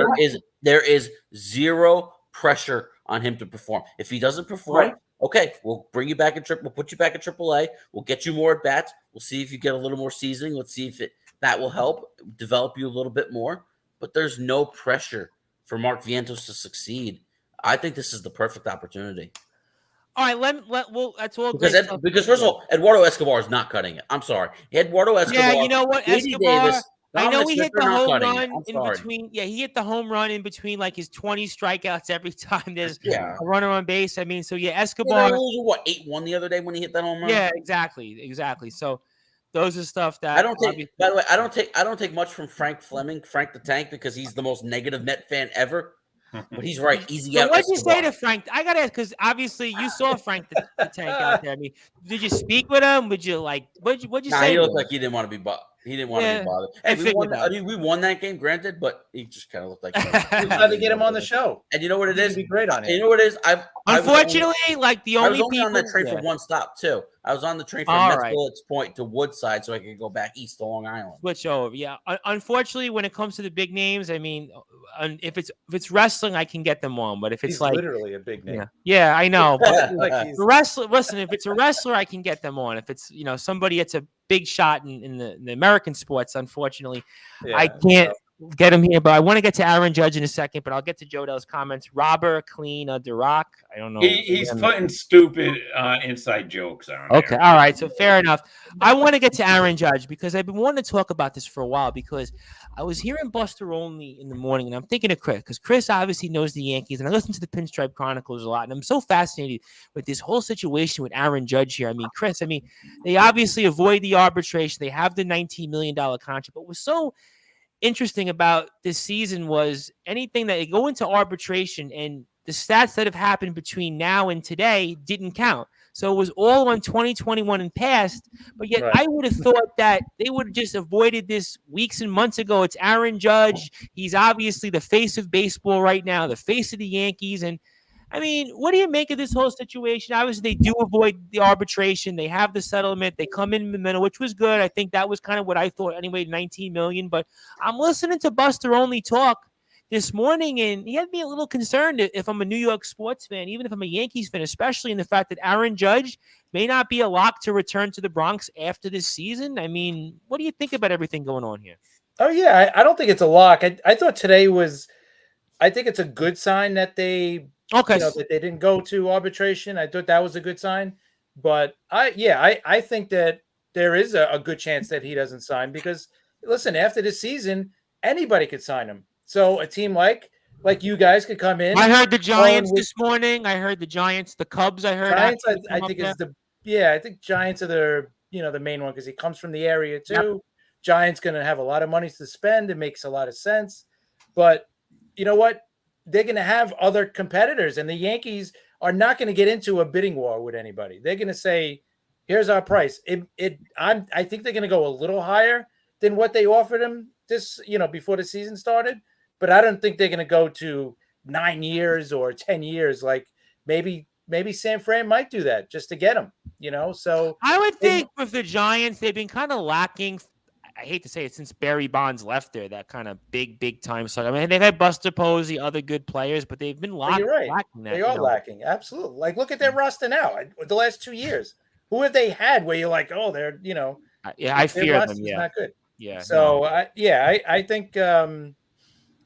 there is zero pressure on him to perform. If he doesn't perform, okay, we'll bring you back we'll put you back in AAA. We'll get you more at bats. We'll see if you get a little more seasoning. Let's see if that will help develop you a little bit more. But there's no pressure for Mark Vientos to succeed. I think this is the perfect opportunity. All right, that's all because first of all, Eduardo Escobar is not cutting it. I'm sorry, Eduardo Escobar. Yeah, you know what, Escobar. Davis, I know he hit the home run in between. Yeah, he hit the home run in between like his 20 strikeouts every time there's a runner on base. I mean, so Escobar. What 8-1 the other day when he hit that home run? Yeah, exactly. So those are stuff that I don't take. By the way, I don't take much from Frank Fleming, Frank the Tank, because he's the most negative Met fan ever. But he's right. Easy out. What'd you say to Frank? I gotta ask, because obviously you saw Frank the Tank out there. I mean, did you speak with him? Would you what'd you say? He looked like he didn't want to be bothered. He didn't want to be bothered. Hey, we won that game, granted, but he just kind of looked like we tried to get him on the show. And you know what it is? Be great on him. You know what it is? Unfortunately, I was only on that train for one stop too. I was on the train from Metz Point to Woodside, so I could go back east to Long Island. Switch over, yeah. Unfortunately, when it comes to the big names, I mean, if it's wrestling, I can get them on. But if it's literally a big name, yeah, I know. But the wrestler, listen, if it's a wrestler, I can get them on. If it's somebody that's a big shot in the American sports, unfortunately, I can't get him here. But I want to get to Erin Judge in a second, but I'll get to Jodell's comments. Robert, clean, Duroc. I don't know. He's putting stupid inside jokes on. Okay, all right. So fair enough. I want to get to Erin Judge because I've been wanting to talk about this for a while, because I was hearing Buster Olney in the morning, and I'm thinking of Chris, because Chris obviously knows the Yankees, and I listen to the Pinstripe Chronicles a lot, and I'm so fascinated with this whole situation with Erin Judge here. I mean, Chris, they obviously avoid the arbitration. They have the $19 million contract, but was so interesting about this season was anything that they go into arbitration, and the stats that have happened between now and today didn't count. So it was all on 2021 and past, but yet I would have thought that they would have just avoided this weeks and months ago. It's Erin Judge. He's obviously the face of baseball right now, the face of the Yankees. And I mean, what do you make of this whole situation? Obviously, they do avoid the arbitration. They have the settlement. They come in the middle, which was good. I think that was kind of what I thought anyway, $19 million. But I'm listening to Buster Olney talk this morning, and he had me a little concerned if I'm a New York sports fan, even if I'm a Yankees fan, especially in the fact that Erin Judge may not be a lock to return to the Bronx after this season. I mean, what do you think about everything going on here? Oh, yeah, I don't think it's a lock. I thought today was – I think it's a good sign that they – that they didn't go to arbitration. I thought that was a good sign. But I think that there is a good chance that he doesn't sign, because listen, after this season, anybody could sign him. So a team like you guys could come in. I heard the Giants this morning. I heard the Giants, the Cubs. I heard Giants. I think it's I think Giants are the main one, because he comes from the area too. Yep. Giants going to have a lot of money to spend. It makes a lot of sense. But you know what? They're going to have other competitors, and the Yankees are not going to get into a bidding war with anybody. They're going to say, "Here's our price." I think they're going to go a little higher than what they offered him before the season started. But I don't think they're going to go to 9 years or 10 years. Like maybe San Fran might do that just to get him. So I would think with the Giants, they've been kind of lacking. I hate to say it, since Barry Bonds left there, that kind of big time slug. I mean, they've had Buster Posey, other good players, but they've been lacking that. They are lacking, absolutely. Like, look at their roster now. The last 2 years, who have they had where you're like, oh, they're I fear them. Yeah, not good. Yeah. So I think the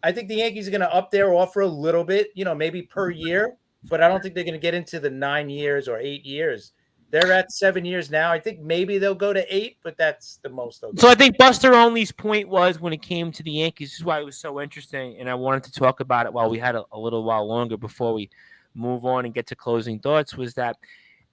Yankees are going to up their offer a little bit, maybe per year, but I don't think they're going to get into the 9 years or 8 years. They're at 7 years now. I think maybe they'll go to 8, but that's the most. So I think Buster Olney's point was, when it came to the Yankees, this is why it was so interesting, and I wanted to talk about it while we had a little while longer before we move on and get to closing thoughts, was that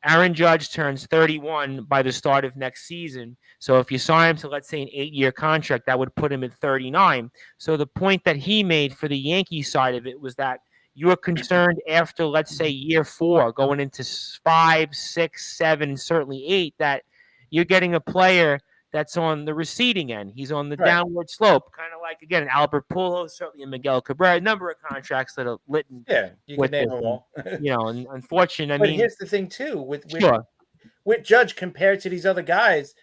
Erin Judge turns 31 by the start of next season. So if you sign him to, let's say, an 8-year contract, that would put him at 39. So the point that he made for the Yankee side of it was that you're concerned after, let's say, year 4, going into 5, 6, 7, and certainly 8, that you're getting a player that's on the receding end. He's on the downward slope, kind of like, again, Albert Pujols, certainly Miguel Cabrera, a number of contracts that are lit. Yeah, you can name them all. And unfortunate. But here's the thing, too, with sure. Judge compared to these other guys,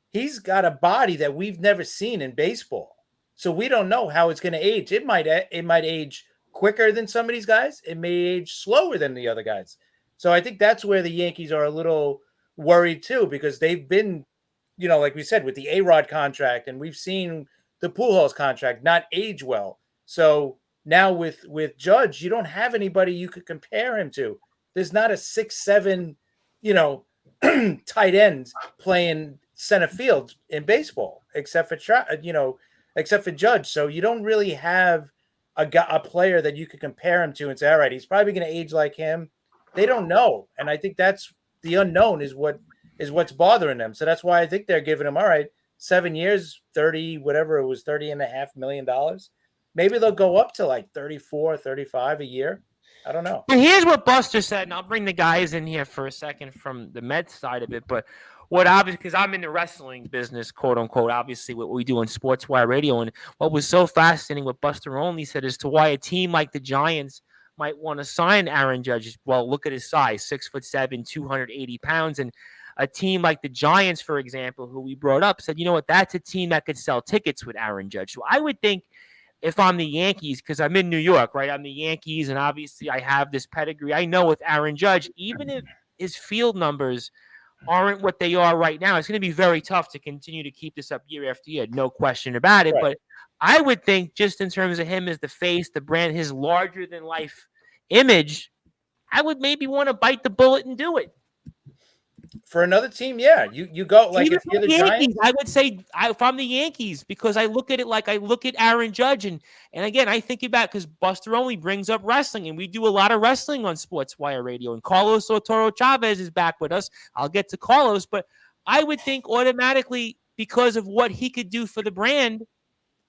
he's got a body that we've never seen in baseball. So we don't know how it's going to age. It might age quicker than some of these guys. It may age slower than the other guys. So I think that's where the Yankees are a little worried too, because they've been, like we said, with the A-Rod contract, and we've seen the Pujols contract not age well. So now with Judge, you don't have anybody you could compare him to. There's not a 6'7", tight end playing center field in baseball, except for Judge. So you don't really have a player that you could compare him to and say, all right, he's probably going to age like him. They don't know. And I think that's the unknown is what's bothering them. So that's why I think they're giving him, all right, 7 years, 30, whatever it was, $30.5 million. Maybe they'll go up to like 34, 35 a year. I don't know. But here's what Buster said, and I'll bring the guys in here for a second from the Mets side of it. But what obviously, because I'm in the wrestling business, quote unquote, obviously what we do on Sportswire Radio, and what was so fascinating, what Buster only said, as to why a team like the Giants might want to sign Aaron Judge. Well, look at his size, 6'7", 280 pounds, and a team like the Giants, for example, who we brought up, said, you know what, that's a team that could sell tickets with Aaron Judge. So I would think, if I'm the Yankees, because I'm in New York, right? I'm the Yankees, and obviously I have this pedigree. I know with Aaron Judge, even if his field numbers aren't what they are right now, it's going to be very tough to continue to keep this up year after year. No question about it. Right. But I would think, just in terms of him as the face, the brand, his larger-than-life image, I would maybe want to bite the bullet and do it. For another team, yeah. You go, like, even if you're the Yankees, Giants, I would say if I'm the Yankees, because I look at it like I look at Aaron Judge, and again, I think about, because Buster only brings up wrestling, and we do a lot of wrestling on Sportswire Radio, and Carlos Otoro Chavez is back with us. I'll get to Carlos, but I would think automatically, because of what he could do for the brand,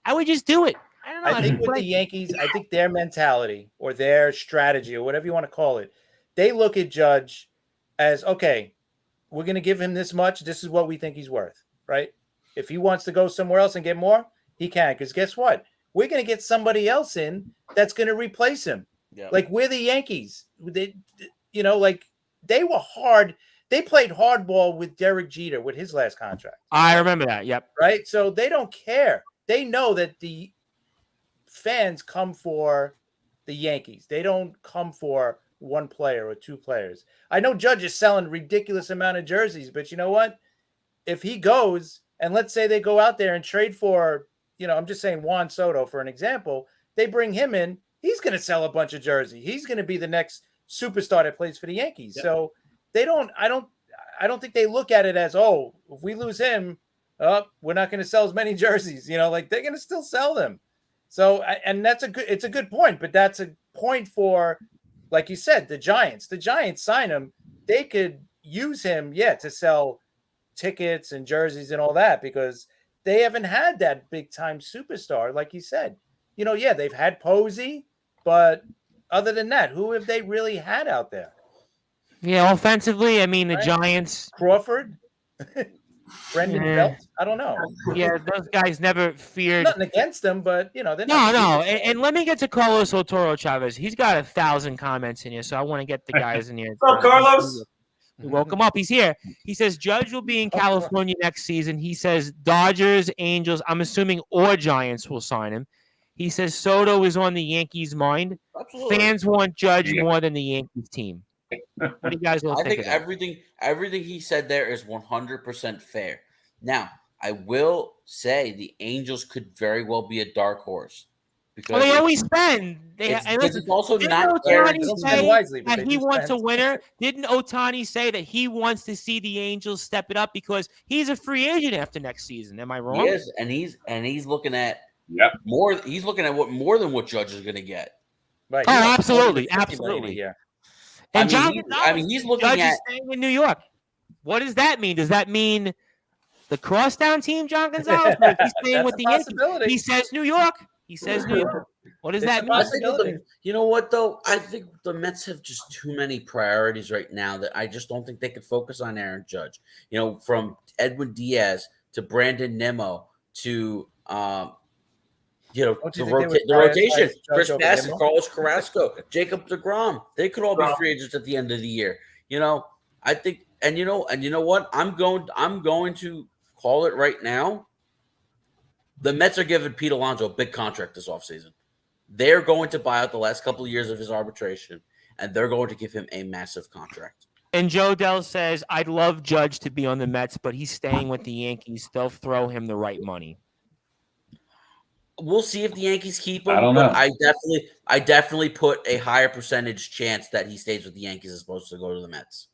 I would just do it. I don't know. I think with the Yankees, I think their mentality or their strategy or whatever you want to call it, they look at Judge as, okay, we're going to give him this much. This is what we think he's worth, right? If he wants to go somewhere else and get more, he can. Because guess what? We're going to get somebody else in that's going to replace him. Yeah. Like, we're the Yankees. They were hard. They played hardball with Derek Jeter with his last contract. I remember that. Yep. Right? So they don't care. They know that the fans come for the Yankees. They don't come for one player or two players. I know Judge is selling ridiculous amount of jerseys, but you know what? If he goes, and let's say they go out there and trade for, I'm just saying Juan Soto for an example, they bring him in, he's going to sell a bunch of jerseys. He's going to be the next superstar that plays for the Yankees. Yep. So I don't think they look at it as, oh, if we lose him, we're not going to sell as many jerseys. They're going to still sell them. So, and it's a good point, but that's a point for, like you said, the Giants. The Giants sign him. They could use him, to sell tickets and jerseys and all that, because they haven't had that big-time superstar, like you said. They've had Posey, but other than that, who have they really had out there? Yeah, offensively, I mean, the Giants. Crawford? Brendan Belt? I don't know. Yeah, those guys never feared. Nothing against them, but they're not. No. And let me get to Carlos Otoro Chavez. He's got 1,000 comments in here, so I want to get the guys in here. What's up, Carlos? We woke him up. He's here. He says Judge will be in California next season. He says Dodgers, Angels, I'm assuming, or Giants will sign him. He says Soto is on the Yankees' mind. Absolutely. Fans want Judge more than the Yankees team. What do you guys all think? I think everything he said there is 100% fair. Now, I will say the Angels could very well be a dark horse. Because they always spend. It's also not that he wants a winner. Didn't Ohtani say that he wants to see the Angels step it up because he's a free agent after next season? Am I wrong? He is, and he's looking at more. He's looking at more than what Judge is going to get. Right. Oh, absolutely. Yeah. And he's looking Judge at is staying in New York. What does that mean? Does that mean the crosstown team, John Gonzalez? He's staying with the Yankees. He says New York. What does It's that a mean? I think possibility. you know what though? I think the Mets have just too many priorities right now that I just don't think they could focus on Aaron Judge. You know, from Edwin Diaz to Brandon Nimmo to Don't you think they would the rotation. prioritize Judge Chris over Bassett, Nimmo? Carlos Carrasco, Jacob DeGrom. They could all be Well- free agents at the end of the year. You know, I think, and you know what? I'm going to call it right now. The Mets are giving Pete Alonso a big contract this offseason. They're going to buy out the last couple of years of his arbitration, and they're going to give him a massive contract. And Joe Dell says, I'd love Judge to be on the Mets, but he's staying with the Yankees. They'll throw him the right money. We'll see if the Yankees keep him. I don't but know. I definitely put a higher percentage chance that he stays with the Yankees as opposed to go to the Mets.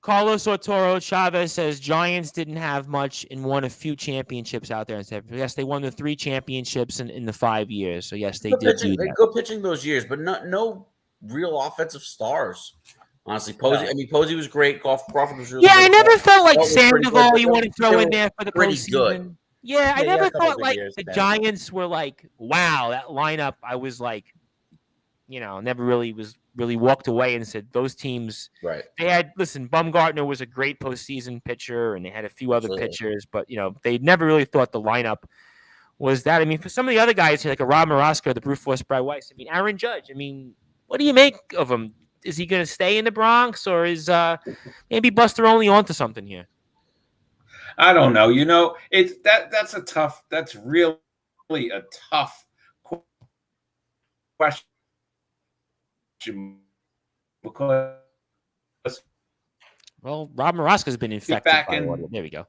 Carlos Arturo Chavez says Giants didn't have much and won a few championships out there. And said, yes, they won the 3 championships in the 5 years. So, yes, they did do that. Go pitching those years, but no real offensive stars. Honestly, Posey. No. I mean, Posey was great. Crawford was really Yeah, good. I never felt like That was pretty Sandoval good. you want to throw in there for the pretty postseason. good. Yeah, I Yeah, never a couple thought good like years, the man. Giants were like, wow, that lineup. I was like, never really walked away and said those teams. Right. They had Bumgarner was a great postseason pitcher, and they had a few other Absolutely. pitchers, but they never really thought the lineup was that. I mean, for some of the other guys here, like a Rob Morosco, the Brute Force Bry Weiss. I mean, Aaron Judge. I mean, what do you make of him? Is he going to stay in the Bronx, or is maybe Buster only onto something here? I don't know. That's really a tough question because Well, Rob Morosco's been infected back by in- water. There we go.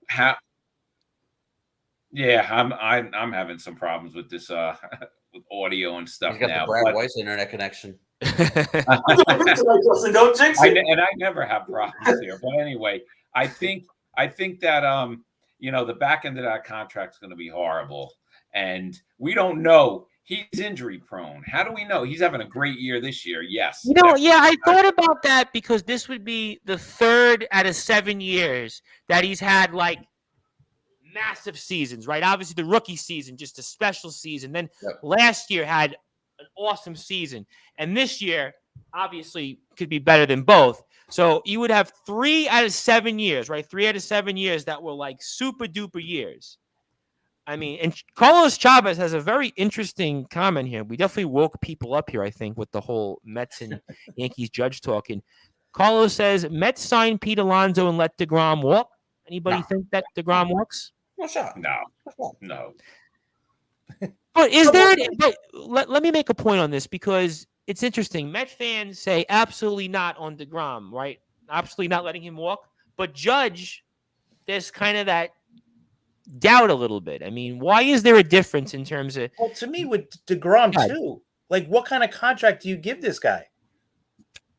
I'm having some problems with this with audio and stuff He's got now. the Brad but- Weiss internet connection. Justin, don't jinx it. I never have problems here. But anyway, I think that the back end of that contract is going to be horrible, and we don't know. He's injury prone. How do we know? He's having a great year this year. Yes. Yeah, I thought about that because this would be the 3rd out of 7 years that he's had like massive seasons, right? Obviously, the rookie season, just a special season. Then last year had an awesome season. And this year, obviously, could be better than both. So you would have 3 out of 7 years, right? 3 out of 7 years that were like super duper years. I mean, and Carlos Chavez has a very interesting comment here. We definitely woke people up here, I think, with the whole Mets and Yankees Judge talking. Carlos says, Mets signed Pete Alonso and let DeGrom walk. Anybody think that DeGrom walks? No shot. No. But is there? But let me make a point on this because it's interesting. Met fans say absolutely not on DeGrom, right? Absolutely not letting him walk. But Judge, there's kind of that doubt a little bit. I mean, why is there a difference in terms of? Well, to me, with DeGrom God. too, like what kind of contract do you give this guy?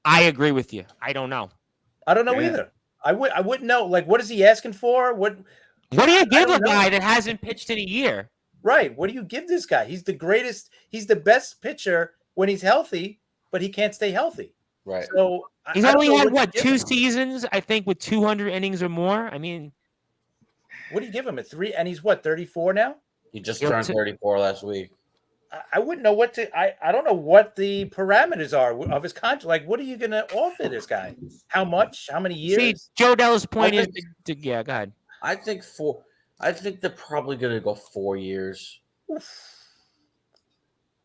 I agree with you. I don't know. I don't know Yeah. either. I wouldn't know. Like, what is he asking for? What do you give a don't know. guy that hasn't pitched in a year? Right. What do you give this guy? He's the greatest. He's the best pitcher when he's healthy, but he can't stay healthy. Right. So He's I don't only know had you what give 2 him. seasons, I think, with 200 innings or more. I mean, What do you give him? A 3? And he's what, 34 now? He just Yep. turned 34 last week. I wouldn't know what to. I don't know what the parameters are of his contract. Like, what are you going to offer this guy? How much? How many years? see, Joe Della's point I is, think- yeah, go ahead. I think they're probably going to go 4 years.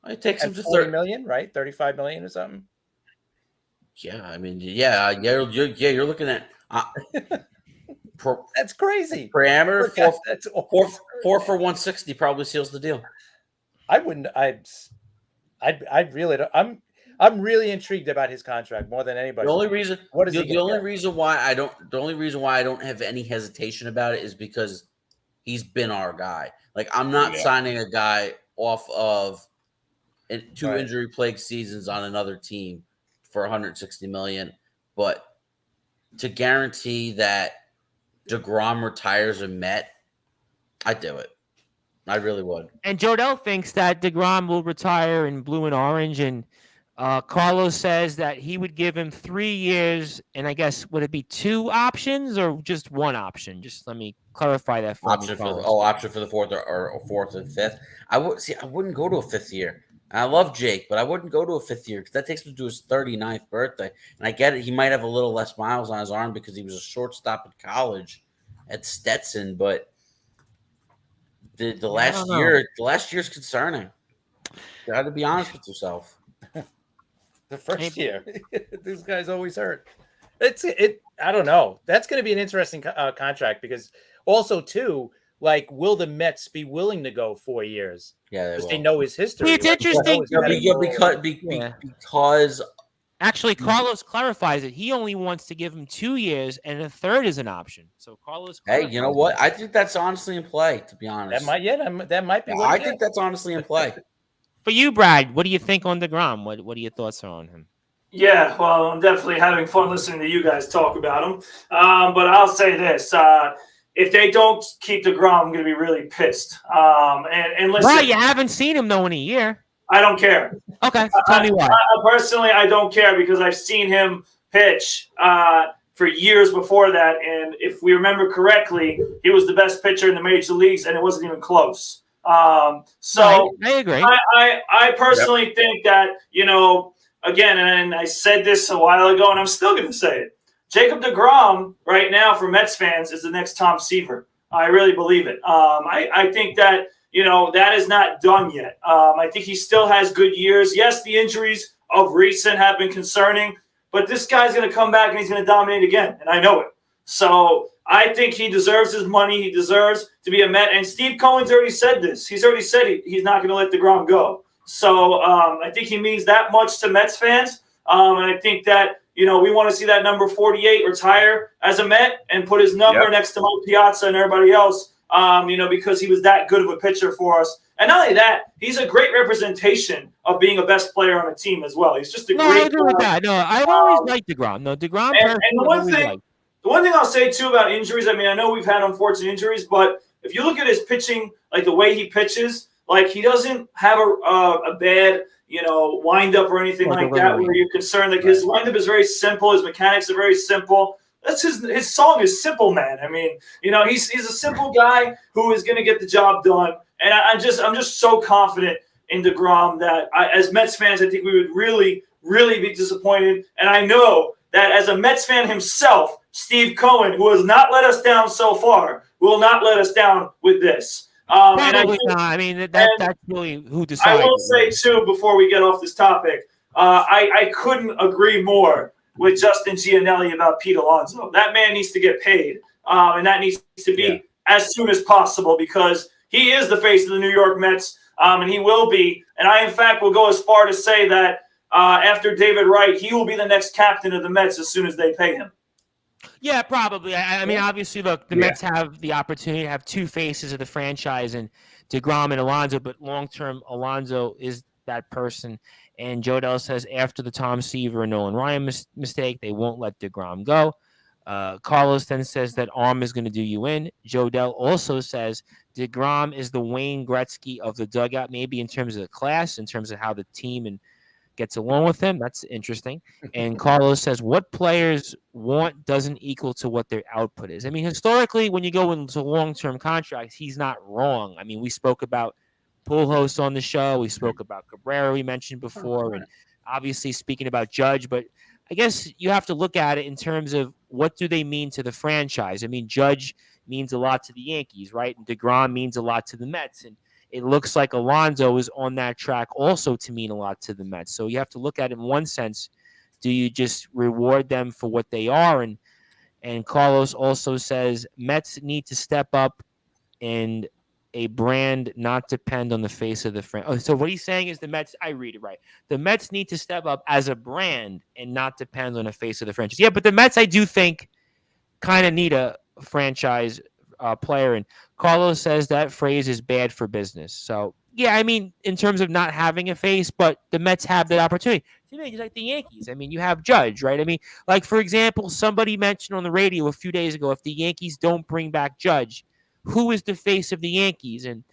It takes him At to 40 30 million, right? 35 million or something. Yeah, I mean, you're looking at That's crazy. parameter That's four awful. for 160 probably seals the deal. I wouldn't. I really don't. I'm really intrigued about his contract more than anybody. The only reason What is he the gonna only get? reason why I don't have any hesitation about it is because he's been our guy. Like I'm not Yeah. signing a guy off of two Right. injury plagued seasons on another team for 160 million, but to guarantee that DeGrom retires a Met, I'd do it. I really would. And Jodell thinks that DeGrom will retire in blue and orange. And Carlos says that he would give him 3 years. And I guess, would it be 2 options or just 1 option? Just let me clarify that for Option me. for Carlos. option for the fourth or fourth and fifth. I wouldn't go to a 5th year. I love Jake, but I wouldn't go to a fifth year because that takes him to his 39th birthday. And I get it. He might have a little less miles on his arm because he was a shortstop in college at Stetson, but the last year's concerning. You got to be honest with yourself. The first year, this guy's always hurt. I don't know. That's going to be an interesting contract because also too, like, will the Mets be willing to go 4 years? Yeah, because they know his history. It's interesting because actually Carlos clarifies it. He only wants to give him 2 years, and a third is an option. So Carlos. Hey, you know what? I think that's honestly in play. To be honest, that might be. I think that's honestly in play. For you, Brad, what do you think on DeGrom? What are your thoughts on him? Yeah, well, I'm definitely having fun listening to you guys talk about him. But I'll say this. If they don't keep DeGrom, I'm going to be really pissed. And listen. Well, you haven't seen him, though, in a year. I don't care. Okay, tell me why. Personally, I don't care because I've seen him pitch for years before that. And if we remember correctly, he was the best pitcher in the major leagues, and it wasn't even close. So I agree. I personally think that, again, and I said this a while ago, and I'm still going to say it. Jacob DeGrom right now for Mets fans is the next Tom Seaver. I really believe it. I think that, that is not done yet. I think he still has good years. Yes, the injuries of recent have been concerning, but this guy's going to come back and he's going to dominate again, and I know it. So I think he deserves his money. He deserves to be a Met. And Steve Cohen's already said this. He's already said he's not going to let DeGrom go. So I think he means that much to Mets fans. And I think that, we want to see that number 48 retire as a Met and put his number next to Mike Piazza and everybody else, because he was that good of a pitcher for us. And not only that, he's a great representation of being a best player on a team as well. He's just a great I agree with that. No, I've always liked DeGrom. No, DeGrom. And the one thing I'll say, too, about injuries, I know we've had unfortunate injuries, but if you look at his pitching, like the way he pitches, like he doesn't have a bad, wind-up or anything like that where you're concerned. Like his wind-up is very simple. His mechanics are very simple. That's his song is Simple Man. He's a simple guy who is going to get the job done. And I'm just so confident in DeGrom that as Mets fans, I think we would really, really be disappointed. And I know that as a Mets fan himself, Steve Cohen, who has not let us down so far, will not let us down with this. Probably not. That's really who decides. I will say, too, before we get off this topic, I couldn't agree more with Justin Gianelli about Pete Alonso. That man needs to get paid, and that needs to be as soon as possible because he is the face of the New York Mets, and he will be. And I, in fact, will go as far to say that after David Wright, he will be the next captain of the Mets as soon as they pay him. Yeah, probably. Obviously, look, the Mets have the opportunity to have two faces of the franchise, and DeGrom and Alonso, but long-term, Alonso is that person. And Joe Dell says after the Tom Seaver and Nolan Ryan mistake, they won't let DeGrom go. Carlos then says that arm is going to do you in. Joe Dell also says DeGrom is the Wayne Gretzky of the dugout, maybe in terms of the class, in terms of how the team gets along with him. That's interesting. And Carlos says what players want doesn't equal to what their output is. Historically, when you go into long-term contracts, he's not wrong. We spoke about Pujols on the show. We spoke about Cabrera we mentioned before, and obviously speaking about Judge. But I guess you have to look at it in terms of what do they mean to the franchise. Judge means a lot to the Yankees, right? And DeGrom means a lot to the Mets. And it looks like Alonso is on that track also to mean a lot to the Mets. So you have to look at it in one sense. Do you just reward them for what they are? And Carlos also says Mets need to step up and a brand not depend on the face of the franchise. So what he's saying is the Mets, I read it right. The Mets need to step up as a brand and not depend on the face of the franchise. Yeah, but the Mets, I do think, kind of need a franchise player. And Carlos says that phrase is bad for business. So, yeah, in terms of not having a face, but the Mets have that opportunity. Just like the Yankees. You have Judge, right? Like, for example, somebody mentioned on the radio a few days ago, if the Yankees don't bring back Judge, who is the face of the Yankees? And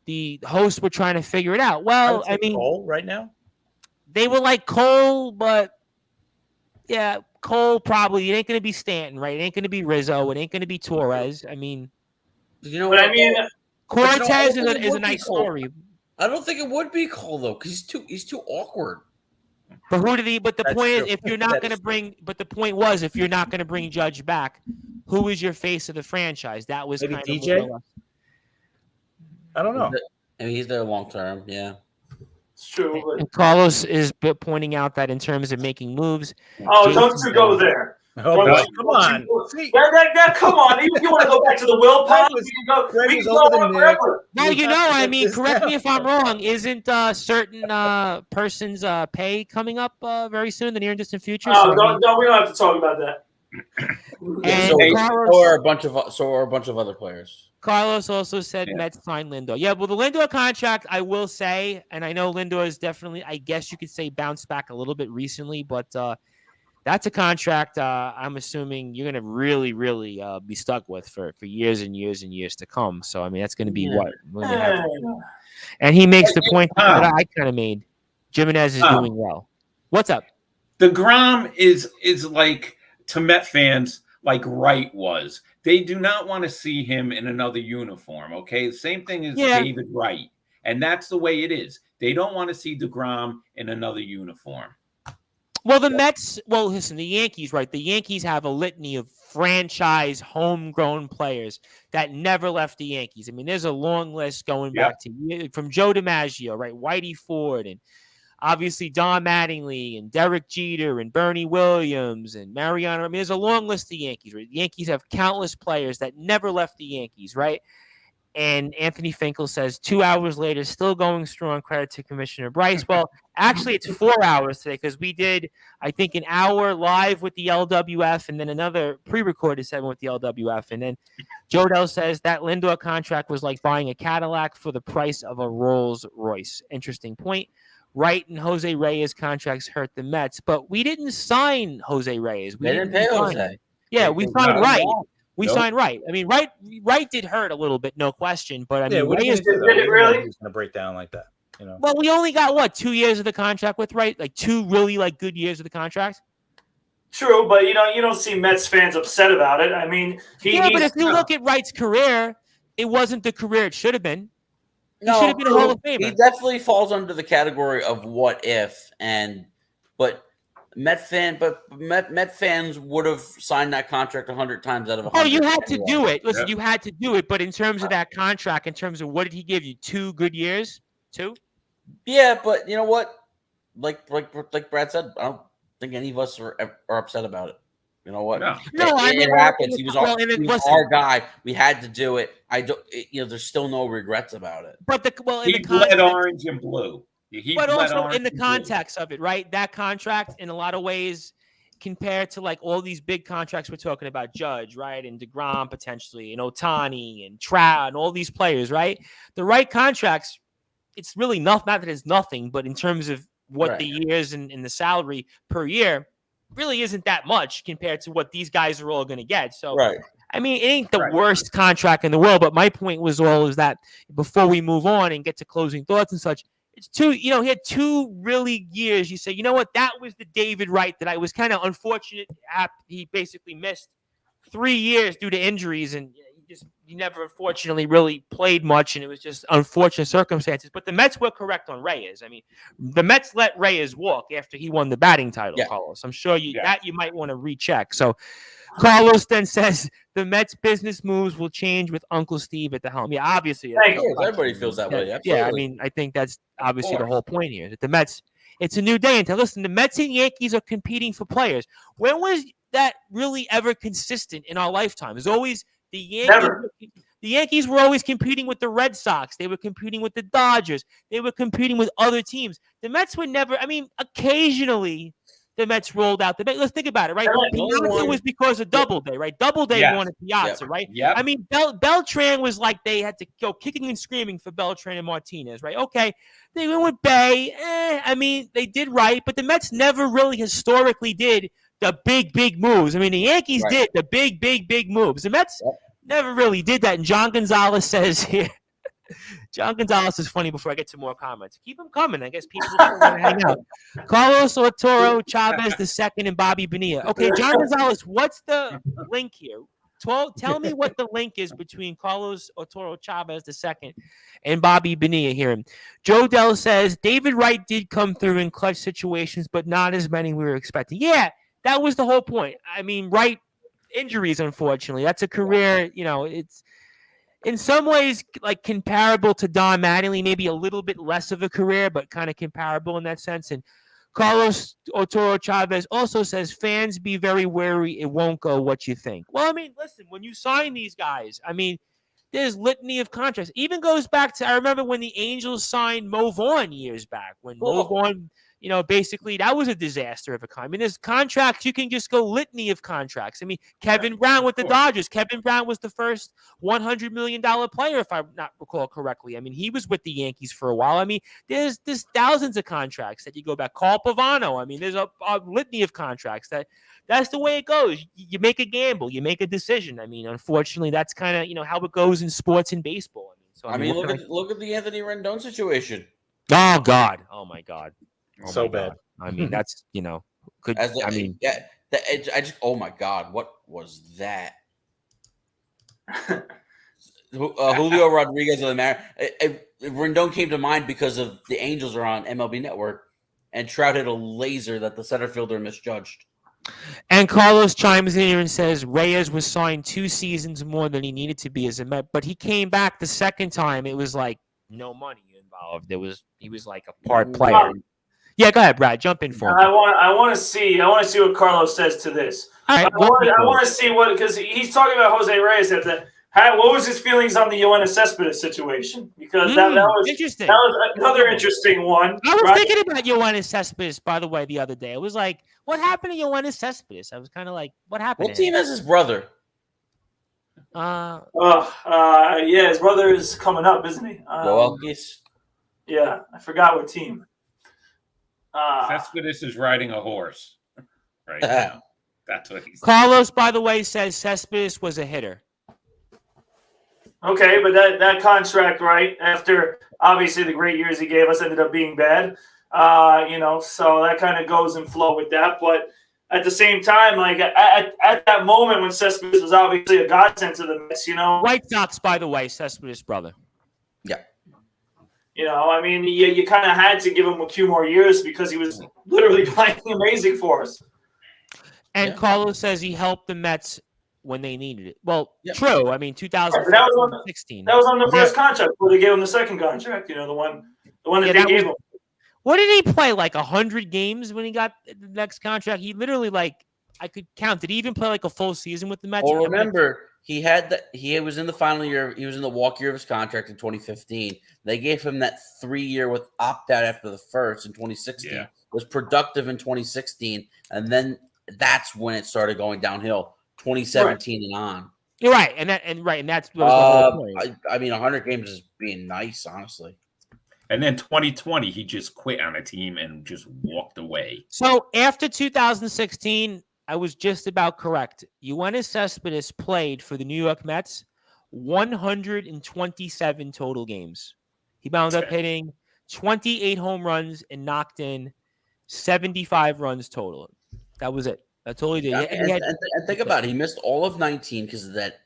the hosts were trying to figure it out. Well, Cole right now? They were like Cole, but yeah, Cole probably. It ain't going to be Stanton, right? It ain't going to be Rizzo. It ain't going to be Torres. You know what I mean? Cortez is a nice story. I don't think it would be Cole though, because he's too awkward. But who did he? But the That's point true. is, if you're not That going to is true. bring, but the point was, if you're not going to bring Judge back, who is your face of the franchise? That was Maybe kind DJ? of more or less. I don't know. I mean, he's there long term. Yeah. It's true. But... And Carlos is pointing out that in terms of making moves, Oh, Jason don't you go there. Oh, Don't boy, you- come don't on. you go- See, Come on. You want to go back to the Will Greg Pond? was- We can go, Greg we was can go older on than Nick. forever. well, You you have know, to I get mean, this correct me down. if I'm wrong. Isn't certain person's pay coming up very soon in the near and distant future? Oh, So, I mean, we don't have to talk about that. and So, Carlos, so are a bunch of other players. Carlos also said Yeah. Mets signed Lindor. Yeah, well, the Lindor contract, I will say, and I know Lindor is definitely, I guess you could say, bounced back a little bit recently, but that's a contract I'm assuming you're going to really, really be stuck with for years and years and years to come. So, I mean, that's going to be Yeah. what when you have. And he makes the point that I kind of made. Jimenez is doing well. What's up? DeGrom is like, to Met fans, like Wright was. They do not want to see him in another uniform, okay? Same thing as Yeah. David Wright. And that's the way it is. They don't want to see DeGrom in another uniform. Well, the Mets, well, listen, the Yankees, right? The Yankees have a litany of franchise homegrown players that never left the Yankees. I mean, there's a long list going back to from Joe DiMaggio, right? Whitey Ford, and obviously Don Mattingly, and Derek Jeter, and Bernie Williams, and Mariano. I mean, there's a long list of Yankees, right? The Yankees have countless players that never left the Yankees, right? And Anthony Finkel says 2 hours later, still going strong. Credit to Commissioner Bryce. Well, actually, it's 4 hours today because we did, I think, an hour live with the LWF and then another pre-recorded segment with the LWF. And then Joe Dell says that Lindor contract was like buying a Cadillac for the price of a Rolls Royce. Interesting point. Wright and Jose Reyes contracts hurt the Mets, but we didn't sign Jose Reyes. We They didn't pay sign him. Jose. Yeah, we signed Wright. We Nope. signed Wright. I mean, Wright did hurt a little bit, no question. But I Yeah, mean, what are you Reyes, gonna do, though? Did it You know really? He's going to break down like that. You know. well, we only got what 2 years of the contract with Wright, like 2 really like good years of the contract. True, but you don't see Mets fans upset about it. I mean, Yeah, but he's- if you look at Wright's career, it wasn't the careet it should have been. He No, should have been a Hall of he Famer. definitely falls under the category of what if, but Met fans would have signed that contract 100 times out of 100. Oh, you had to anyway. do it. Listen, Yeah. you had to do it. But in terms of that contract, in terms of what did he give you? 2 good years? 2? Yeah, but you know what? Like Brad said, I don't think any of us are upset about it. You know what? No. No, I mean, it happens. He was, well, and he was listen, our guy. We had to do it. There's still no regrets about it. but in He the bled context, orange and blue. He but bled also orange in the and blue. context of it, right? That contract, in a lot of ways, compared to like all these big contracts we're talking about, Judge, right, and DeGrom potentially, and Ohtani and Trout, and all these players, right? The right contracts, it's really not that it's nothing, but in terms of what Right. the years and the salary per year really isn't that much compared to what these guys are all going to get. So, Right. I mean, it ain't the Right. worst contract in the world, but my point was is that before we move on and get to closing thoughts and such, it's 2, he had 2 really years. You say, you know what, that was the David Wright that I was kind of unfortunate. He basically missed 3 years due to injuries, and he never unfortunately really played much, and it was just unfortunate circumstances. But the Mets were correct on Reyes. I mean, the Mets let Reyes walk after he won the batting title, Yeah. Carlos. I'm sure you Yeah. that you might want to recheck. So Carlos then says the Mets business moves will change with Uncle Steve at the helm. Yeah, obviously. Thank Of you. course, everybody feels that way. Yeah, Absolutely. I mean, I think that's obviously the course. whole point here. That the Mets, it's a new day. And listen, the Mets and Yankees are competing for players. When was that really ever consistent in our lifetime? It's always the Yankees. Never. The Yankees were always competing with the Red Sox. They were competing with the Dodgers. They were competing with other teams. The Mets were never. I mean, occasionally the Mets rolled out the. Let's think about it, right? Right. Piazza was because of Doubleday, right? Doubleday Yes. wanted Piazza, right? Yep. I mean, Beltran was like they had to go kicking and screaming for Beltran and Martinez, right? Okay, they went with Bay. I mean, they did right, but the Mets never really historically did the big moves. I mean, the Yankees Right. did the big moves. The Mets never really did that. And John Gonzalez says here, John Gonzalez is funny before I get to more comments. Keep them coming. I guess people still want to hang out. Carlos Arturo Chavez II and Bobby Bonilla. Okay, John Gonzalez, what's the link here? Tell me what the link is between Carlos Arturo Chavez II and Bobby Bonilla here. Joe Dell says David Wright did come through in clutch situations, but not as many we were expecting. Yeah, that was the whole point. I mean, Wright injuries, unfortunately. That's a career, it's in some ways like comparable to Don Mattingly, maybe a little bit less of a career, but kind of comparable in that sense. And Carlos Arturo Chavez also says fans be very wary it won't go what you think. Well, I mean, listen, when you sign these guys, I mean, there's litany of contracts. Even goes back to, I remember when the Angels signed Mo Vaughn years back, when Mo Vaughn, basically that was a disaster of a kind. I mean, there's contracts, you can just go litany of contracts. I mean, Kevin Brown with the Dodgers. Kevin Brown was the first $100 million player, if I not recall correctly. I mean, he was with the Yankees for a while. I mean, there's thousands of contracts that you go back. Carl Pavano. I mean, there's a litany of contracts that's the way it goes. You make a gamble, you make a decision. I mean, unfortunately, that's kind of, how it goes in sports and baseball. I mean, look at the Anthony Rendon situation. Oh God. Oh my God. So bad. I mean, that's good. Oh my God, what was that? Julio Rodriguez of the Mariners. Rendon came to mind because of the Angels are on MLB Network, and Trout hit a laser that the center fielder misjudged. And Carlos chimes in here and says Reyes was signed 2 seasons more than he needed to be as a Met, but he came back the second time. It was like no money involved. He was like a part player. Yeah, go ahead, Brad. Jump in for me. I want to see what Carlos says to this. All right, I want to see because he's talking about Jose Reyes. What was his feelings on the Yoenis Cespedes situation? Because that was interesting. That was another interesting one. I was thinking about Yoenis Cespedes, by the way, the other day. I was like, what happened to Yoenis Cespedes? I was kind of like, what happened? What team has his brother? Yeah, his brother is coming up, isn't he? Yeah, I forgot what team. Cespedes is riding a horse right now. That's what he's. Carlos, by the way, says Cespedes was a hitter. Okay, but that contract, right, after obviously the great years he gave us ended up being bad, so that kind of goes in flow with that. But at the same time, like at that moment when Cespedes was obviously a godsend to the Mets, White Sox, by the way, Cespedes' brother. Yeah. I mean, you kind of had to give him a few more years because he was literally playing amazing for us. And Carlos says he helped the Mets when they needed it. Well, true. I mean, 2016. That was on the first contract where they gave him the second contract. The one that they gave him. What did he play? Like 100 games when he got the next contract? He literally I could count. Did he even play like a full season with the Mets? Well, remember, he was in the final year. He was in the walk year of his contract in 2015. They gave him that 3-year with opt out after the first in 2016. Yeah. Was productive in 2016, and then that's when it started going downhill. 2017 and on. You're right, and that's what was the whole point. I mean, 100 games is being nice, honestly. And then 2020, he just quit on a team and just walked away. So after 2016, I was just about correct. Yoenis Cespedes played for the New York Mets 127 total games. He wound up hitting 28 home runs and knocked in 75 runs total. That was it. That's all he did. And think about it. He missed all of 19 because of that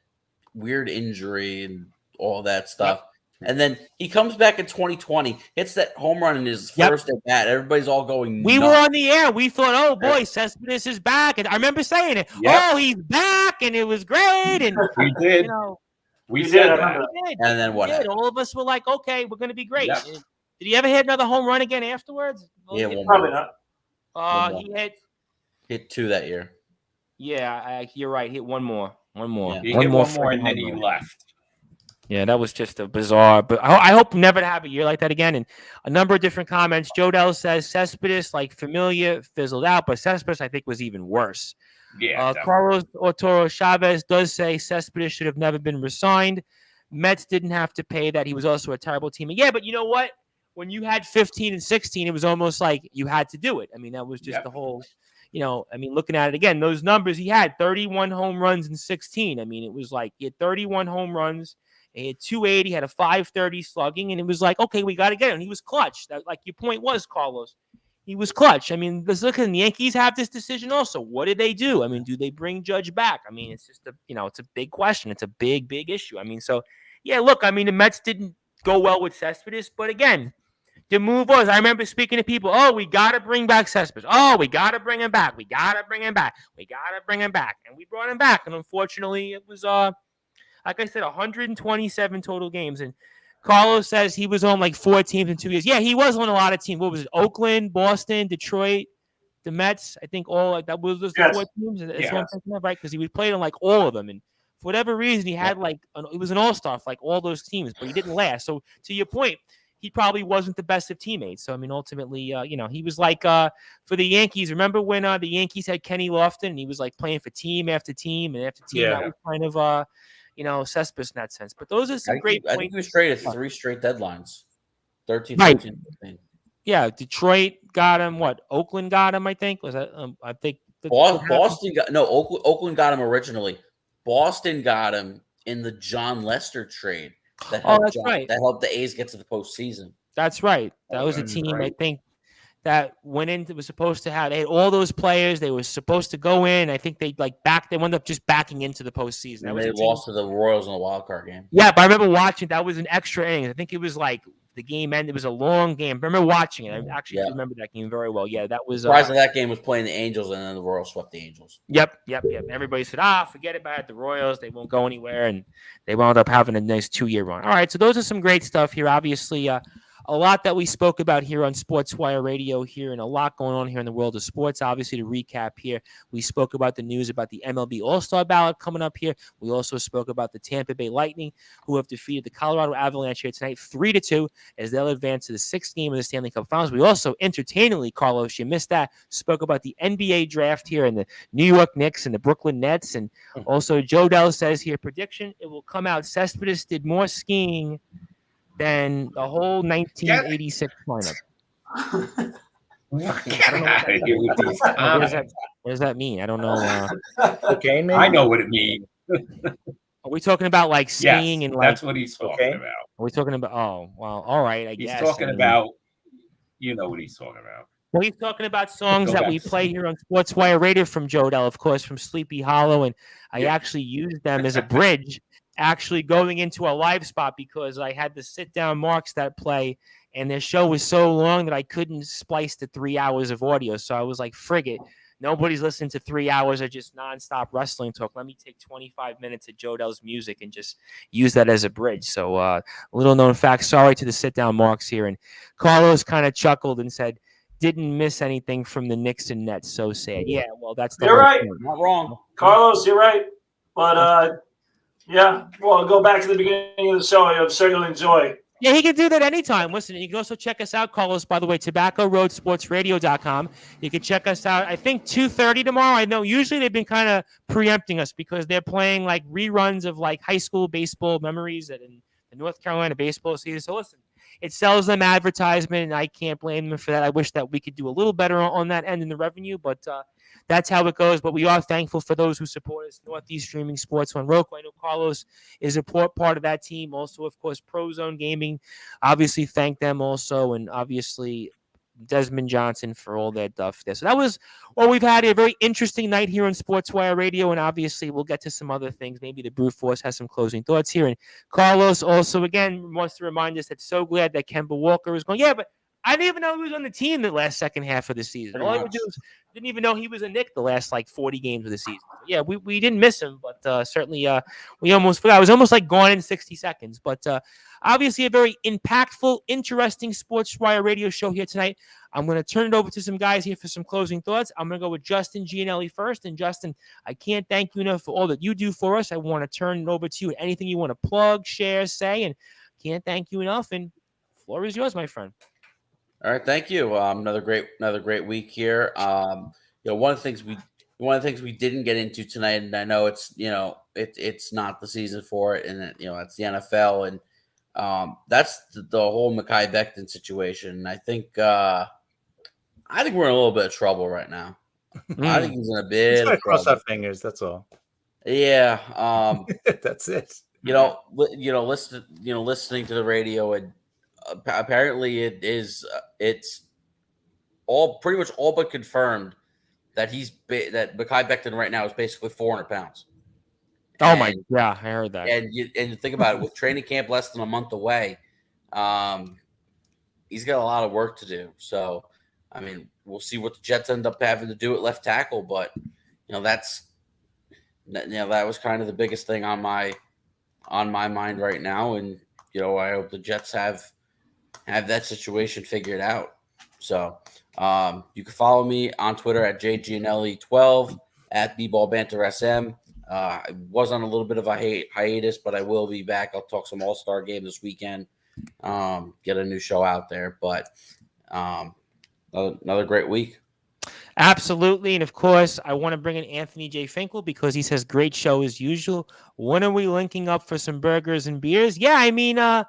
weird injury and all that stuff. Yep. And then he comes back in 2020, hits that home run in his first at bat. Everybody's all going nuts. We were on the air. We thought, oh, boy, Cespedes is back. And I remember saying it. Yep. Oh, he's back, and it was great. And we did. We said that. And then what happened? All of us were like, okay, we're going to be great. Yep. Did he ever hit another home run again afterwards? Yeah, probably not. He hit 2 that year. Yeah, you're right. Hit one more. Yeah. He hit one more, and then he left. Yeah, that was just a bizarre. But I hope never to have a year like that again. And a number of different comments. Joe Dell says Cespedes, like Familia, fizzled out, but Cespedes, I think, was even worse. Yeah. Carlos Arturo Chavez does say Cespedes should have never been re-signed. Mets didn't have to pay that. He was also a terrible team. And yeah, but you know what? When you had 15 and 16, it was almost like you had to do it. I mean, that was just the whole. Looking at it again, those numbers, he had 31 home runs in 16. I mean, it was like he had 31 home runs. He had 280, had a 530 slugging, and it was like, okay, we got to get him. And he was clutch. That, like your point was, Carlos, he was clutch. I mean, let's look at the Yankees have this decision also. What did they do? I mean, do they bring Judge back? I mean, it's just it's a big question. It's a big, big issue. I mean, so yeah, look, I mean, the Mets didn't go well with Cespedes, but again, the move was, I remember speaking to people, oh, we got to bring back Cespedes. Oh, we got to bring him back. We got to bring him back. We got to bring him back. And we brought him back. And unfortunately, it was, like I said, 127 total games. And Carlos says he was on like 4 teams in 2 years. Yeah, he was on a lot of teams. What was it? Oakland, Boston, Detroit, the Mets. I think all like that was just the 4 teams. That's what I'm thinking of, right? Because he was playing on like all of them. And for whatever reason, he had it was an all-star for like all those teams, but he didn't last. So to your point, he probably wasn't the best of teammates. So, I mean, ultimately, he was like for the Yankees. Remember when the Yankees had Kenny Lofton and he was like playing for team after team and after team? That was kind of Cespedes in that sense. But those are some great points. I think he was traded 3 straight deadlines. 13, right. 14, 15. Yeah, Detroit got him. What? Oakland got him, I think. Was that I think Boston got Oakland got him originally. Boston got him in the John Lester trade. That helped the A's get to the postseason. That's right. That was a team, I think, that went into was supposed to have. They had all those players. They were supposed to go in. I think they They wound up just backing into the postseason. And they lost to the Royals in the wild card game. Yeah, but I remember watching. That was an extra inning. I think it was like the game ended. It was a long game. I remember watching it. I actually remember that game very well. Yeah, that was. Surprised that game was playing the Angels, and then the Royals swept the Angels. Yep. Everybody said, forget about it. The Royals, they won't go anywhere, and they wound up having a nice 2-year run. All right, so those are some great stuff here. Obviously, a lot that we spoke about here on Sportswire Radio here, and a lot going on here in the world of sports. Obviously, to recap here, we spoke about the news about the MLB All-Star ballot coming up here. We also spoke about the Tampa Bay Lightning, who have defeated the Colorado Avalanche here tonight 3-2 as they'll advance to the 6th game of the Stanley Cup Finals. We also, entertainingly, Carlos, you missed that, spoke about the NBA draft here and the New York Knicks and the Brooklyn Nets. And also, Joe Dell says here, prediction, it will come out Cespedes did more skiing than the whole 1986 lineup. What does that mean? I don't know. Okay, maybe? I know what it means. Are we talking about like skiing and like? That's what he's talking about. Are we talking about? Oh, well, all right. He's talking about. You know what he's talking about. Well, he's talking about songs that we play here on Sportswire Radio from Joe Dell, of course, from Sleepy Hollow, and I actually used them as a bridge. Actually going into a live spot because I had the sit-down marks that play, and their show was so long that I couldn't splice the 3 hours of audio. So I was like, frig it. Nobody's listening to 3 hours of just nonstop wrestling talk. Let me take 25 minutes of Joe Dell's music and just use that as a bridge. So little known fact, sorry to the sit-down marks here. And Carlos kind of chuckled and said, didn't miss anything from the Knicks and Nets. So sad. Yeah, well, that's you're right. Not wrong. Carlos, you're right. But yeah, well, go back to the beginning of the show. I'm sure you'll enjoy. Yeah, he can do that anytime. Listen, you can also check us out, Carlos, by the way, TobaccoRoadSportsRadio.com. You can check us out, I think, 2:30 tomorrow. I know usually they've been kind of preempting us because they're playing like reruns of like high school baseball memories in the North Carolina baseball season. So listen, it sells them advertisement, and I can't blame them for that. I wish that we could do a little better on that end in the revenue, but that's how it goes. But we are thankful for those who support us. Northeast Streaming Sports on Roku. I know Carlos is a part of that team. Also, of course, Pro Zone Gaming. Obviously, thank them also. And obviously, Desmond Johnson for all that stuff there. So that was what we've had. A very interesting night here on Sportswire Radio. And obviously, we'll get to some other things. Maybe the Brute Force has some closing thoughts here. And Carlos also, again, wants to remind us that so glad that Kemba Walker is going. Yeah, but I didn't even know he was on the team the last second half of the season. All I would do is didn't even know he was a Knick the last like 40 games of the season. Yeah, we didn't miss him, but certainly we almost forgot. It was almost like gone in 60 seconds. But obviously a very impactful, interesting Sportswire Radio show here tonight. I'm going to turn it over to some guys here for some closing thoughts. I'm going to go with Justin Gianelli first. And Justin, I can't thank you enough for all that you do for us. I want to turn it over to you. Anything you want to plug, share, say, and can't thank you enough. And the floor is yours, my friend. All right, thank you. Another great week here. One of the things we didn't get into tonight, and I know it's it's not the season for it, and it's the NFL, and that's the whole Mekhi Becton situation. And I think we're in a little bit of trouble right now. I think he's in a bit. Just cross our fingers. That's all. Yeah. That's it. Listening to the radio, and apparently it's pretty much all but confirmed that that Mekhi Becton right now is basically 400 pounds. Oh my, yeah, I heard that. And you think about it, with training camp less than a month away, he's got a lot of work to do. So, I mean, we'll see what the Jets end up having to do at left tackle, but that was kind of the biggest thing on my mind right now, and I hope the Jets have that situation figured out. So, you can follow me on Twitter at JGNLE12 at BBallBanterSM. I was on a little bit of a hiatus, but I will be back. I'll talk some All-Star game this weekend, get a new show out there. But another great week. Absolutely. And of course, I want to bring in Anthony J. Finkel because he says, great show as usual. When are we linking up for some burgers and beers? Yeah, I mean, I'm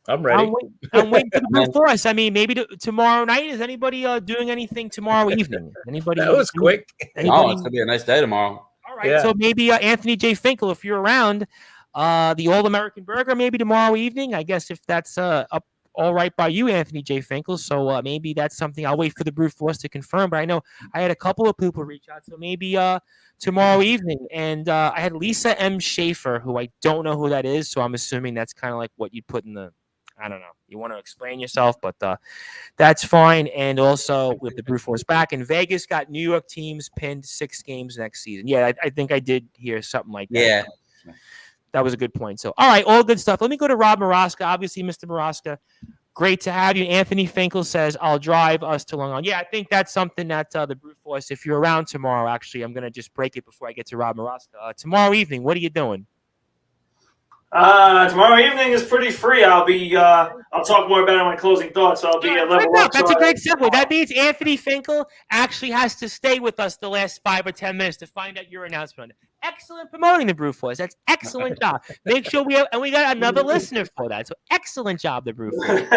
ready. I'm waiting for the Blue Force. I mean, maybe tomorrow night. Is anybody doing anything tomorrow evening? Anybody? That was quick. It's going to be a nice day tomorrow. All right. So maybe Anthony J. Finkel, if you're around, the All-American Burger, maybe tomorrow evening. I guess if that's up all right by you, Anthony J. Finkel. So maybe that's something. I'll wait for the Brute Force to confirm. But I know I had a couple of people reach out. So maybe tomorrow evening. And I had Lisa M. Schaefer, who I don't know who that is. So I'm assuming that's kind of like what you'd put in the, I don't know. You want to explain yourself, but that's fine. And also with the Brute Force back in Vegas, got New York teams pinned 6 games next season. Yeah, I think I did hear something like that. Yeah. That was a good point. So, all right, all good stuff. Let me go to Rob Maraska. Obviously, Mr. Maraska, great to have you. Anthony Finkel says, I'll drive us to Long Island. Yeah, I think that's something that the Brute Force, if you're around tomorrow, actually, I'm going to just break it before I get to Rob Maraska. Tomorrow evening, what are you doing? Tomorrow evening is pretty free. I'll talk more about it in my closing thoughts. I'll be at level up. That's a great segue. That means Anthony Finkel actually has to stay with us the last 5 or 10 minutes to find out your announcement. Excellent promoting the Brute Force. That's excellent job. Make sure we got another listener for that. So excellent job, the Brute Force.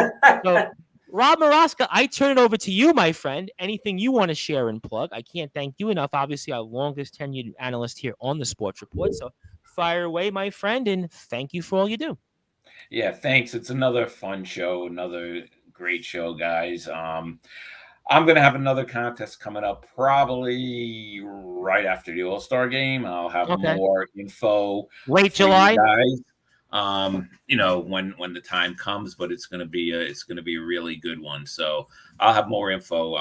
So Rob Maraska, I turn it over to you, my friend. Anything you want to share and plug? I can't thank you enough. Obviously, our longest tenured analyst here on the Sports Report. So fire away, my friend, and thank you for all you do. Yeah, thanks. It's another fun show, another great show, guys. I'm going to have another contest coming up probably right after the All-Star game. I'll have more info. Late July, guys. When the time comes, but it's going to be a really good one. So I'll have more info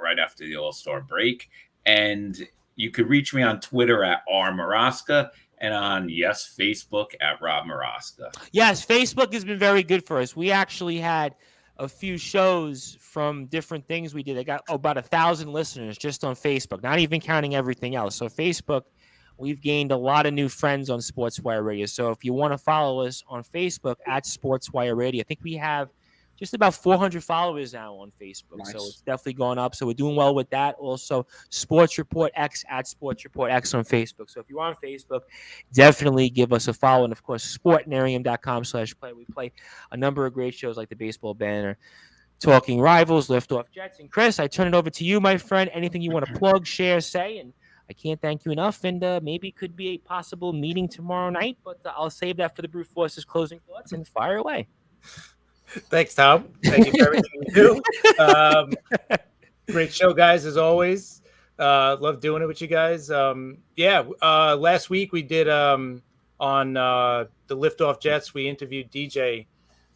right after the All-Star break. And you could reach me on Twitter at @rmaraska. And on, Facebook at Rob Maraska. Yes, Facebook has been very good for us. We actually had a few shows from different things we did. I got about 1,000 listeners just on Facebook, not even counting everything else. So Facebook, we've gained a lot of new friends on Sportswire Radio. So if you want to follow us on Facebook at Sportswire Radio, I think we have just about 400 followers now on Facebook. Nice. So it's definitely going up. So we're doing well with that. Also, Sports Report X at Sports Report X on Facebook. So if you're on Facebook, definitely give us a follow. And, of course, sportnarium.com/play. We play a number of great shows like the Baseball Banner, Talking Rivals, Liftoff Jets. And, Chris, I turn it over to you, my friend. Anything you want to plug, share, say? And I can't thank you enough. And maybe it could be a possible meeting tomorrow night. But I'll save that for the Brute Force's closing thoughts and fire away. Thanks, Tom. Thank you for everything you do. Great show, guys, as always. Love doing it with you guys. Last week we did on the Liftoff Jets, we interviewed DJ,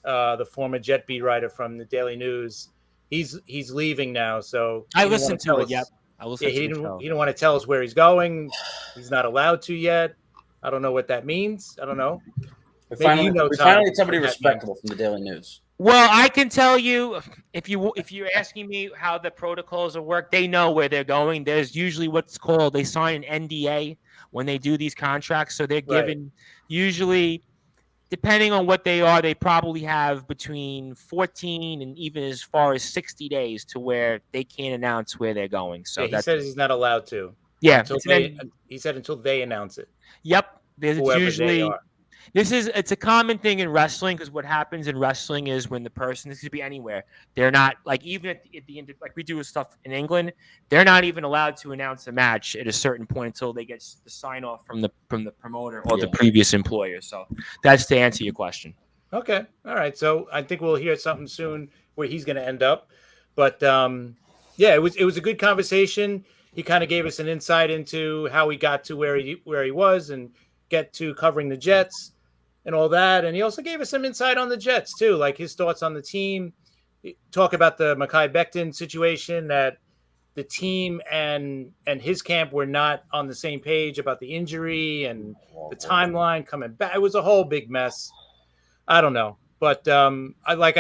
the former Jet beat writer from the Daily News. He's leaving now, so I listened to it. Yep, I listened. He didn't want to tell us where he's going. He's not allowed to yet. I don't know what that means. I don't know. Finally, somebody respectable from the Daily News. Well, I can tell you, if you're asking me how the protocols will work, they know where they're going. There's usually what's called, they sign an NDA when they do these contracts. So they're given usually, depending on what they are, they probably have between 14 and even as far as 60 days to where they can't announce where they're going. So he says he's not allowed to. Yeah. He said until they announce it. Yep. It's usually. It's a common thing in wrestling, because what happens in wrestling is when the person, this could be anywhere, they're not, like, even at the end, like we do stuff in England, they're not even allowed to announce a match at a certain point until they get the sign off from the promoter or the previous employer. So that's to answer your question. Okay. All right. So I think we'll hear something soon where he's going to end up. But Yeah, it was a good conversation. He kind of gave us an insight into how he got to where he was and get to covering the Jets and all that. And he also gave us some insight on the Jets too, like his thoughts on the team. Talk about the Mekhi Becton situation, that the team and his camp were not on the same page about the injury and the timeline coming back. It was a whole big mess. I don't know, but like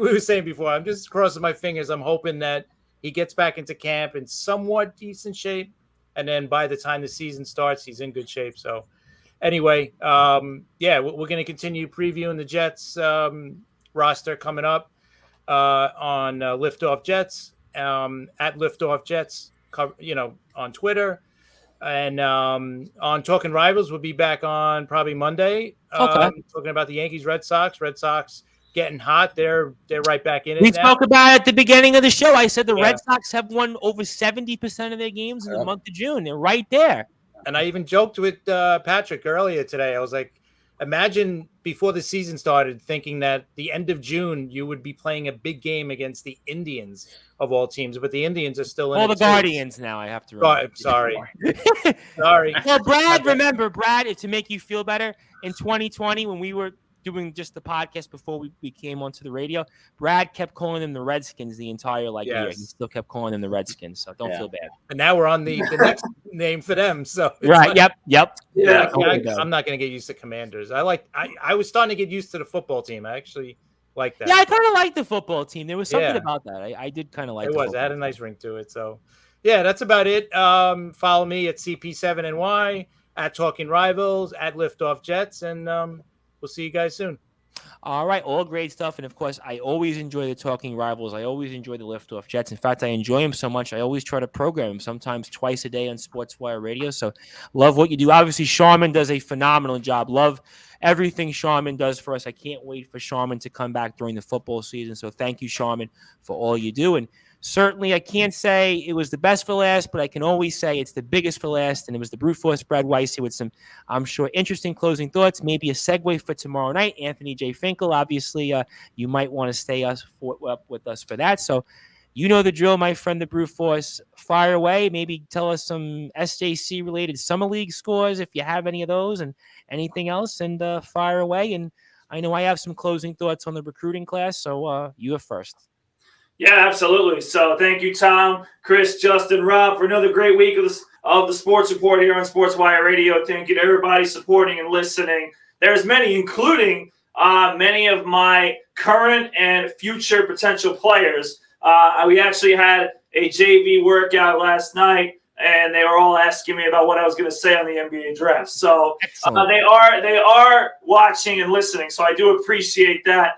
we were saying before, I'm just crossing my fingers. I'm hoping that he gets back into camp in somewhat decent shape, and then by the time the season starts, he's in good shape. So anyway, yeah, we're going to continue previewing the Jets roster coming up on Liftoff Jets, at Liftoff Jets, on Twitter. And on Talking Rivals, we'll be back on probably Monday. Talking about the Yankees, Red Sox. Red Sox getting hot. They're right back in it. We now. spoke about it at the beginning of the show. I said the Red Sox have won over 70% of their games in the month of June. They're right there. And I even joked with Patrick earlier today. I was like, imagine before the season started thinking that the end of June you would be playing a big game against the Indians of all teams, but the Indians are still in the Guardians now. I have to remember. Sorry. Sorry. Well, Brad, remember, Brad, to make you feel better, in 2020 when we were doing just the podcast before we came onto the radio, Brad kept calling them the Redskins the entire year. He still kept calling them the Redskins, so don't feel bad. And now we're on the next name for them. So right, yep. Yeah, I'm not going to get used to Commanders. I was starting to get used to the football team. I actually like that. Yeah, I kind of like the football team. There was something about that. I did kind of like it. It had a nice ring to it. So yeah, that's about it. Follow me at CP7NY, at Talking Rivals, at Liftoff Jets, and we'll see you guys soon. All right. All great stuff. And, of course, I always enjoy the Talking Rivals. I always enjoy the Liftoff Jets. In fact, I enjoy them so much, I always try to program them sometimes twice a day on Sportswire Radio. So love what you do. Obviously, Sharman does a phenomenal job. Love everything Sharman does for us. I can't wait for Sharman to come back during the football season. So thank you, Sharman, for all you do. And certainly, I can't say it was the best for last, but I can always say it's the biggest for last, and it was the Brute Force Brad Weiss here with some, I'm sure, interesting closing thoughts, maybe a segue for tomorrow night. Anthony J. Finkel, obviously, you might want to stay up with us for that. So you know the drill, my friend, the Brute Force. Fire away. Maybe tell us some SJC-related Summer League scores if you have any of those and anything else, and fire away. And I know I have some closing thoughts on the recruiting class, so you are first. Yeah, absolutely. So thank you, Tom, Chris, Justin, Rob, for another great week of the Sports Report here on Sportswire Radio. Thank you to everybody supporting and listening. There's many, including many of my current and future potential players. We actually had a JV workout last night, and they were all asking me about what I was going to say on the NBA draft. So they are watching and listening. So I do appreciate that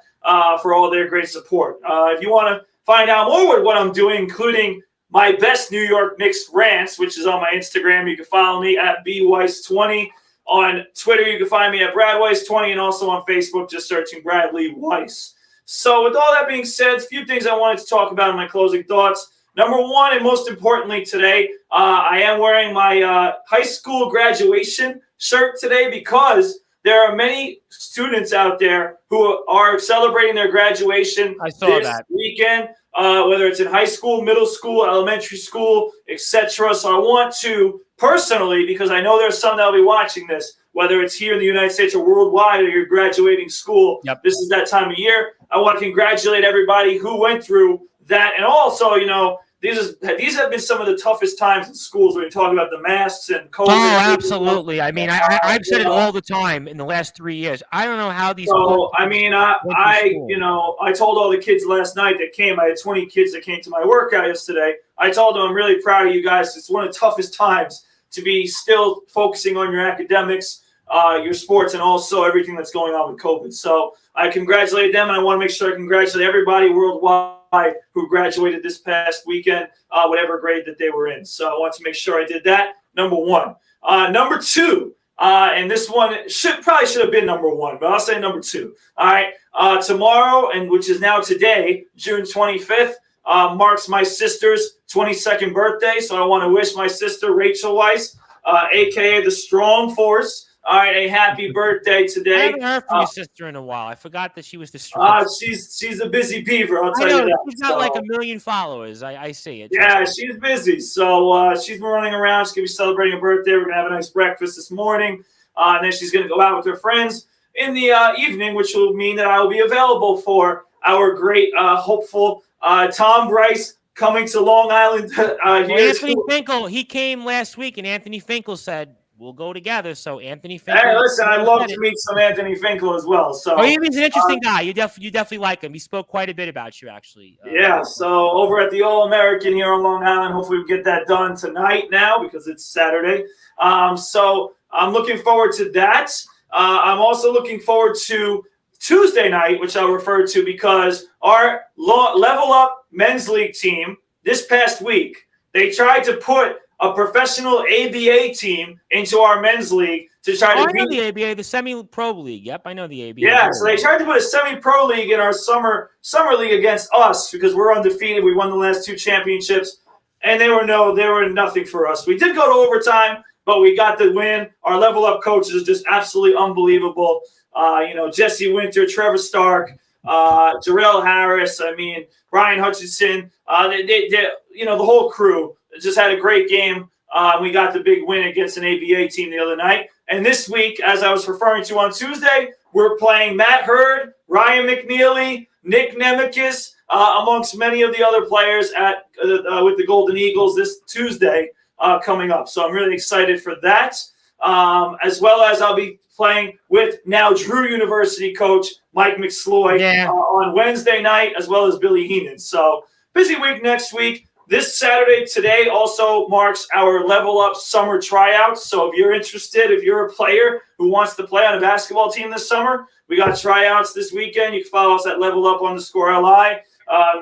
for all their great support. If you want to find out more with what I'm doing, including my best New York Knicks rants, which is on my Instagram. You can follow me at bweiss20. On Twitter, you can find me at bradweiss20, and also on Facebook, just searching Bradley Weiss. So with all that being said, a few things I wanted to talk about in my closing thoughts. Number one, and most importantly today, I am wearing my high school graduation shirt today because there are many students out there who are celebrating their graduation this weekend, whether it's in high school, middle school, elementary school, etc. So I want to personally, because I know there's some that will be watching this, whether it's here in the United States or worldwide, or you're graduating school, this is that time of year. I want to congratulate everybody who went through that. And also, these have been some of the toughest times in schools when you talk about the masks and COVID. Oh, absolutely. I mean, I've said it all the time in the last 3 years. I don't know how these. So, I told all the kids last night that came. I had 20 kids that came to my workout yesterday. I told them I'm really proud of you guys. It's one of the toughest times to be still focusing on your academics, your sports, and also everything that's going on with COVID. So I congratulate them, and I want to make sure I congratulate everybody worldwide who graduated this past weekend, whatever grade that they were in. So I want to make sure I did that, number one. Number two, and this one probably should have been number one, but I'll say number two. All right, tomorrow, and which is now today, June 25th, marks my sister's 22nd birthday. So I want to wish my sister, Rachel Weiss, a.k.a. the Strong Force, All right, a happy birthday I today. haven't heard from your sister in a while. I forgot that she was the streets. She's a busy beaver, I'll I tell you know that. she's got like 1 million followers. I see it. Yeah, she's busy. So she's been running around. She's going to be celebrating her birthday. We're going to have a nice breakfast this morning. And then she's going to go out with her friends in the evening, which will mean that I will be available for our great, hopeful Tom Bryce coming to Long Island. Anthony Finkel, he came last week, and Anthony Finkel said, we'll go together. So Anthony Finkel. Hey, listen, I'd love to meet some Anthony Finkel as well. So he's an interesting guy. You definitely like him. He spoke quite a bit about you, actually. Yeah, so over at the All-American here on Long Island, hopefully we get that done tonight now because it's Saturday. So I'm looking forward to that. I'm also looking forward to Tuesday night, which I'll refer to because our Level Up Men's League team this past week, they tried to put a professional ABA team into our men's league to try to I know the ABA, the semi-pro league. Yep, I know the ABA. Yeah, so they tried to put a semi-pro league in our summer league against us because we're undefeated. We won the last 2 championships, and they were nothing for us. We did go to overtime, but we got the win. Our Level Up coaches are just absolutely unbelievable. Jesse Winter, Trevor Stark, Jarrell Harris. Brian Hutchinson. The whole crew just had a great game. We got the big win against an ABA team the other night. And this week, as I was referring to on Tuesday, we're playing Matt Hurd, Ryan McNeely, Nick Nemekis, amongst many of the other players with the Golden Eagles this Tuesday coming up. So I'm really excited for that, as well as I'll be playing with now Drew University coach Mike McSloy on Wednesday night, as well as Billy Heenan. So busy week next week. This Saturday, today, also marks our Level Up summer tryouts. So if you're interested, if you're a player who wants to play on a basketball team this summer, we got tryouts this weekend. You can follow us at LevelUp_LI.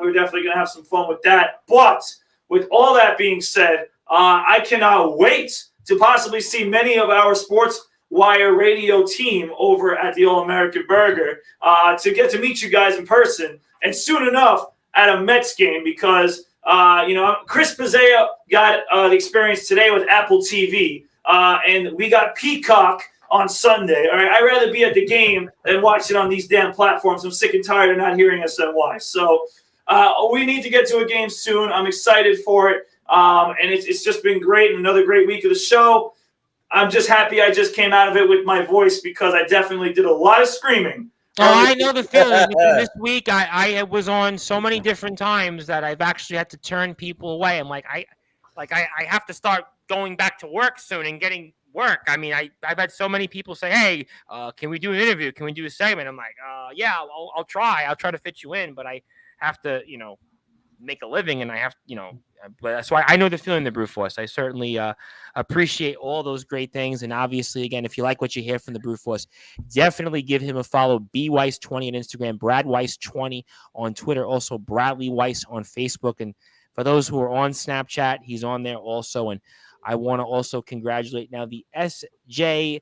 We're definitely going to have some fun with that. But with all that being said, I cannot wait to possibly see many of our Sportzwire radio team over at the All-American Burger to get to meet you guys in person. And soon enough at a Mets game because Chris Pizzea got the experience today with Apple TV, and we got Peacock on Sunday. All right, I'd rather be at the game than watch it on these damn platforms. I'm sick and tired of not hearing SNY. So we need to get to a game soon. I'm excited for it, and it's just been great. And another great week of the show. I'm just happy I just came out of it with my voice because I definitely did a lot of screaming. I know the feeling. This week, I was on so many different times that I've actually had to turn people away. I'm like, I have to start going back to work soon and getting work. I've had so many people say, "Hey, can we do an interview? Can we do a segment?" I'm like, "Yeah, I'll try. I'll try to fit you in, but I have to, make a living, and I have, But that's why I know the feeling, the Brew Force. I certainly appreciate all those great things. And obviously, again, if you like what you hear from the Brew Force, definitely give him a follow. BWeiss20 on Instagram, BradWeiss20 on Twitter, also Bradley Weiss on Facebook. And for those who are on Snapchat, he's on there also. And I want to also congratulate now the SJ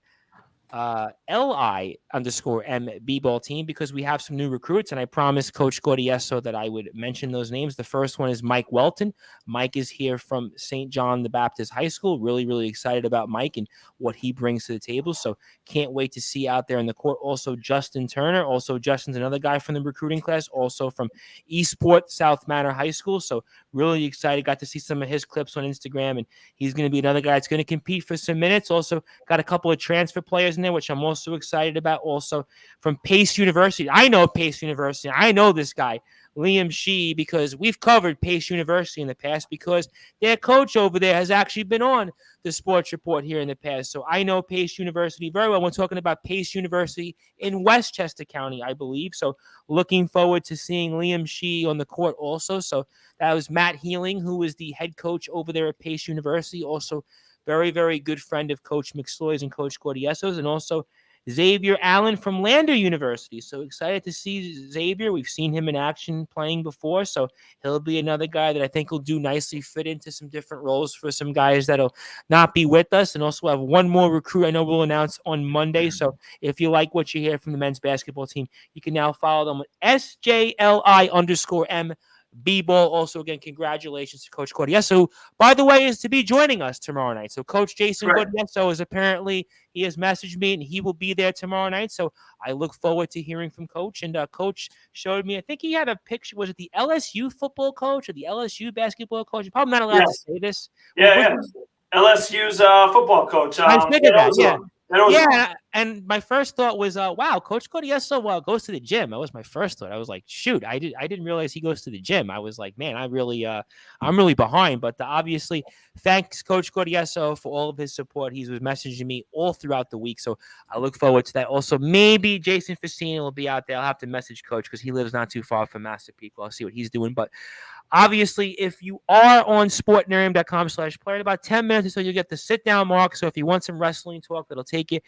LI_M B-ball team because we have some new recruits, and I promised Coach Gordieso that I would mention those names. The first one is Mike Welton. Mike is here from St. John the Baptist High School. Really, really excited about Mike and what he brings to the table. So can't wait to see out there in the court. Also, Justin Turner. Also, Justin's another guy from the recruiting class, also from Eastport South Manor High School. So really excited. Got to see some of his clips on Instagram, and he's going to be another guy that's going to compete for some minutes. Also got a couple of transfer players in there, which I'm also excited about. Also from Pace University. I know Pace University. I know this guy, Liam Shee, because we've covered Pace University in the past because their coach over there has actually been on the Sports Report here in the past. So I know Pace University very well. We're talking about Pace University in Westchester County, I believe. So looking forward to seeing Liam Shee on the court also. So that was Matt Healing, who is the head coach over there at Pace University. Also very, very good friend of Coach McSloy's and Coach Gordieso's, and also Xavier Allen from Lander University. So excited to see Xavier. We've seen him in action playing before, so he'll be another guy that I think will do nicely, fit into some different roles for some guys that'll not be with us. And also have one more recruit I know we'll announce on Monday. So if you like what you hear from the men's basketball team, you can now follow them with SJLI_M B-ball. Also, again, congratulations to Coach Cortieso, who, by the way, is to be joining us tomorrow night. So Coach Jason Correct. Cortieso is apparently, he has messaged me, and he will be there tomorrow night. So I look forward to hearing from Coach. And Coach showed me, I think he had a picture. Was it the LSU football coach or the LSU basketball coach? I'm probably not allowed to say this. Yeah. LSU's football coach. I figured that, yeah. Yeah, and my first thought was, wow, Coach Cortieso goes to the gym. That was my first thought. I was like, shoot, I didn't realize he goes to the gym. I was like, man, I'm really behind. But obviously, thanks Coach Cortieso for all of his support. He was messaging me all throughout the week, so I look forward to that. Also, maybe Jason Facini will be out there. I'll have to message Coach because he lives not too far from Massapequa. I'll see what he's doing, but. Obviously, if you are on sportnarium.com/player, in about 10 minutes or so, you'll get the sit-down mark. So if you want some wrestling talk, that'll take you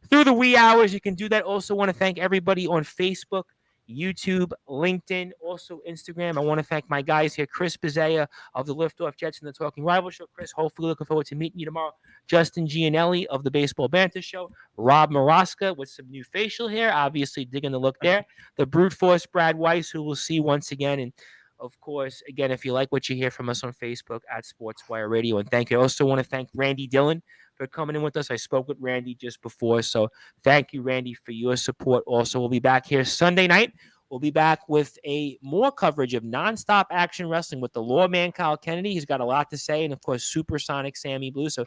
through the wee hours. You can do that. Also want to thank everybody on Facebook, YouTube, LinkedIn, also Instagram. I want to thank my guys here, Chris Pizzea of the Liftoff Jets and the Talking Rival Show. Chris, hopefully looking forward to meeting you tomorrow. Justin Gianelli of the Baseball Banter Show. Rob Maraska with some new facial hair, obviously digging the look there. The Brute Force Brad Weiss, who we'll see once again. And of course, again, if you like what you hear from us on Facebook at Sportswire Radio, and thank you. I also want to thank Randy Dillon for coming in with us. I spoke with Randy just before, so thank you, Randy, for your support. Also, we'll be back here Sunday night. We'll be back with more coverage of nonstop action wrestling with the lawman Kyle Kennedy. He's got a lot to say, and of course, Supersonic Sammy Blue. So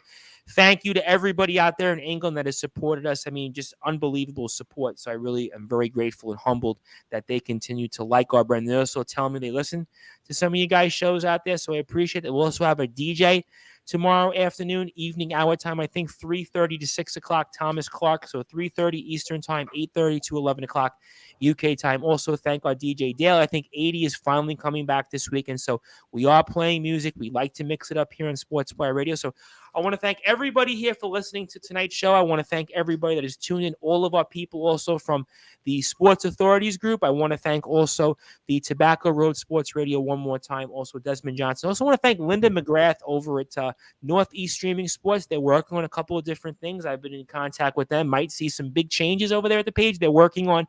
thank you to everybody out there in England that has supported us. I mean, just unbelievable support. So I really am very grateful and humbled that they continue to like our brand. They also tell me they listen to some of you guys' shows out there, so I appreciate it. We'll also have a DJ tomorrow afternoon, evening hour time, I think 3:30 to 6 o'clock, Thomas Clark. So 3:30 Eastern time, 8:30 to 11 o'clock UK time. Also, thank our DJ Dale. I think 80 is finally coming back this weekend. So we are playing music. We like to mix it up here on Sportswire Radio. So I want to thank everybody here for listening to tonight's show. I want to thank everybody that is tuned in, all of our people also from the Sports Authorities group. I want to thank also the Tobacco Road Sports Radio one more time, also Desmond Johnson. I also want to thank Linda McGrath over at Northeast Streaming Sports. They're working on a couple of different things. I've been in contact with them. Might see some big changes over there at the page. They're working on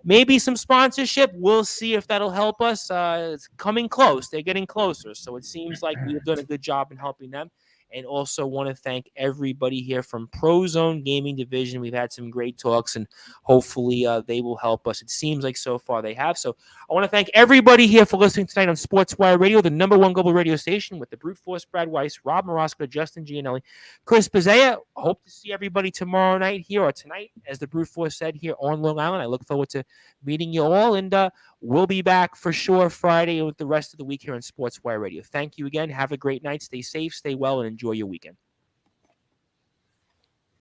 maybe some sponsorship. We'll see if that'll help us. It's coming close. They're getting closer. So it seems like we've done a good job in helping them. And also want to thank everybody here from Prozone Gaming Division. We've had some great talks, and hopefully they will help us. It seems like so far they have. So I want to thank everybody here for listening tonight on Sportswire Radio, the #1 global radio station with the Brute Force Brad Weiss, Rob Maraska, Justin Gianelli, Chris Pizzea. Hope to see everybody tomorrow night here, or tonight, as the Brute Force said, here on Long Island. I look forward to meeting you all, and we'll be back for sure Friday with the rest of the week here on Sportswire Radio. Thank you again. Have a great night. Stay safe, stay well, and enjoy your weekend.